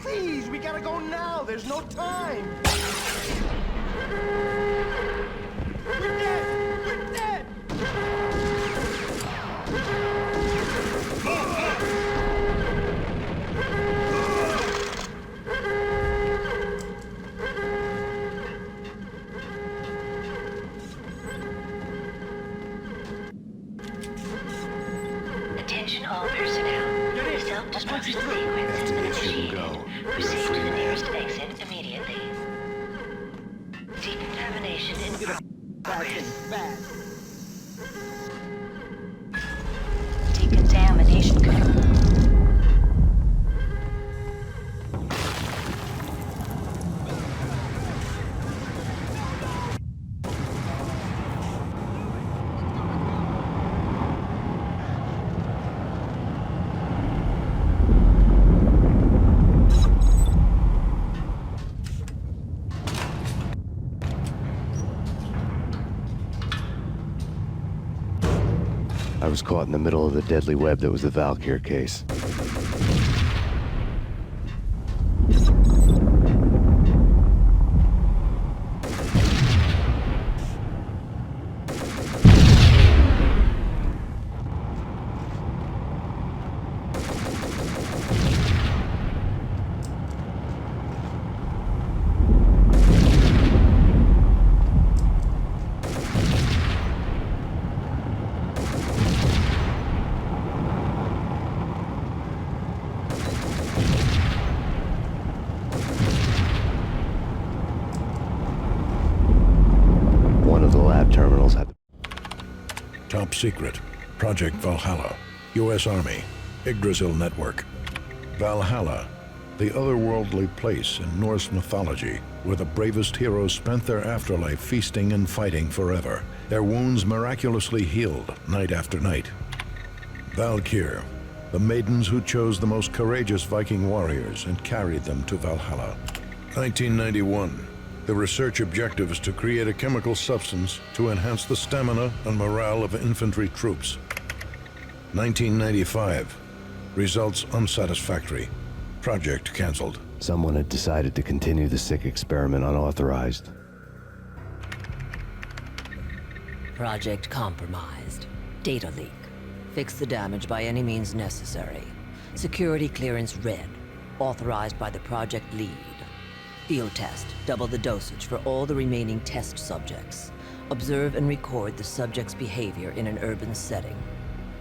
Please, we gotta go now. There's no time. We're dead. We're dead. all personnel. The self-destruction sequence has been initiated. Proceed to the nearest exit immediately. Decontamination in progress. Decontamination code. I was caught in the middle of the deadly web that was the Valkyr case. Terminals had Top secret. Project Valhalla. U.S. Army. Yggdrasil Network. Valhalla, the otherworldly place in Norse mythology where the bravest heroes spent their afterlife feasting and fighting forever, their wounds miraculously healed night after night. Valkyr, the maidens who chose the most courageous Viking warriors and carried them to Valhalla. 1991. The research objective is to create a chemical substance to enhance the stamina and morale of infantry troops. 1995. Results unsatisfactory. Project canceled. Someone had decided to continue the sick experiment unauthorized. Project compromised. Data leak. Fix the damage by any means necessary. Security clearance red. Authorized by the project lead. Field test. Double the dosage for all the remaining test subjects. Observe and record the subject's behavior in an urban setting.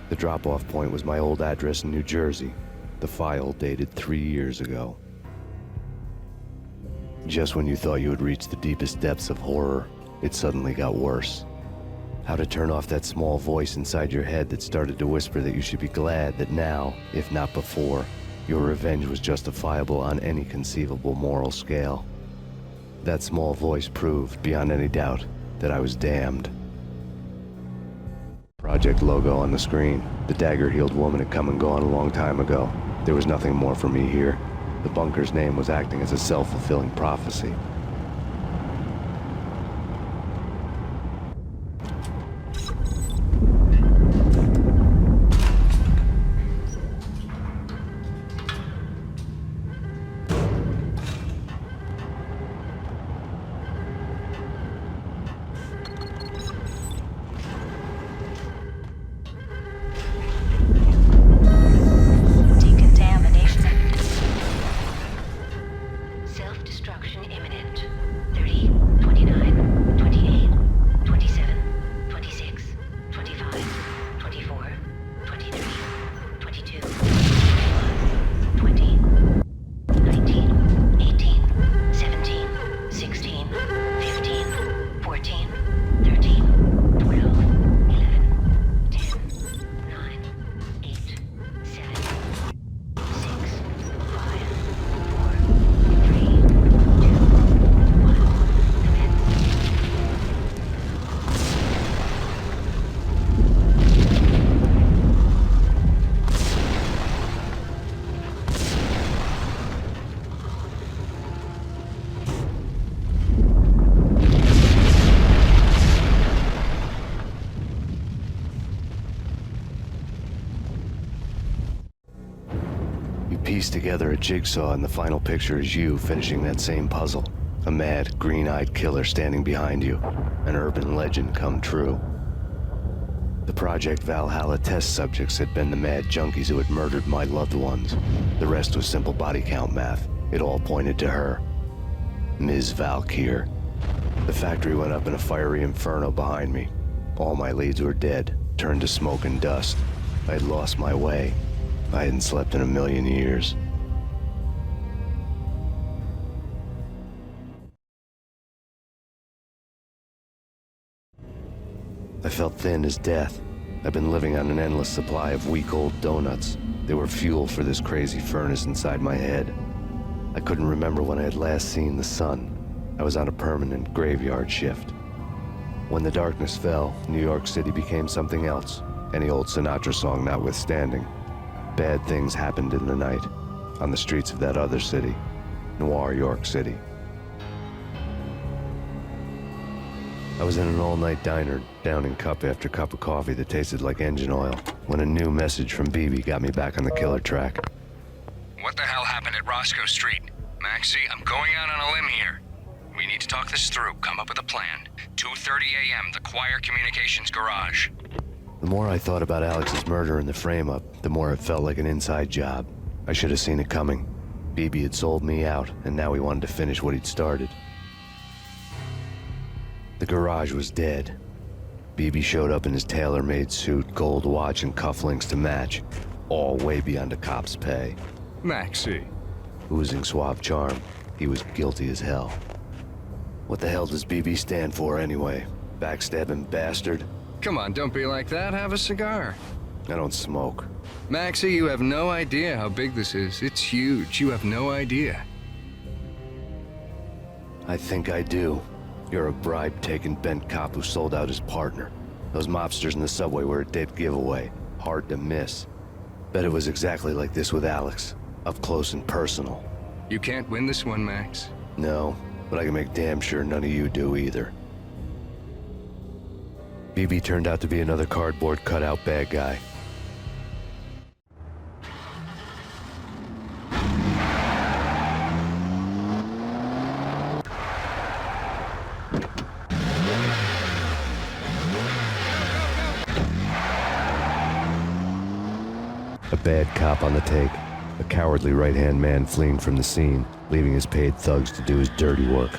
The drop-off point was my old address in New Jersey. The file dated 3 years ago. Just when you thought you had reached the deepest depths of horror, it suddenly got worse. How to turn off that small voice inside your head that started to whisper that you should be glad that now, if not before, your revenge was justifiable on any conceivable moral scale. That small voice proved, beyond any doubt, that I was damned. Project logo on the screen. The dagger-heeled woman had come and gone a long time ago. There was nothing more for me here. The bunker's name was acting as a self-fulfilling prophecy. Piece together a jigsaw, and the final picture is you finishing that same puzzle. A mad, green-eyed killer standing behind you. An urban legend come true. The Project Valhalla test subjects had been the mad junkies who had murdered my loved ones. The rest was simple body count math. It all pointed to her. Ms. Valkyr. The factory went up in a fiery inferno behind me. All my leads were dead, turned to smoke and dust. I'd lost my way. I hadn't slept in a million years. I felt thin as death. I'd been living on an endless supply of week-old donuts. They were fuel for this crazy furnace inside my head. I couldn't remember when I had last seen the sun. I was on a permanent graveyard shift. When the darkness fell, New York City became something else, any old Sinatra song notwithstanding. Bad things happened in the night, on the streets of that other city, Noir York City. I was in an all-night diner, downing cup after cup of coffee that tasted like engine oil, when a new message from BB got me back on the killer track. What the hell happened at Roscoe Street? Maxie, I'm going out on a limb here. We need to talk this through, come up with a plan. 2:30 a.m., the Choir Communications Garage. The more I thought about Alex's murder and the frame-up, the more it felt like an inside job. I should have seen it coming. BB had sold me out, and now he wanted to finish what he'd started. The garage was dead. BB showed up in his tailor-made suit, gold watch, and cufflinks to match, all way beyond a cop's pay. Maxie. Oozing suave charm, he was guilty as hell. What the hell does BB stand for anyway? Backstabbing bastard? Come on, don't be like that. Have a cigar. I don't smoke. Maxie, you have no idea how big this is. It's huge. You have no idea. I think I do. You're a bribe-taking bent cop who sold out his partner. Those mobsters in the subway were a dead giveaway. Hard to miss. Bet it was exactly like this with Alex. Up close and personal. You can't win this one, Max. No, but I can make damn sure none of you do either. BB turned out to be another cardboard cutout bad guy. A bad cop on the take. A cowardly right-hand man fleeing from the scene, leaving his paid thugs to do his dirty work.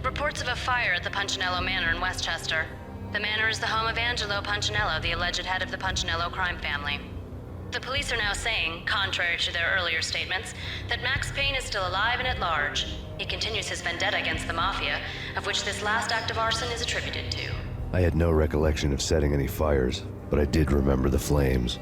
Reports of a fire at the Punchinello Manor in Westchester. The manor is the home of Angelo Punchinello, the alleged head of the Punchinello crime family. The police are now saying, contrary to their earlier statements, that Max Payne is still alive and at large. He continues his vendetta against the Mafia, of which this last act of arson is attributed to. I had no recollection of setting any fires, but I did remember the flames.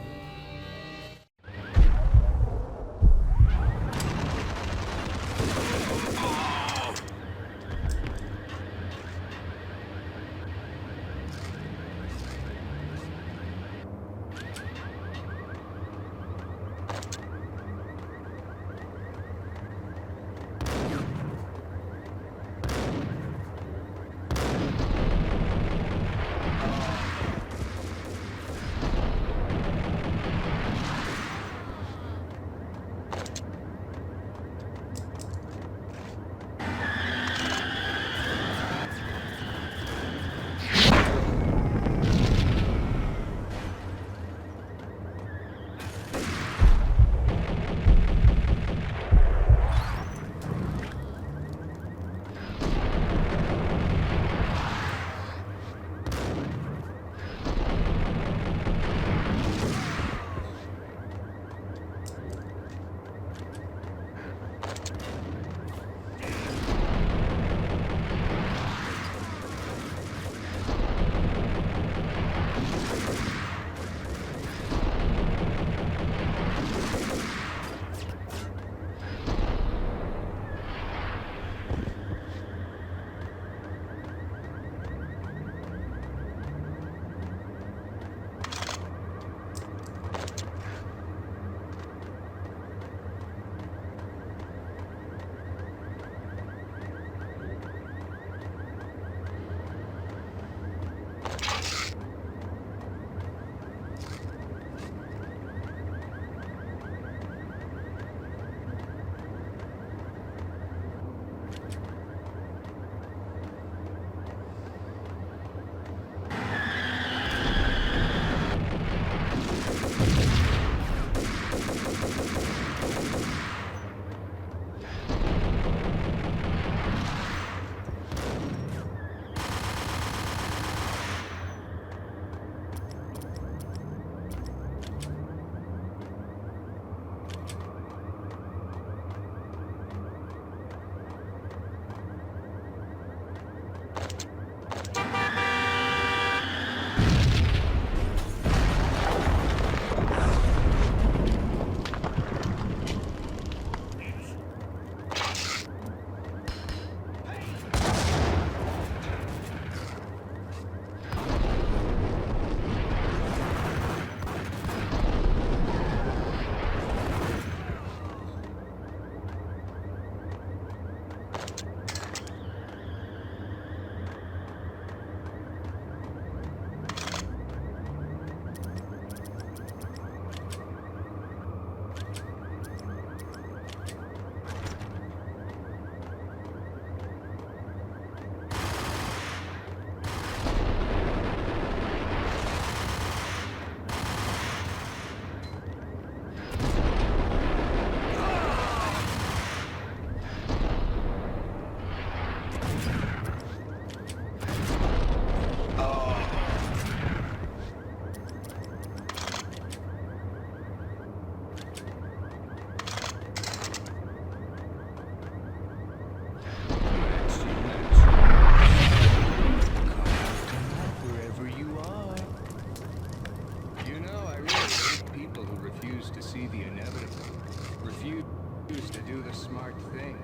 refuse to do the smart thing.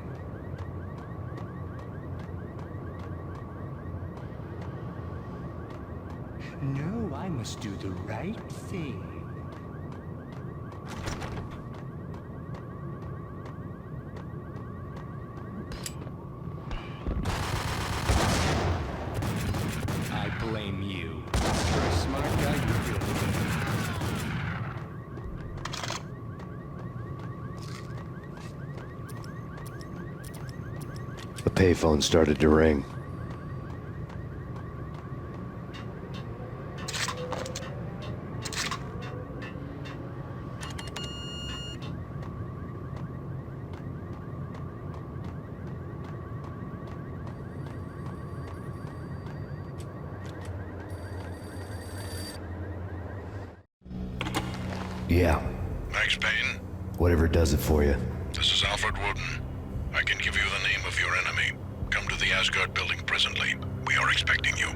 No, I must do the right thing. I blame you. For a smart guy, you feel The payphone started to ring. Yeah. Max Payne? Whatever does it for you. This is Alfred Woden. I can give you the name of your enemy. Come to the Asgard building presently. We are expecting you.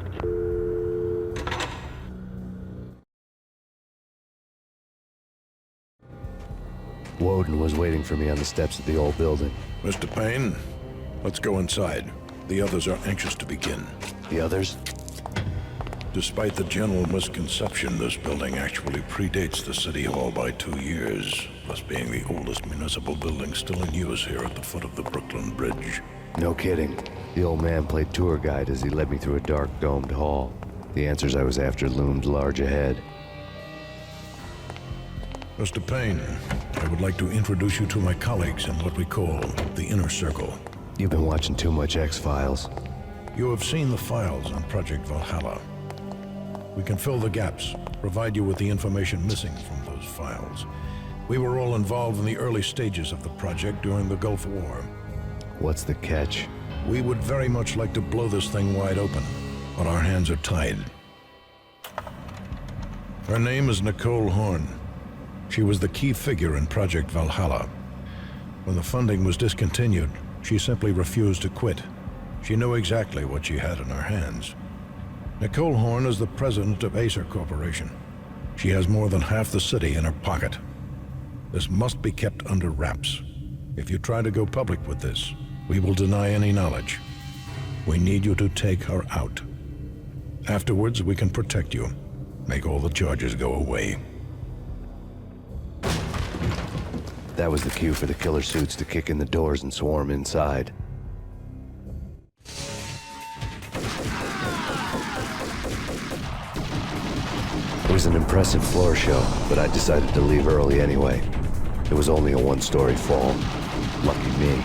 Woden was waiting for me on the steps of the old building. Mr. Payne, let's go inside. The others are anxious to begin. The others? Despite the general misconception, this building actually predates the City Hall by 2 years, thus being the oldest municipal building still in use here at the foot of the Brooklyn Bridge. No kidding. The old man played tour guide as he led me through a dark domed hall. The answers I was after loomed large ahead. Mr. Payne, I would like to introduce you to my colleagues in what we call the Inner Circle. You've been watching too much X-Files. You have seen the files on Project Valhalla. We can fill the gaps, provide you with the information missing from those files. We were all involved in the early stages of the project during the Gulf War. What's the catch? We would very much like to blow this thing wide open, but our hands are tied. Her name is Nicole Horn. She was the key figure in Project Valhalla. When the funding was discontinued, she simply refused to quit. She knew exactly what she had in her hands. Nicole Horn is the president of Acer Corporation. She has more than half the city in her pocket. This must be kept under wraps. If you try to go public with this, we will deny any knowledge. We need you to take her out. Afterwards, we can protect you. Make all the charges go away. That was the cue for the killer suits to kick in the doors and swarm inside. It was an impressive floor show, but I decided to leave early anyway. It was only a one-story fall. Lucky me.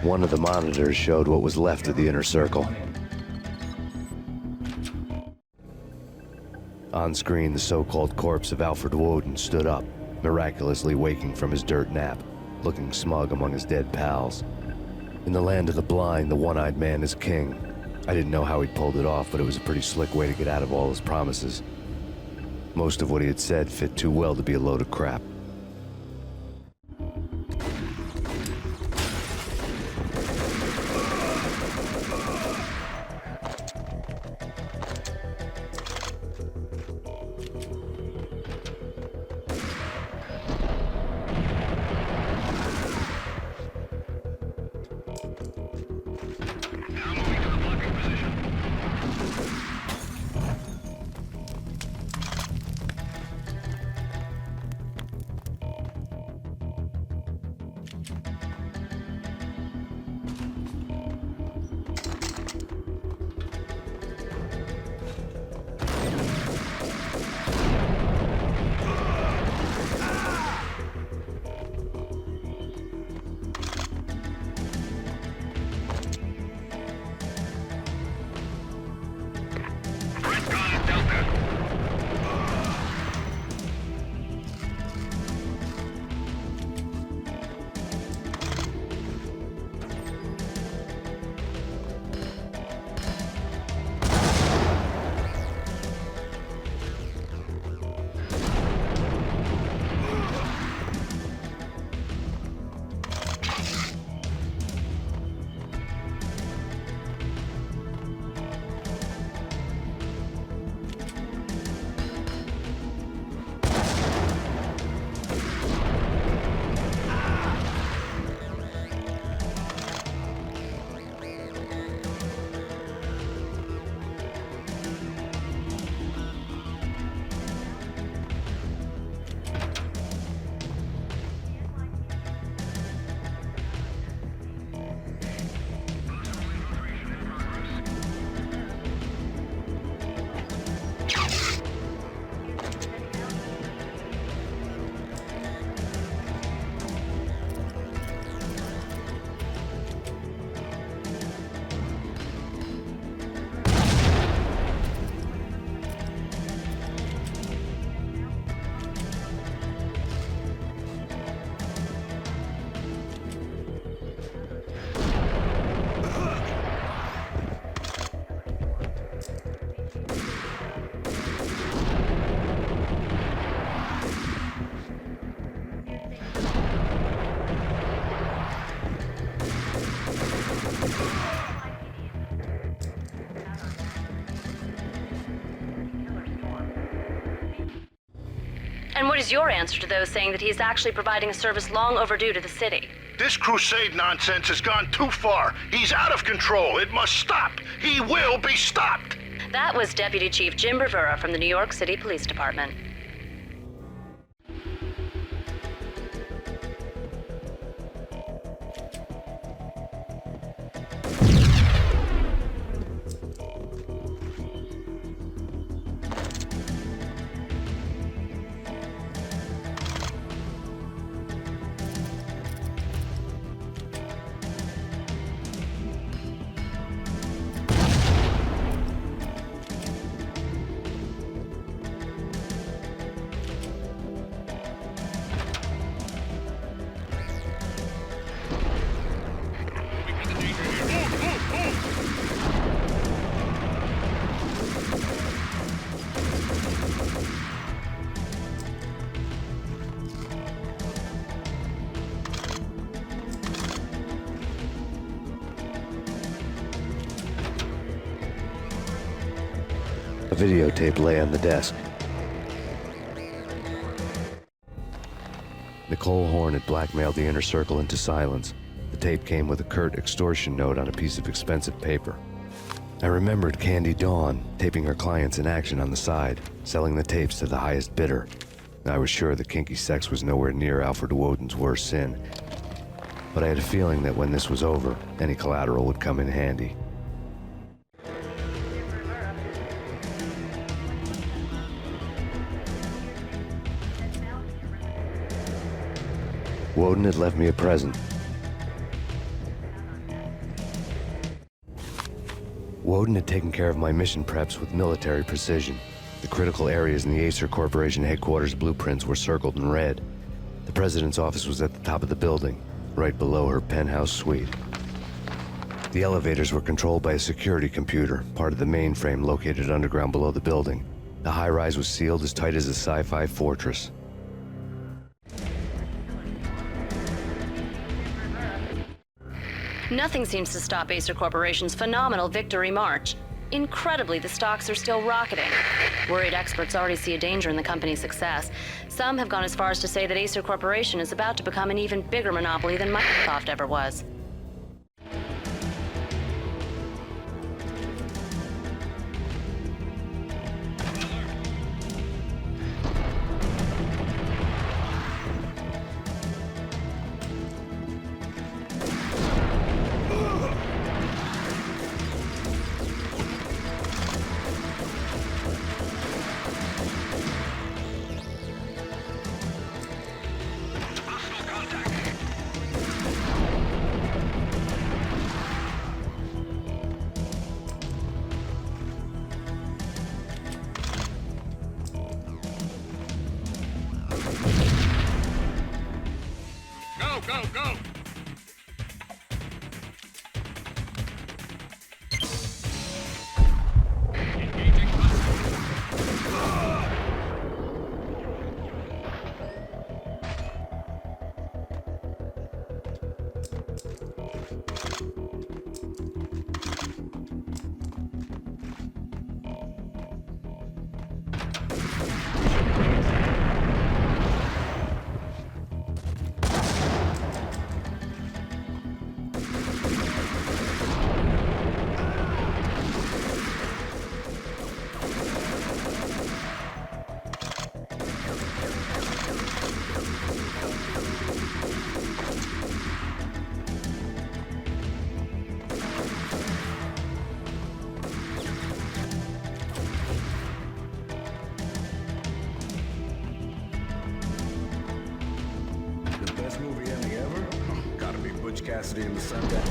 One of the monitors showed what was left of the Inner Circle. On screen, the so-called corpse of Alfred Woden stood up, miraculously waking from his dirt nap, looking smug among his dead pals. In the land of the blind, the one-eyed man is king. I didn't know how he'd pulled it off, but it was a pretty slick way to get out of all his promises. Most of what he had said fit too well to be a load of crap. is your answer to those saying that he is actually providing a service long overdue to the city? This crusade nonsense has gone too far. He's out of control. It must stop. He will be stopped. That was Deputy Chief Jim Rivera from the New York City Police Department. A videotape lay on the desk. Nicole Horn had blackmailed the inner circle into silence. The tape came with a curt extortion note on a piece of expensive paper. I remembered Candy Dawn taping her clients in action on the side, selling the tapes to the highest bidder. I was sure that kinky sex was nowhere near Alfred Woden's worst sin, but I had a feeling that when this was over, any collateral would come in handy. Woden had left me a present. Woden had taken care of my mission preps with military precision. The critical areas in the Acer Corporation headquarters blueprints were circled in red. The president's office was at the top of the building, right below her penthouse suite. The elevators were controlled by a security computer, part of the mainframe located underground below the building. The high-rise was sealed as tight as a sci-fi fortress. Nothing seems to stop Acer Corporation's phenomenal victory march. Incredibly, the stocks are still rocketing. Worried experts already see a danger in the company's success. Some have gone as far as to say that Acer Corporation is about to become an even bigger monopoly than Microsoft ever was. Go, go! Cassidy and the Sundown.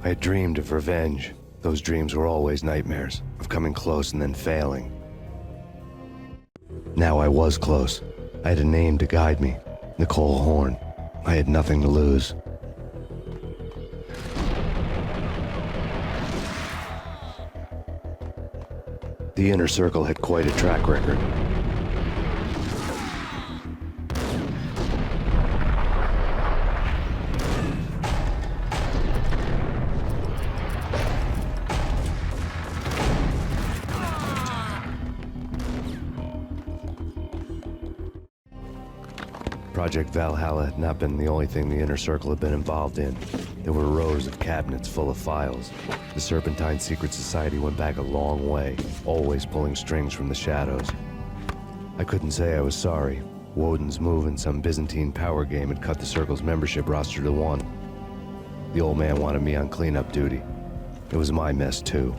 I had dreamed of revenge. Those dreams were always nightmares, of coming close and then failing. Now I was close. I had a name to guide me, Nicole Horn. I had nothing to lose. The Inner Circle had quite a track record. Project Valhalla had not been the only thing the Inner Circle had been involved in. There were rows of cabinets full of files. The Serpentine Secret Society went back a long way, always pulling strings from the shadows. I couldn't say I was sorry. Woden's move in some Byzantine power game had cut the Circle's membership roster to 1. The old man wanted me on cleanup duty. It was my mess, too.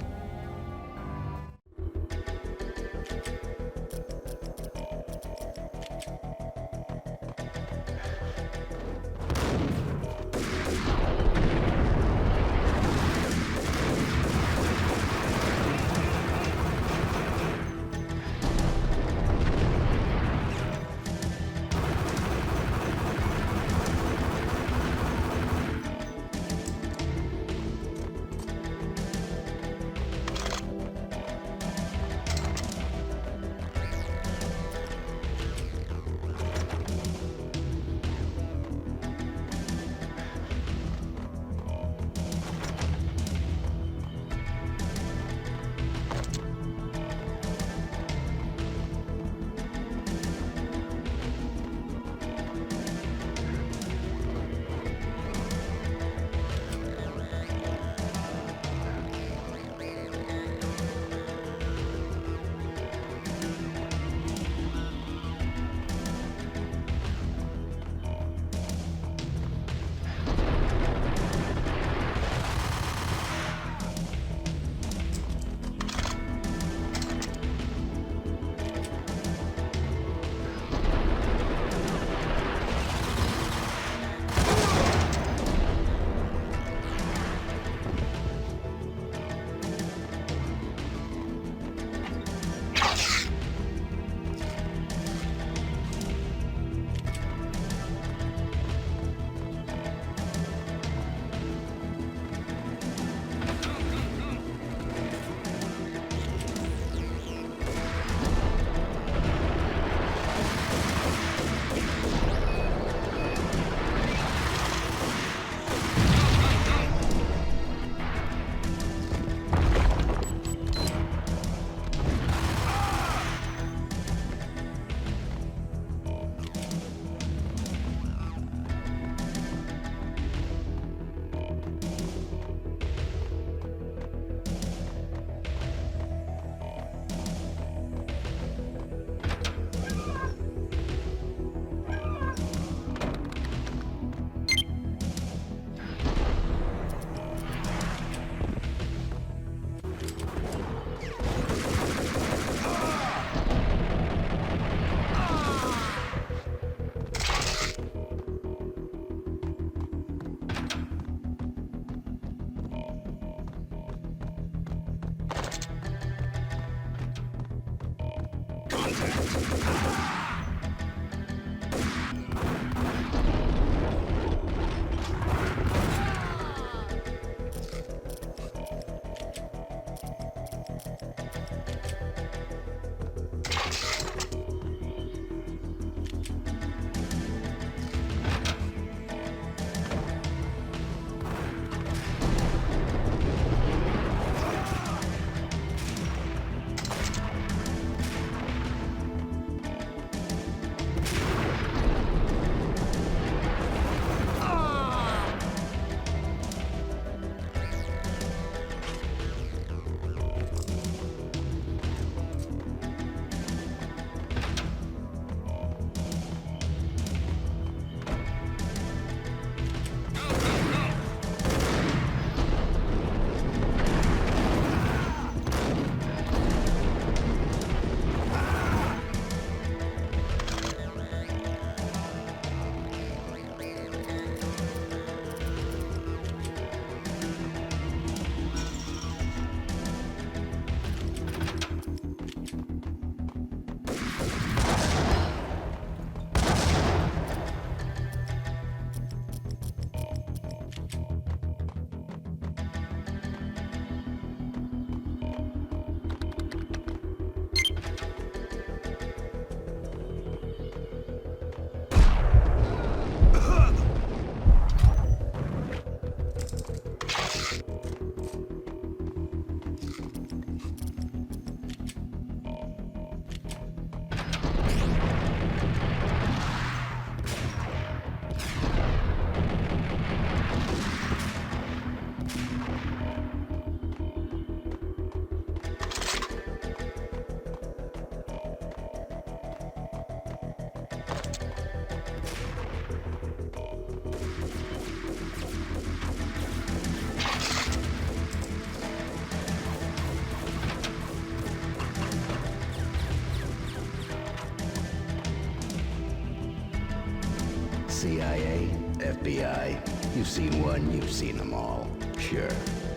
CIA, FBI. You've seen one, you've seen them all. Sure,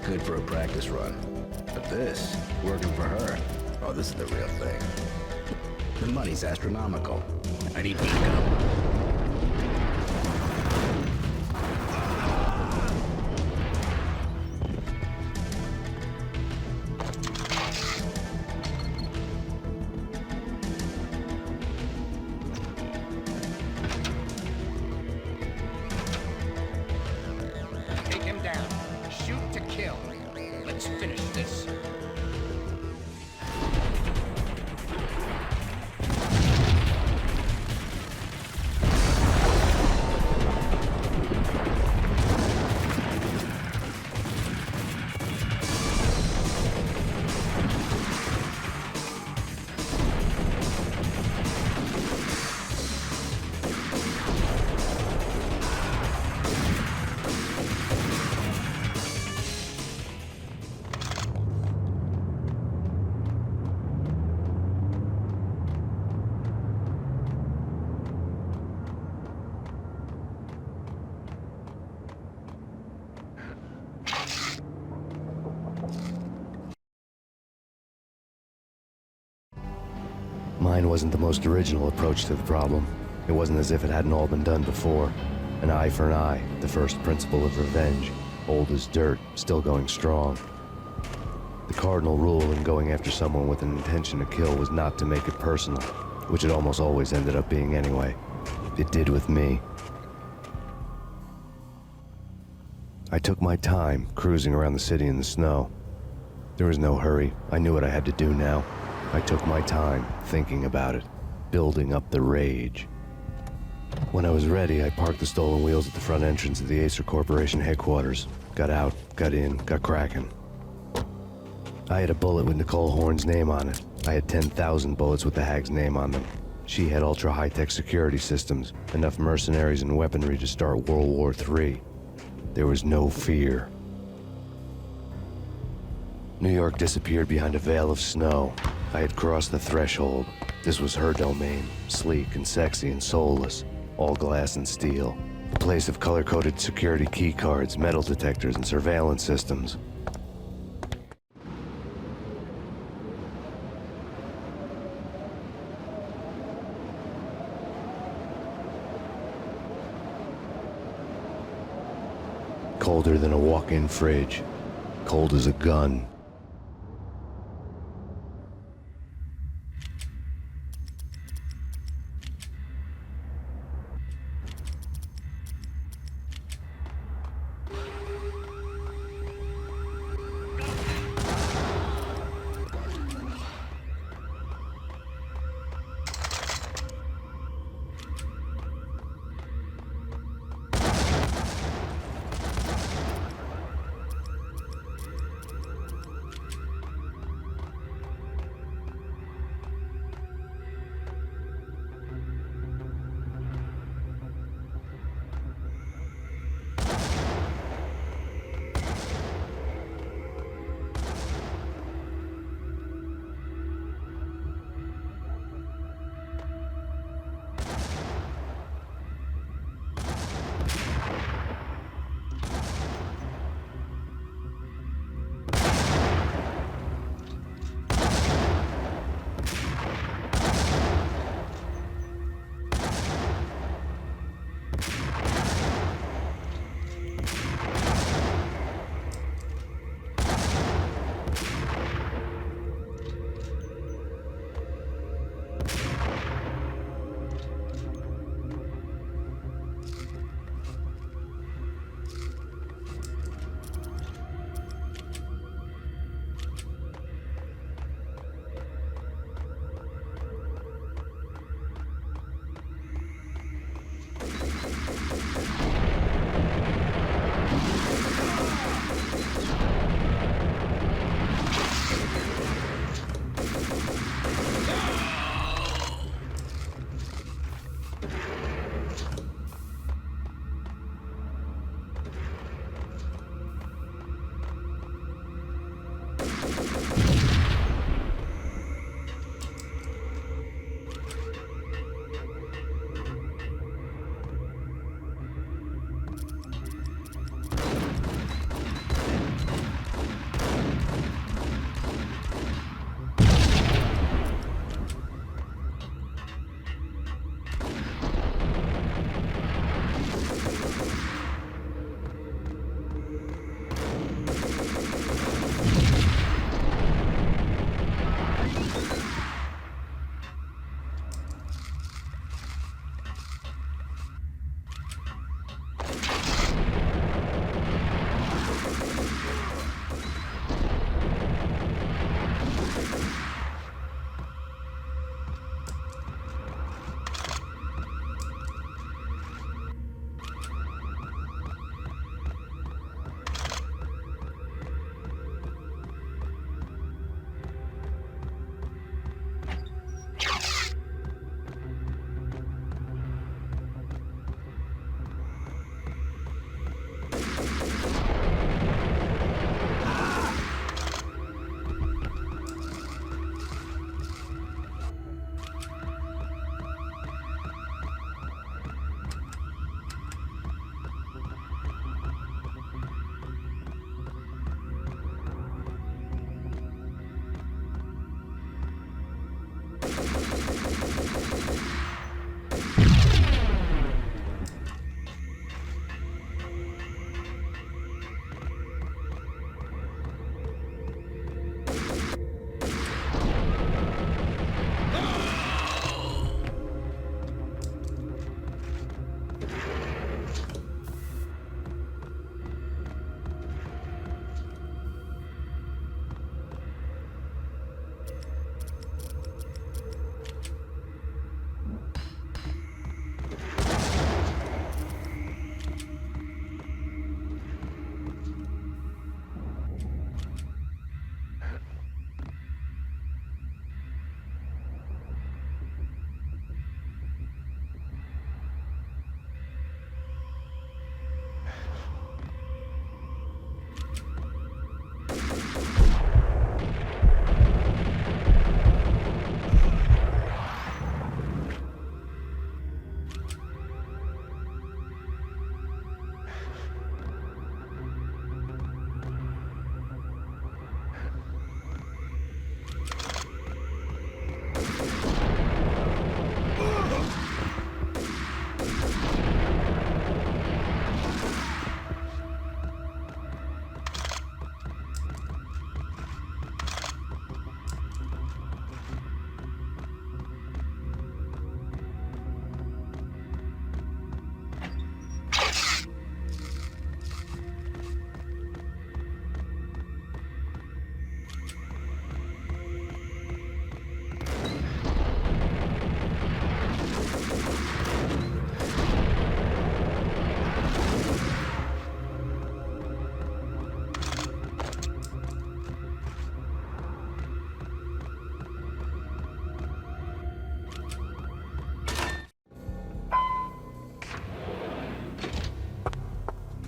good for a practice run. But this, working for her, oh, this is the real thing. The money's astronomical. I need backup. Take him down. Shoot to kill. Let's finish this. Mine wasn't the most original approach to the problem. It wasn't as if it hadn't all been done before. An eye for an eye, the first principle of revenge. Old as dirt, still going strong. The cardinal rule in going after someone with an intention to kill was not to make it personal, which it almost always ended up being anyway. It did with me. I took my time, cruising around the city in the snow. There was no hurry. I knew what I had to do now. I took my time, thinking about it, building up the rage. When I was ready, I parked the stolen wheels at the front entrance of the Acer Corporation headquarters. Got out, got in, got cracking. I had a bullet with Nicole Horn's name on it. I had 10,000 bullets with the hag's name on them. She had ultra-high-tech security systems, enough mercenaries and weaponry to start World War III. There was no fear. New York disappeared behind a veil of snow. I had crossed the threshold. This was her domain, sleek and sexy and soulless, all glass and steel. A place of color-coded security keycards, metal detectors, and surveillance systems. Colder than a walk-in fridge. Cold as a gun.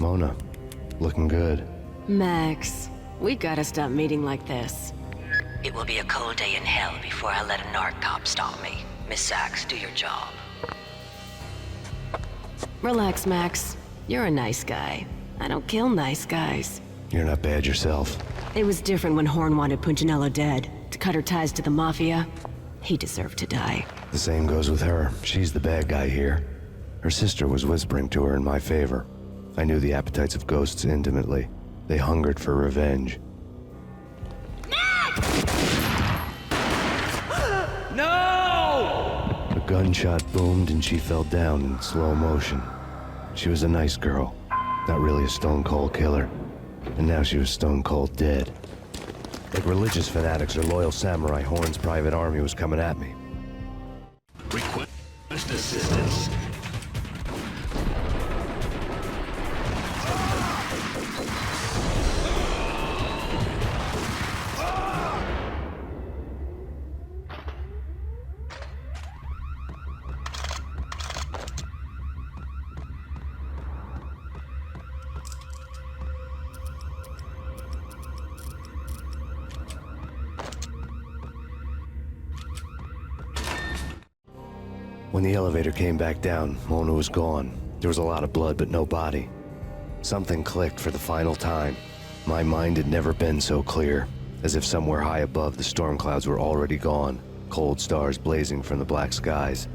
Mona, looking good. Max, we gotta stop meeting like this. It will be a cold day in hell before I let a narc cop stop me. Miss Sachs, do your job. Relax, Max. You're a nice guy. I don't kill nice guys. You're not bad yourself. It was different when Horn wanted Punchinello dead. To cut her ties to the Mafia, he deserved to die. The same goes with her. She's the bad guy here. Her sister was whispering to her in my favor. I knew the appetites of ghosts intimately. They hungered for revenge. No! A gunshot boomed and she fell down in slow motion. She was a nice girl, not really a stone-cold killer. And now she was stone-cold dead. Like religious fanatics or loyal samurai, Horn's private army was coming at me. Request assistance. When the elevator came back down, Mona was gone. There was a lot of blood, but no body. Something clicked for the final time. My mind had never been so clear, as if somewhere high above the storm clouds were already gone, cold stars blazing from the black skies.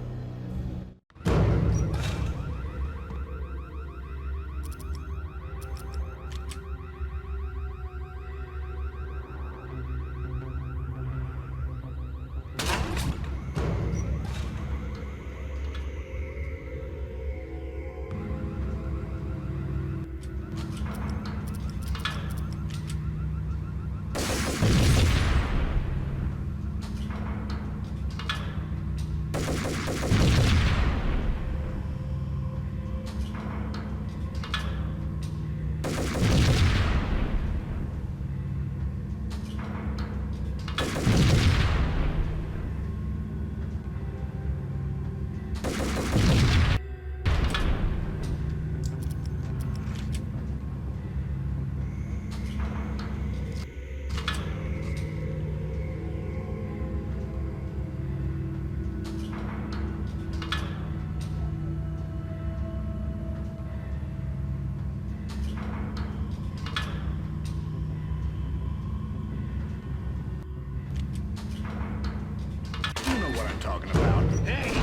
You know what I'm talking about. Hey!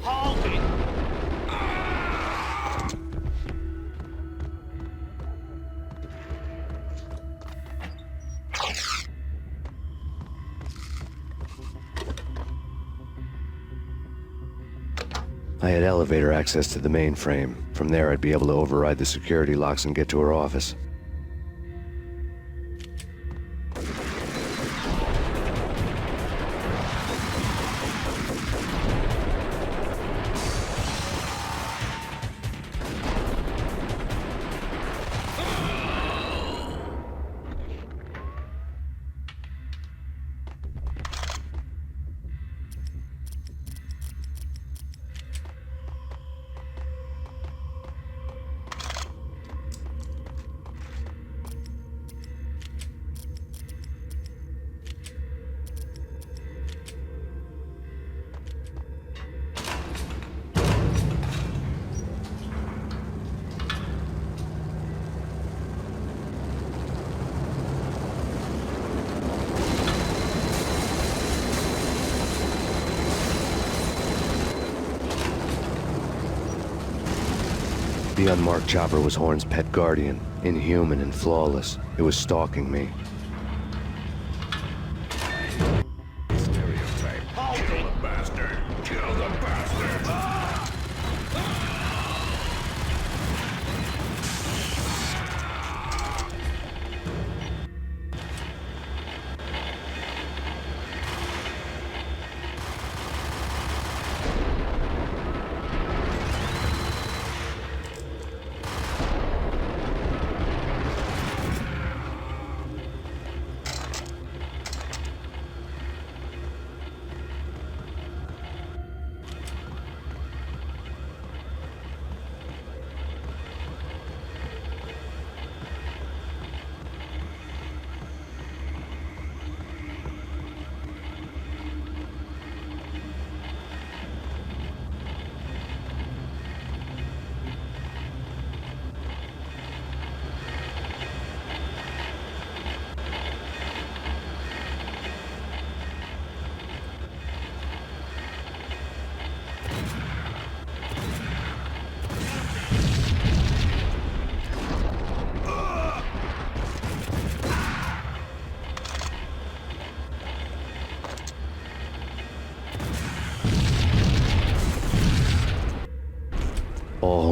Hold it! I had elevator access to the mainframe. From there, I'd be able to override the security locks and get to her office. The unmarked chopper was Horn's pet guardian, inhuman and flawless. It was stalking me. Stereotype. Kill the bastard! Kill the bastard!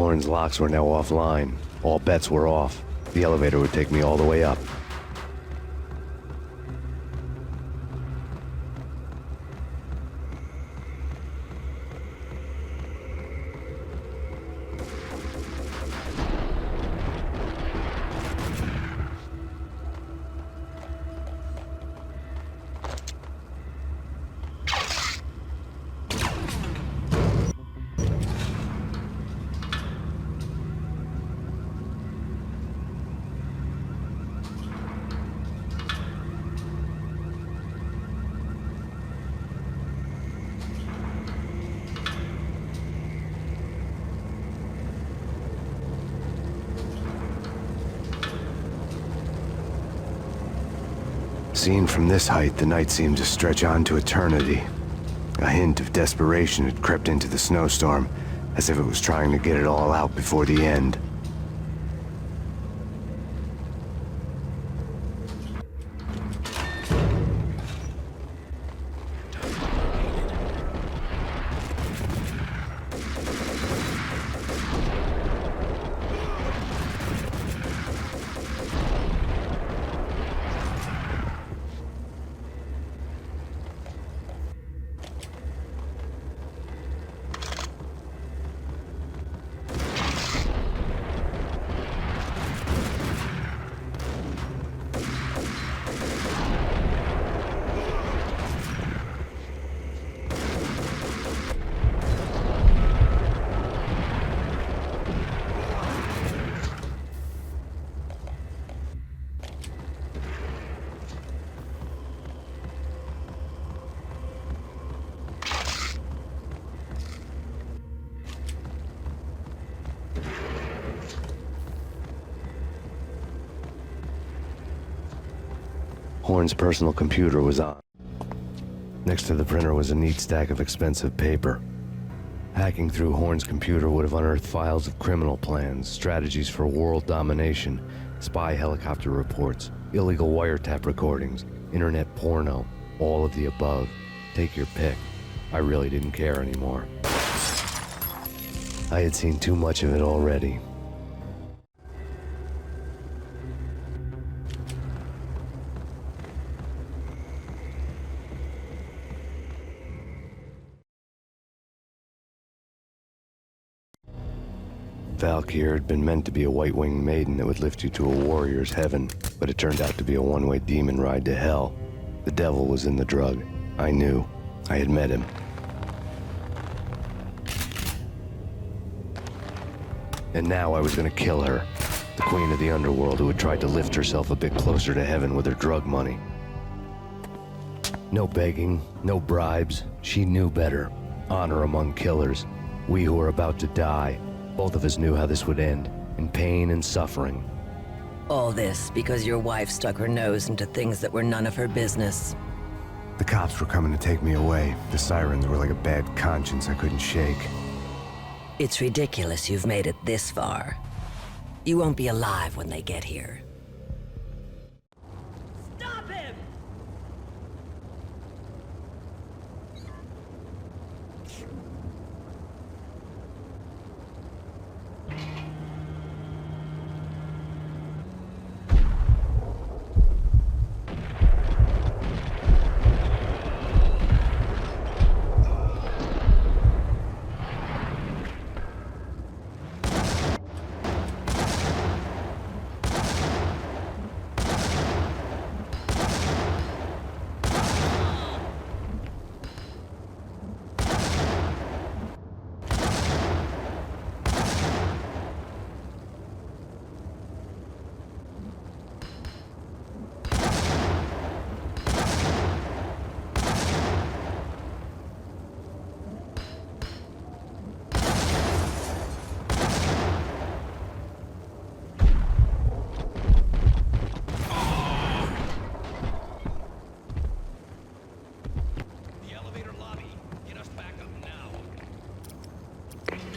Horn's locks were now offline. All bets were off. The elevator would take me all the way up. Seen from this height, the night seemed to stretch on to eternity. A hint of desperation had crept into the snowstorm, as if it was trying to get it all out before the end. Horn's personal computer was on. Next to the printer was a neat stack of expensive paper. Hacking through Horn's computer would have unearthed files of criminal plans, strategies for world domination, spy helicopter reports, illegal wiretap recordings, internet porno, all of the above. Take your pick. I really didn't care anymore. I had seen too much of it already. Valkyr had been meant to be a white-winged maiden that would lift you to a warrior's heaven, but it turned out to be a one-way demon ride to hell. The devil was in the drug. I knew. I had met him. And now I was gonna kill her. The queen of the underworld who had tried to lift herself a bit closer to heaven with her drug money. No begging, no bribes. She knew better. Honor among killers. We who were about to die. Both of us knew how this would end, in pain and suffering. All this because your wife stuck her nose into things that were none of her business. The cops were coming to take me away. The sirens were like a bad conscience I couldn't shake. It's ridiculous you've made it this far. You won't be alive when they get here. Stop him!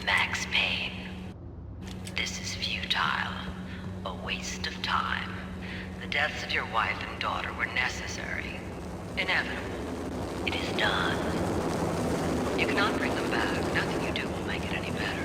Max Payne. This is futile. A waste of time. The deaths of your wife and daughter were necessary. Inevitable. It is done. You cannot bring them back. Nothing you do will make it any better.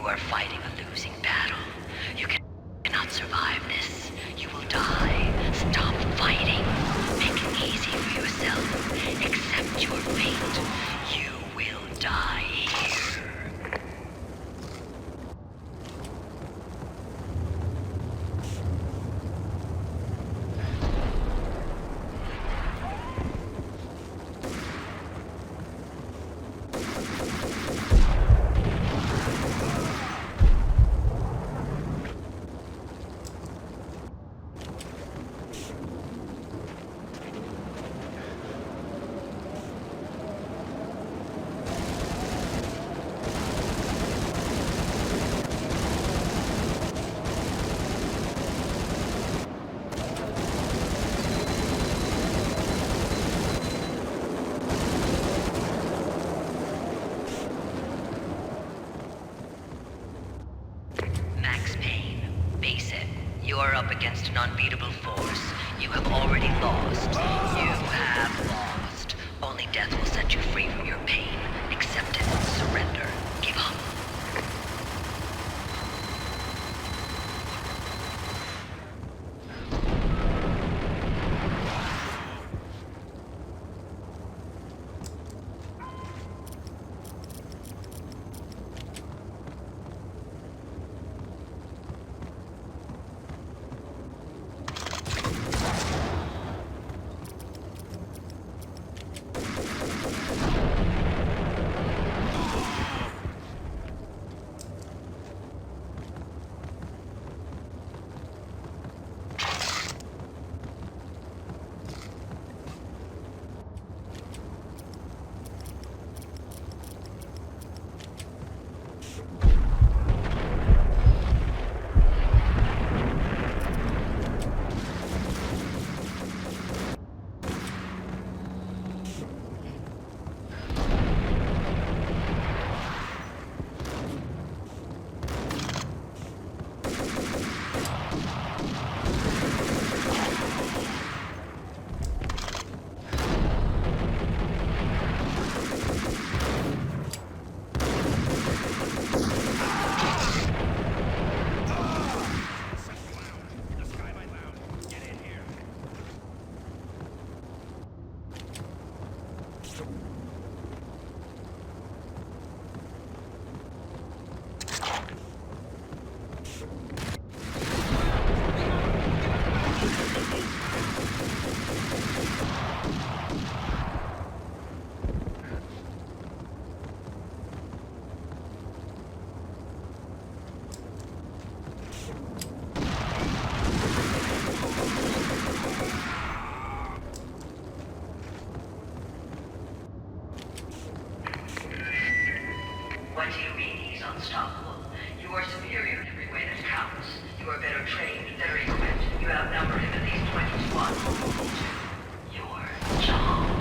are fighting a losing battle. You cannot survive this. You will die. Stop fighting. Make it easy for yourself. Accept your fate. You will die here. You are up against an unbeatable force. You have already lost. You have lost. Only death will set you free from your pain. Accept it. Surrender. Give up. What do you mean he's unstoppable? You are superior in every way that counts. You are better trained, better equipped. You outnumber him at least 20 to 1. Your job.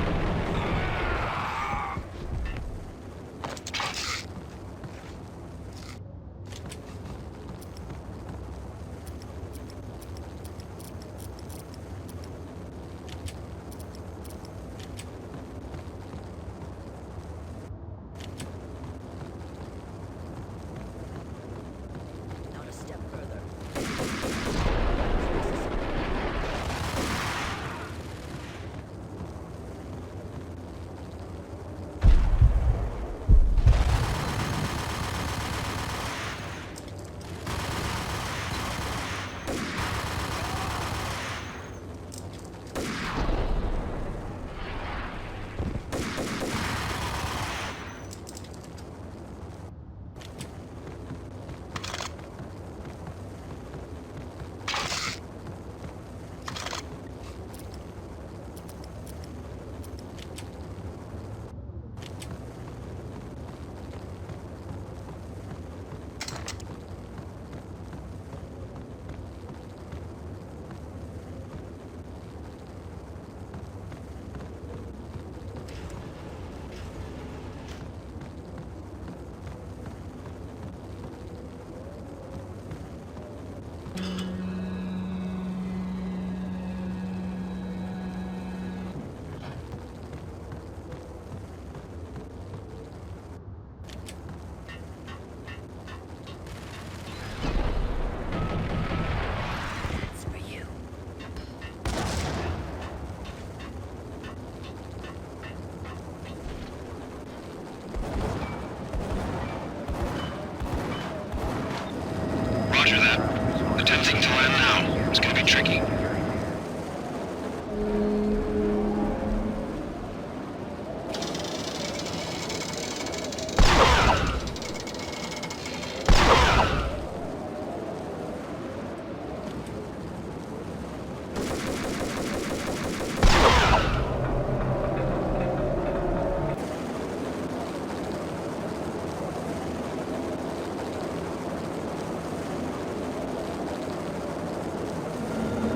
Nothing to land now. It's gonna be tricky.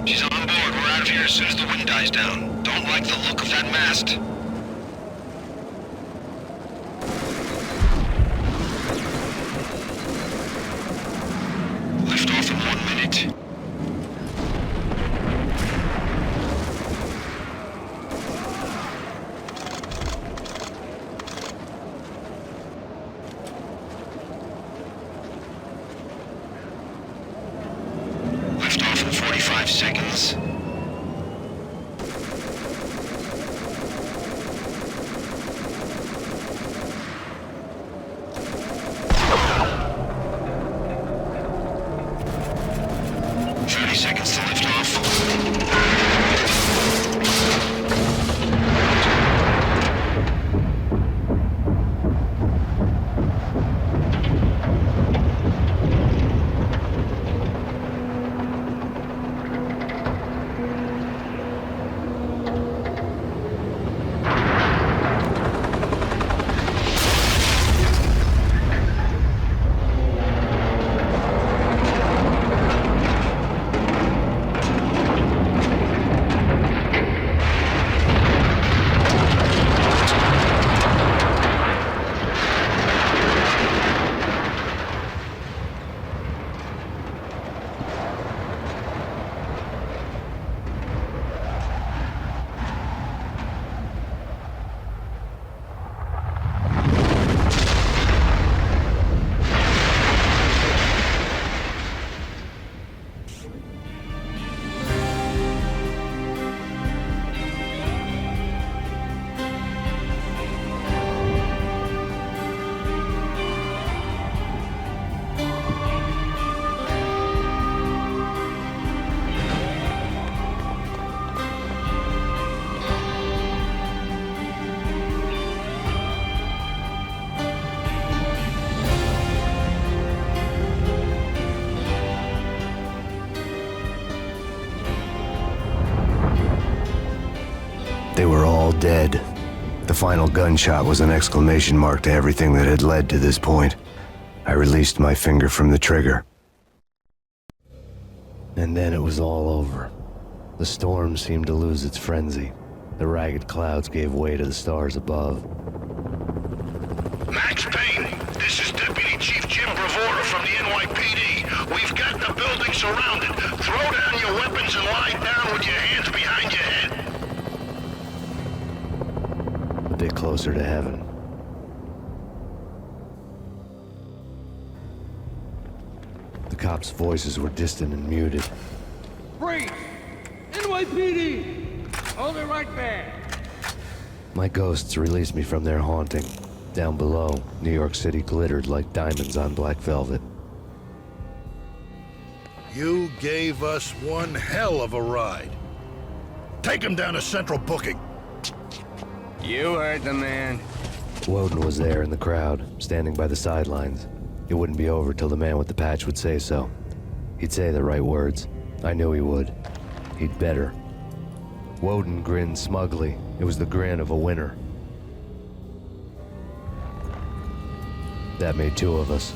She's on board. We're out of here as soon as the wind dies down. Don't like the look of that mast. Lift off in 1 minute. Lift off in 45 seconds. Seconds to lift off. They were all dead. The final gunshot was an exclamation mark to everything that had led to this point. I released my finger from the trigger. And then it was all over. The storm seemed to lose its frenzy. The ragged clouds gave way to the stars above. Max Payne, this is Deputy Chief Jim Bravura from the NYPD. We've got the building surrounded. Throw down your weapons and lie down with your hands behind your head. A bit closer to heaven. The cops' voices were distant and muted. Freeze! NYPD! Hold it right there! My ghosts released me from their haunting. Down below, New York City glittered like diamonds on black velvet. You gave us one hell of a ride. Take him down to Central Booking. You heard the man. Woden was there in the crowd, standing by the sidelines. It wouldn't be over till the man with the patch would say so. He'd say the right words. I knew he would. He'd better. Woden grinned smugly. It was the grin of a winner. That made two of us.